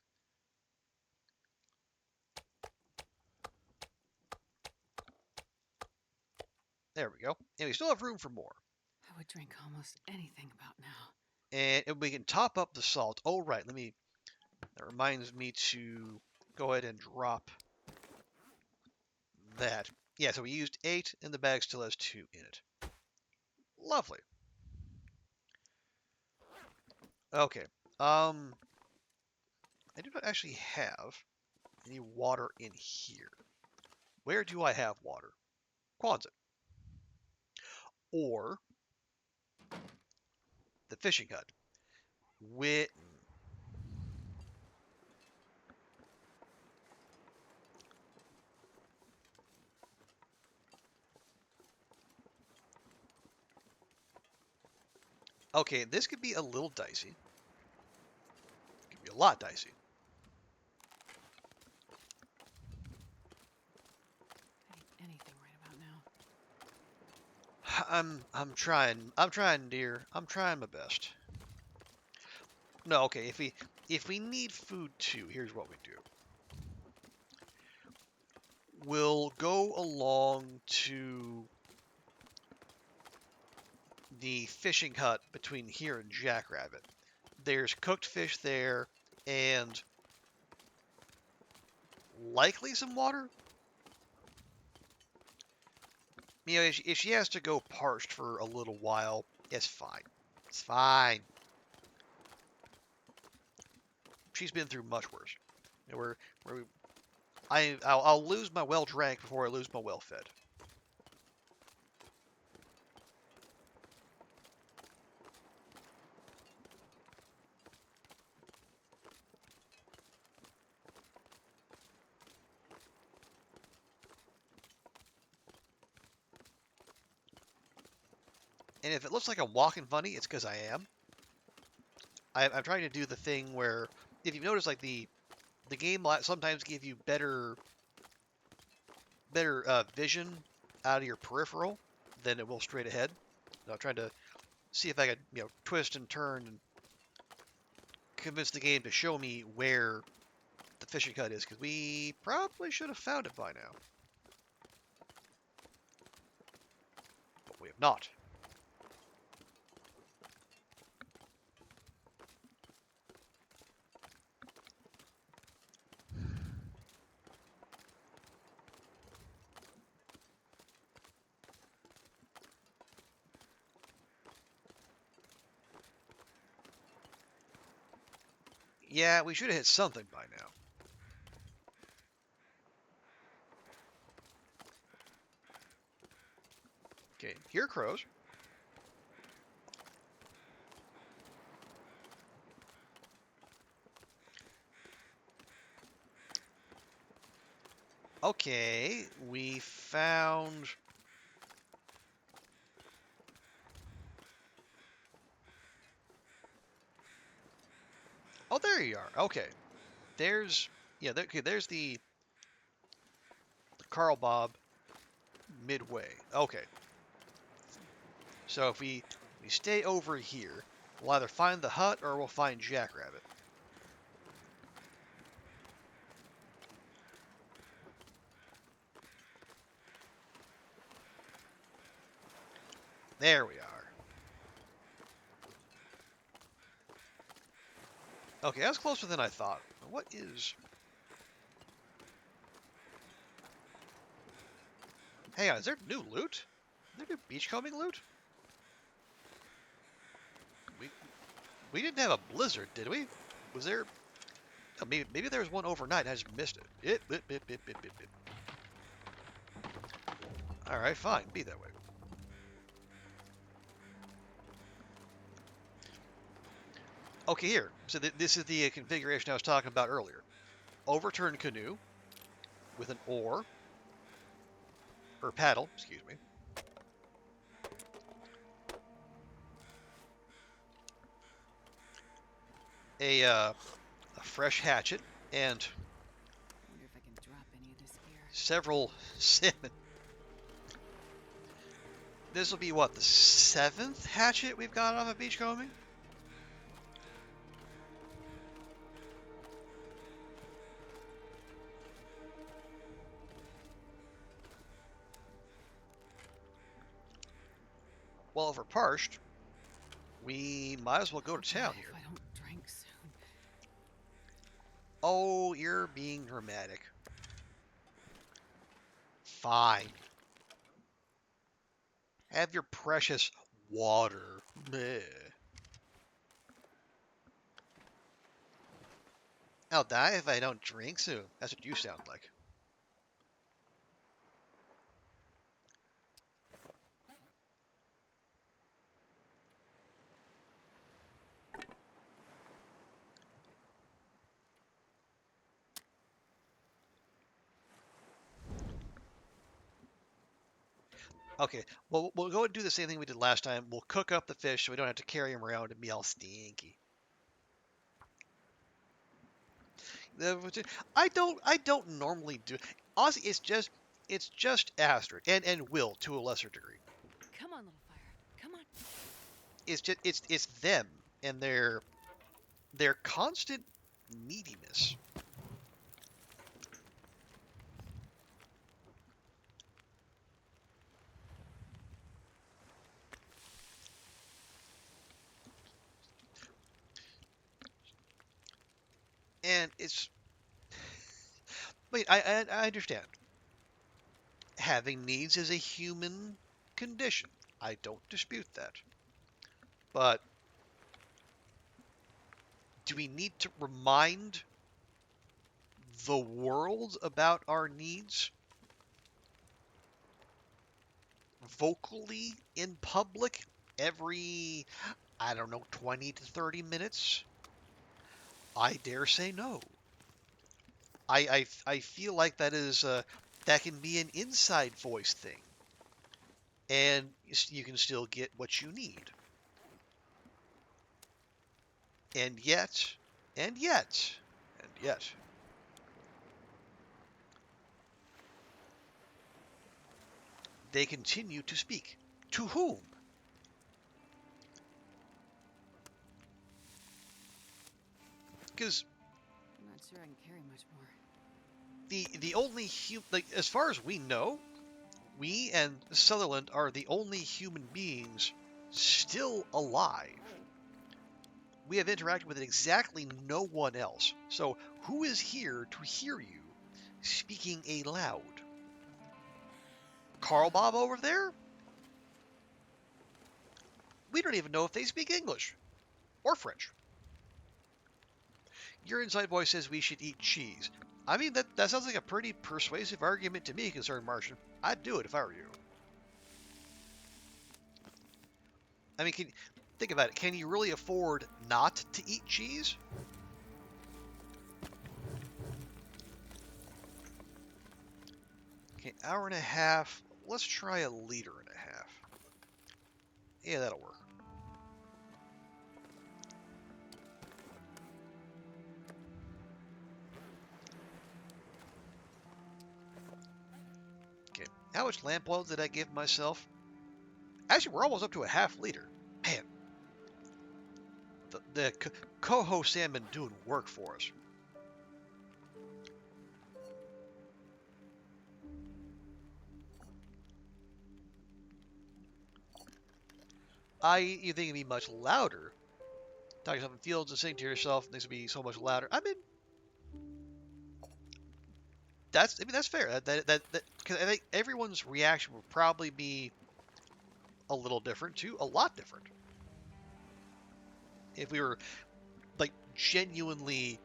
There we go. And we still have room for more. I would drink almost anything about now. And we can top up the salt. Oh, right. That reminds me to go ahead and drop that. Yeah, so we used 8 and the bag still has 2 in it. Lovely. Okay. I do not actually have any water in here. Where do I have water? Quonset. Or the fishing hut. Witten. Okay, this could be a little dicey. It could be a lot dicey. I need anything right about now. I'm trying, dear. I'm trying my best. No, okay, if we need food too, here's what we do. We'll go along to the fishing hut between here and Jackrabbit. There's cooked fish there and likely some water. If she has to go parched for a little while, it's fine. It's fine. She's been through much worse. I'll lose my well drank before I lose my well fed. And if it looks like I'm walking funny, it's because I am. I'm trying to do the thing where, if you notice, like the the game sometimes give you better vision out of your peripheral than it will straight ahead. So I'm trying to see if I could, twist and turn and convince the game to show me where the fishing hut is, because we probably should have found it by now. But we have not. Yeah, we should have hit something by now. Okay, here are crows. Okay, we found... Oh, there you are. Okay. There's... Yeah, okay, there's the Carl Bob midway. Okay. So if we stay over here, we'll either find the hut or we'll find Jackrabbit. There we are. Okay, that's closer than I thought. What is... Hang on, is there new loot? Is there new beachcombing loot? We didn't have a blizzard, did we? Was there... Oh, maybe there was one overnight and I just missed it. Alright, fine. Be that way. Okay, here. So this is the configuration I was talking about earlier. Overturned canoe with an oar, or paddle, excuse me. A fresh hatchet and Wonder if I can drop any of this here. several salmon. This will be what, the 7th hatchet we've got off of beachcombing? Well, if we're parched, we might as well go to town If here. I don't drink soon. Oh, you're being dramatic. Fine. Have your precious water. Bleh. I'll die if I don't drink soon. That's what you sound like. Okay, well, we'll go and do the same thing we did last time. We'll cook up the fish so we don't have to carry them around and be all stinky. I don't normally do. Honestly, it's just Astrid and Will to a lesser degree. Come on, little fire. Come on. It's them and their constant neediness. And it's, I understand. Having needs is a human condition. I don't dispute that. But do we need to remind the world about our needs vocally in public every, I don't know, 20 to 30 minutes? I dare say no. I feel like that can be an inside voice thing, and you can still get what you need. And yet, and yet, and yet, they continue to speak. To whom? Because I'm not sure I can carry much more. the only like as far as we know, we and Sutherland are the only human beings still alive. We have interacted with exactly no one else. So who is here to hear you speaking aloud? Carl Bob over there? We don't even know if they speak English or French. Your inside voice says we should eat cheese. I mean, that sounds like a pretty persuasive argument to me, concerned Martian. I'd do it if I were you. I mean, think about it. Can you really afford not to eat cheese? Okay, hour and a half. Let's try a liter and a half. Yeah, that'll work. Okay, how much lamp oil did I give myself? Actually, we're almost up to a half liter. Man, the coho salmon doing work for us. You think it'd be much louder. Talking yourself in fields and saying to yourself, "This would be so much louder." I mean, that's fair. Because I think everyone's reaction would probably be a little different too, a lot different. If we were like genuinely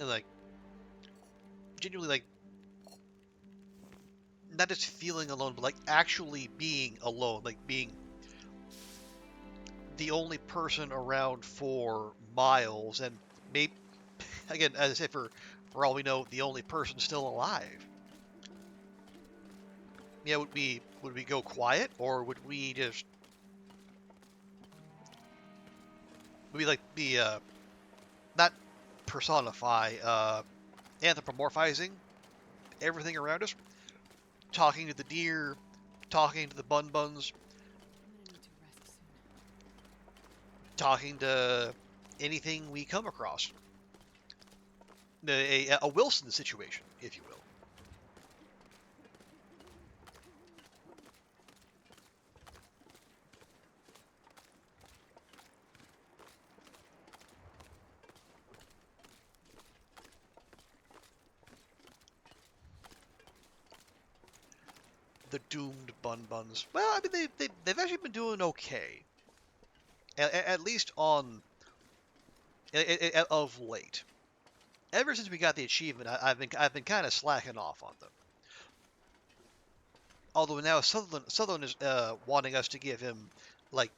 like not just feeling alone, but like actually being alone, like being the only person around for miles, and maybe again, as I said, for all we know, the only person still alive. Yeah, would we go quiet, or would we just would we like be not personify, anthropomorphizing everything around us, talking to the deer, talking to the bun buns, I'm gonna need to rest soon. talking to anything we come across. A Wilson situation, if you will. The doomed bun buns. Well, I mean, they've actually been doing okay, at least on of late. Ever since we got the achievement, I've been kind of slacking off on them. Although now Sutherland is wanting us to give him like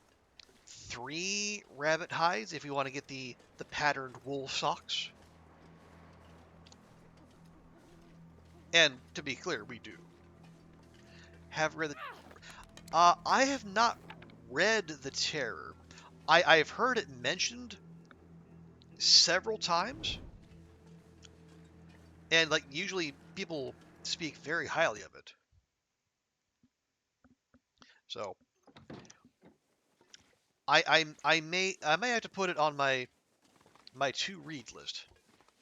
3 rabbit hides if we want to get the patterned wool socks. And to be clear, we do. Have read the. I have not read The Terror. I've heard it mentioned several times, and like usually people speak very highly of it. So I may have to put it on my to read list.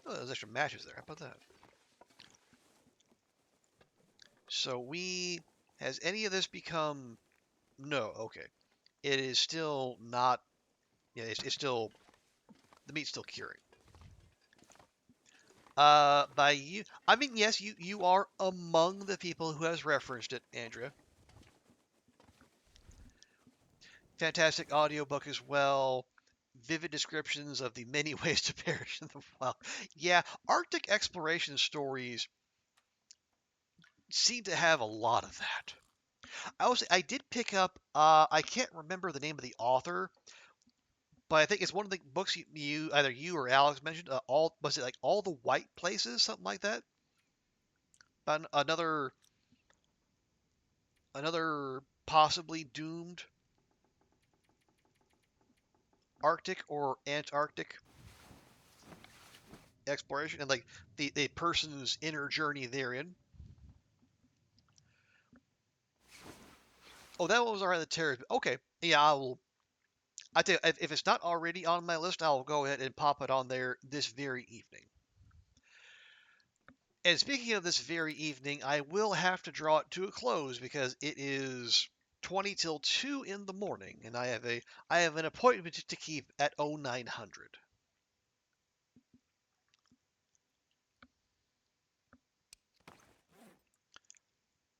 Oh, there's extra matches there. How about that? So has any of this become no? Okay, it is still not. Yeah, it's still the meat's still curing. By you, I mean yes, you are among the people who has referenced it, Andrea. Fantastic audiobook as well. Vivid descriptions of the many ways to perish in the wild. Yeah, Arctic exploration stories seem to have a lot of that. I did pick up. I can't remember the name of the author, but I think it's one of the books either you or Alex mentioned. All was it like all the white places, something like that? About another possibly doomed Arctic or Antarctic exploration, and like the person's inner journey therein. Oh, that one was already the terrorist. Okay, yeah, I will. I tell you, if it's not already on my list, I'll go ahead and pop it on there this very evening. And speaking of this very evening, I will have to draw it to a close because it is 20 till 2 in the morning, and I have an appointment to keep at 0900.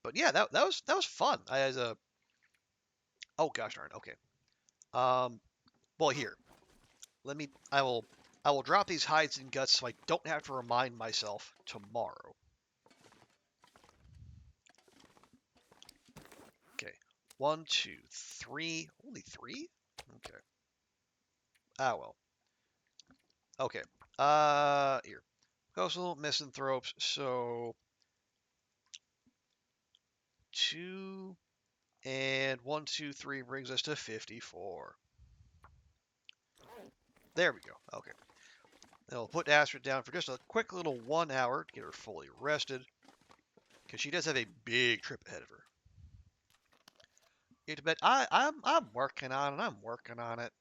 But yeah, that was fun. I as a oh gosh darn. Okay. Um. Well, here. Let me. I will drop these hides and guts so I don't have to remind myself tomorrow. Okay. 1, 2, 3. Only 3? Okay. Ah well. Okay. Here. Coastal misanthropes. So 2 and 1, 2, 3 brings us to 54. There we go. Okay. Then we'll put Astrid down for just a quick little 1 hour to get her fully rested, because she does have a big trip ahead of her. Get to bed. I'm working on it. I'm working on it.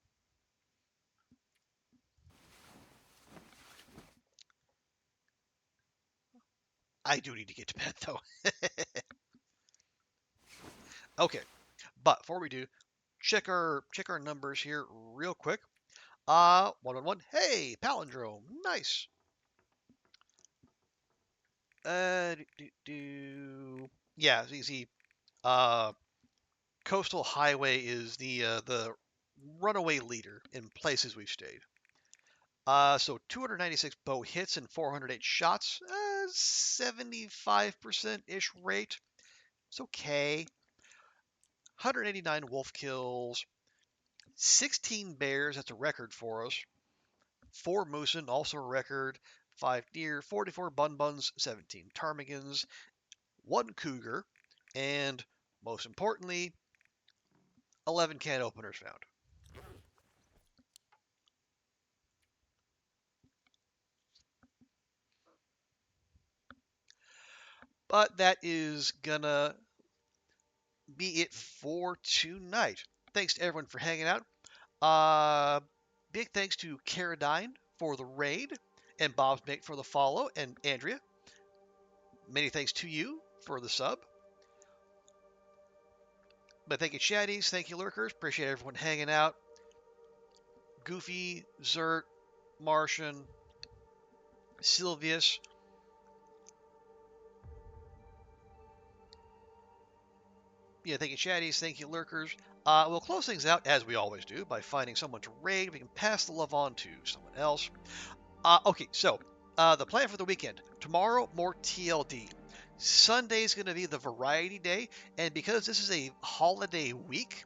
I do need to get to bed though. Okay, but before we do, check our numbers here real quick. 111. Hey, palindrome. Nice. Yeah, so you see, uh, Coastal Highway is the runaway leader in places we've stayed. So 296 bow hits and 408 shots, 75%-ish rate. It's okay. 189 wolf kills, 16 bears, that's a record for us. 4 moosin, also a record. 5 deer, 44 bunbuns, 17 ptarmigans, 1 cougar, and most importantly, 11 can openers found. But that is gonna be it for tonight. Thanks to everyone for hanging out. Big thanks to Caradine for the raid, and Bob's Mate for the follow, and Andrea. Many thanks to you for the sub. But thank you, chatties. Thank you, lurkers. Appreciate everyone hanging out. Goofy, Zert, Martian, Sylvius. Yeah, thank you, chatties. Thank you, lurkers. We'll close things out, as we always do, by finding someone to raid. We can pass the love on to someone else. Okay, so the plan for the weekend. Tomorrow, more TLD. Sunday's going to be the variety day, and because this is a holiday week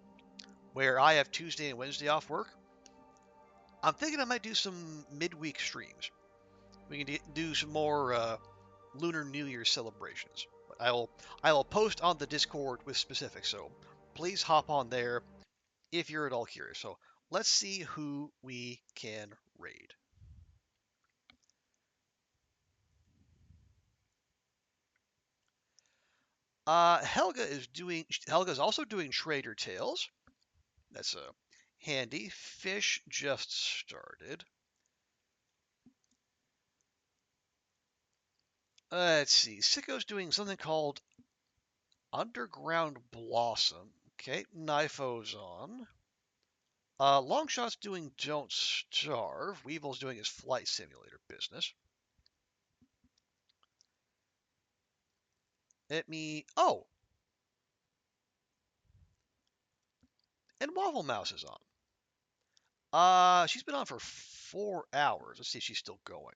where I have Tuesday and Wednesday off work, I'm thinking I might do some midweek streams. We can do some more Lunar New Year celebrations. I will post on the Discord with specifics, so please hop on there if you're at all curious. So let's see who we can raid. Helga's also doing Trader Tales. That's handy. Fish just started. Let's see. Sicko's doing something called Underground Blossom. Okay, Knifo's on. Longshot's doing Don't Starve. Weevil's doing his flight simulator business. Oh! And Waffle Mouse is on. She's been on for 4 hours. Let's see if she's still going.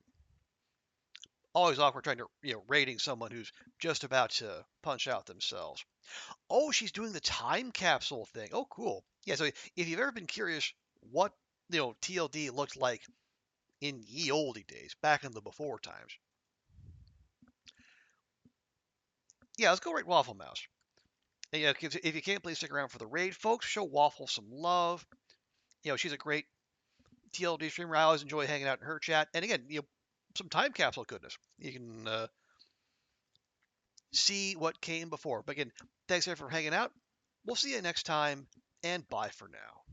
Always awkward trying to, rating someone who's just about to punch out themselves. Oh, she's doing the time capsule thing. Oh, cool. Yeah, so if you've ever been curious what, TLD looked like in ye olde days, back in the before times. Yeah, let's go rate Waffle Mouse. And, if you can't, please stick around for the raid, folks. Show Waffle some love. She's a great TLD streamer. I always enjoy hanging out in her chat. And again, some time capsule goodness. You can see what came before. But again, thanks everyone for hanging out. We'll see you next time, and bye for now.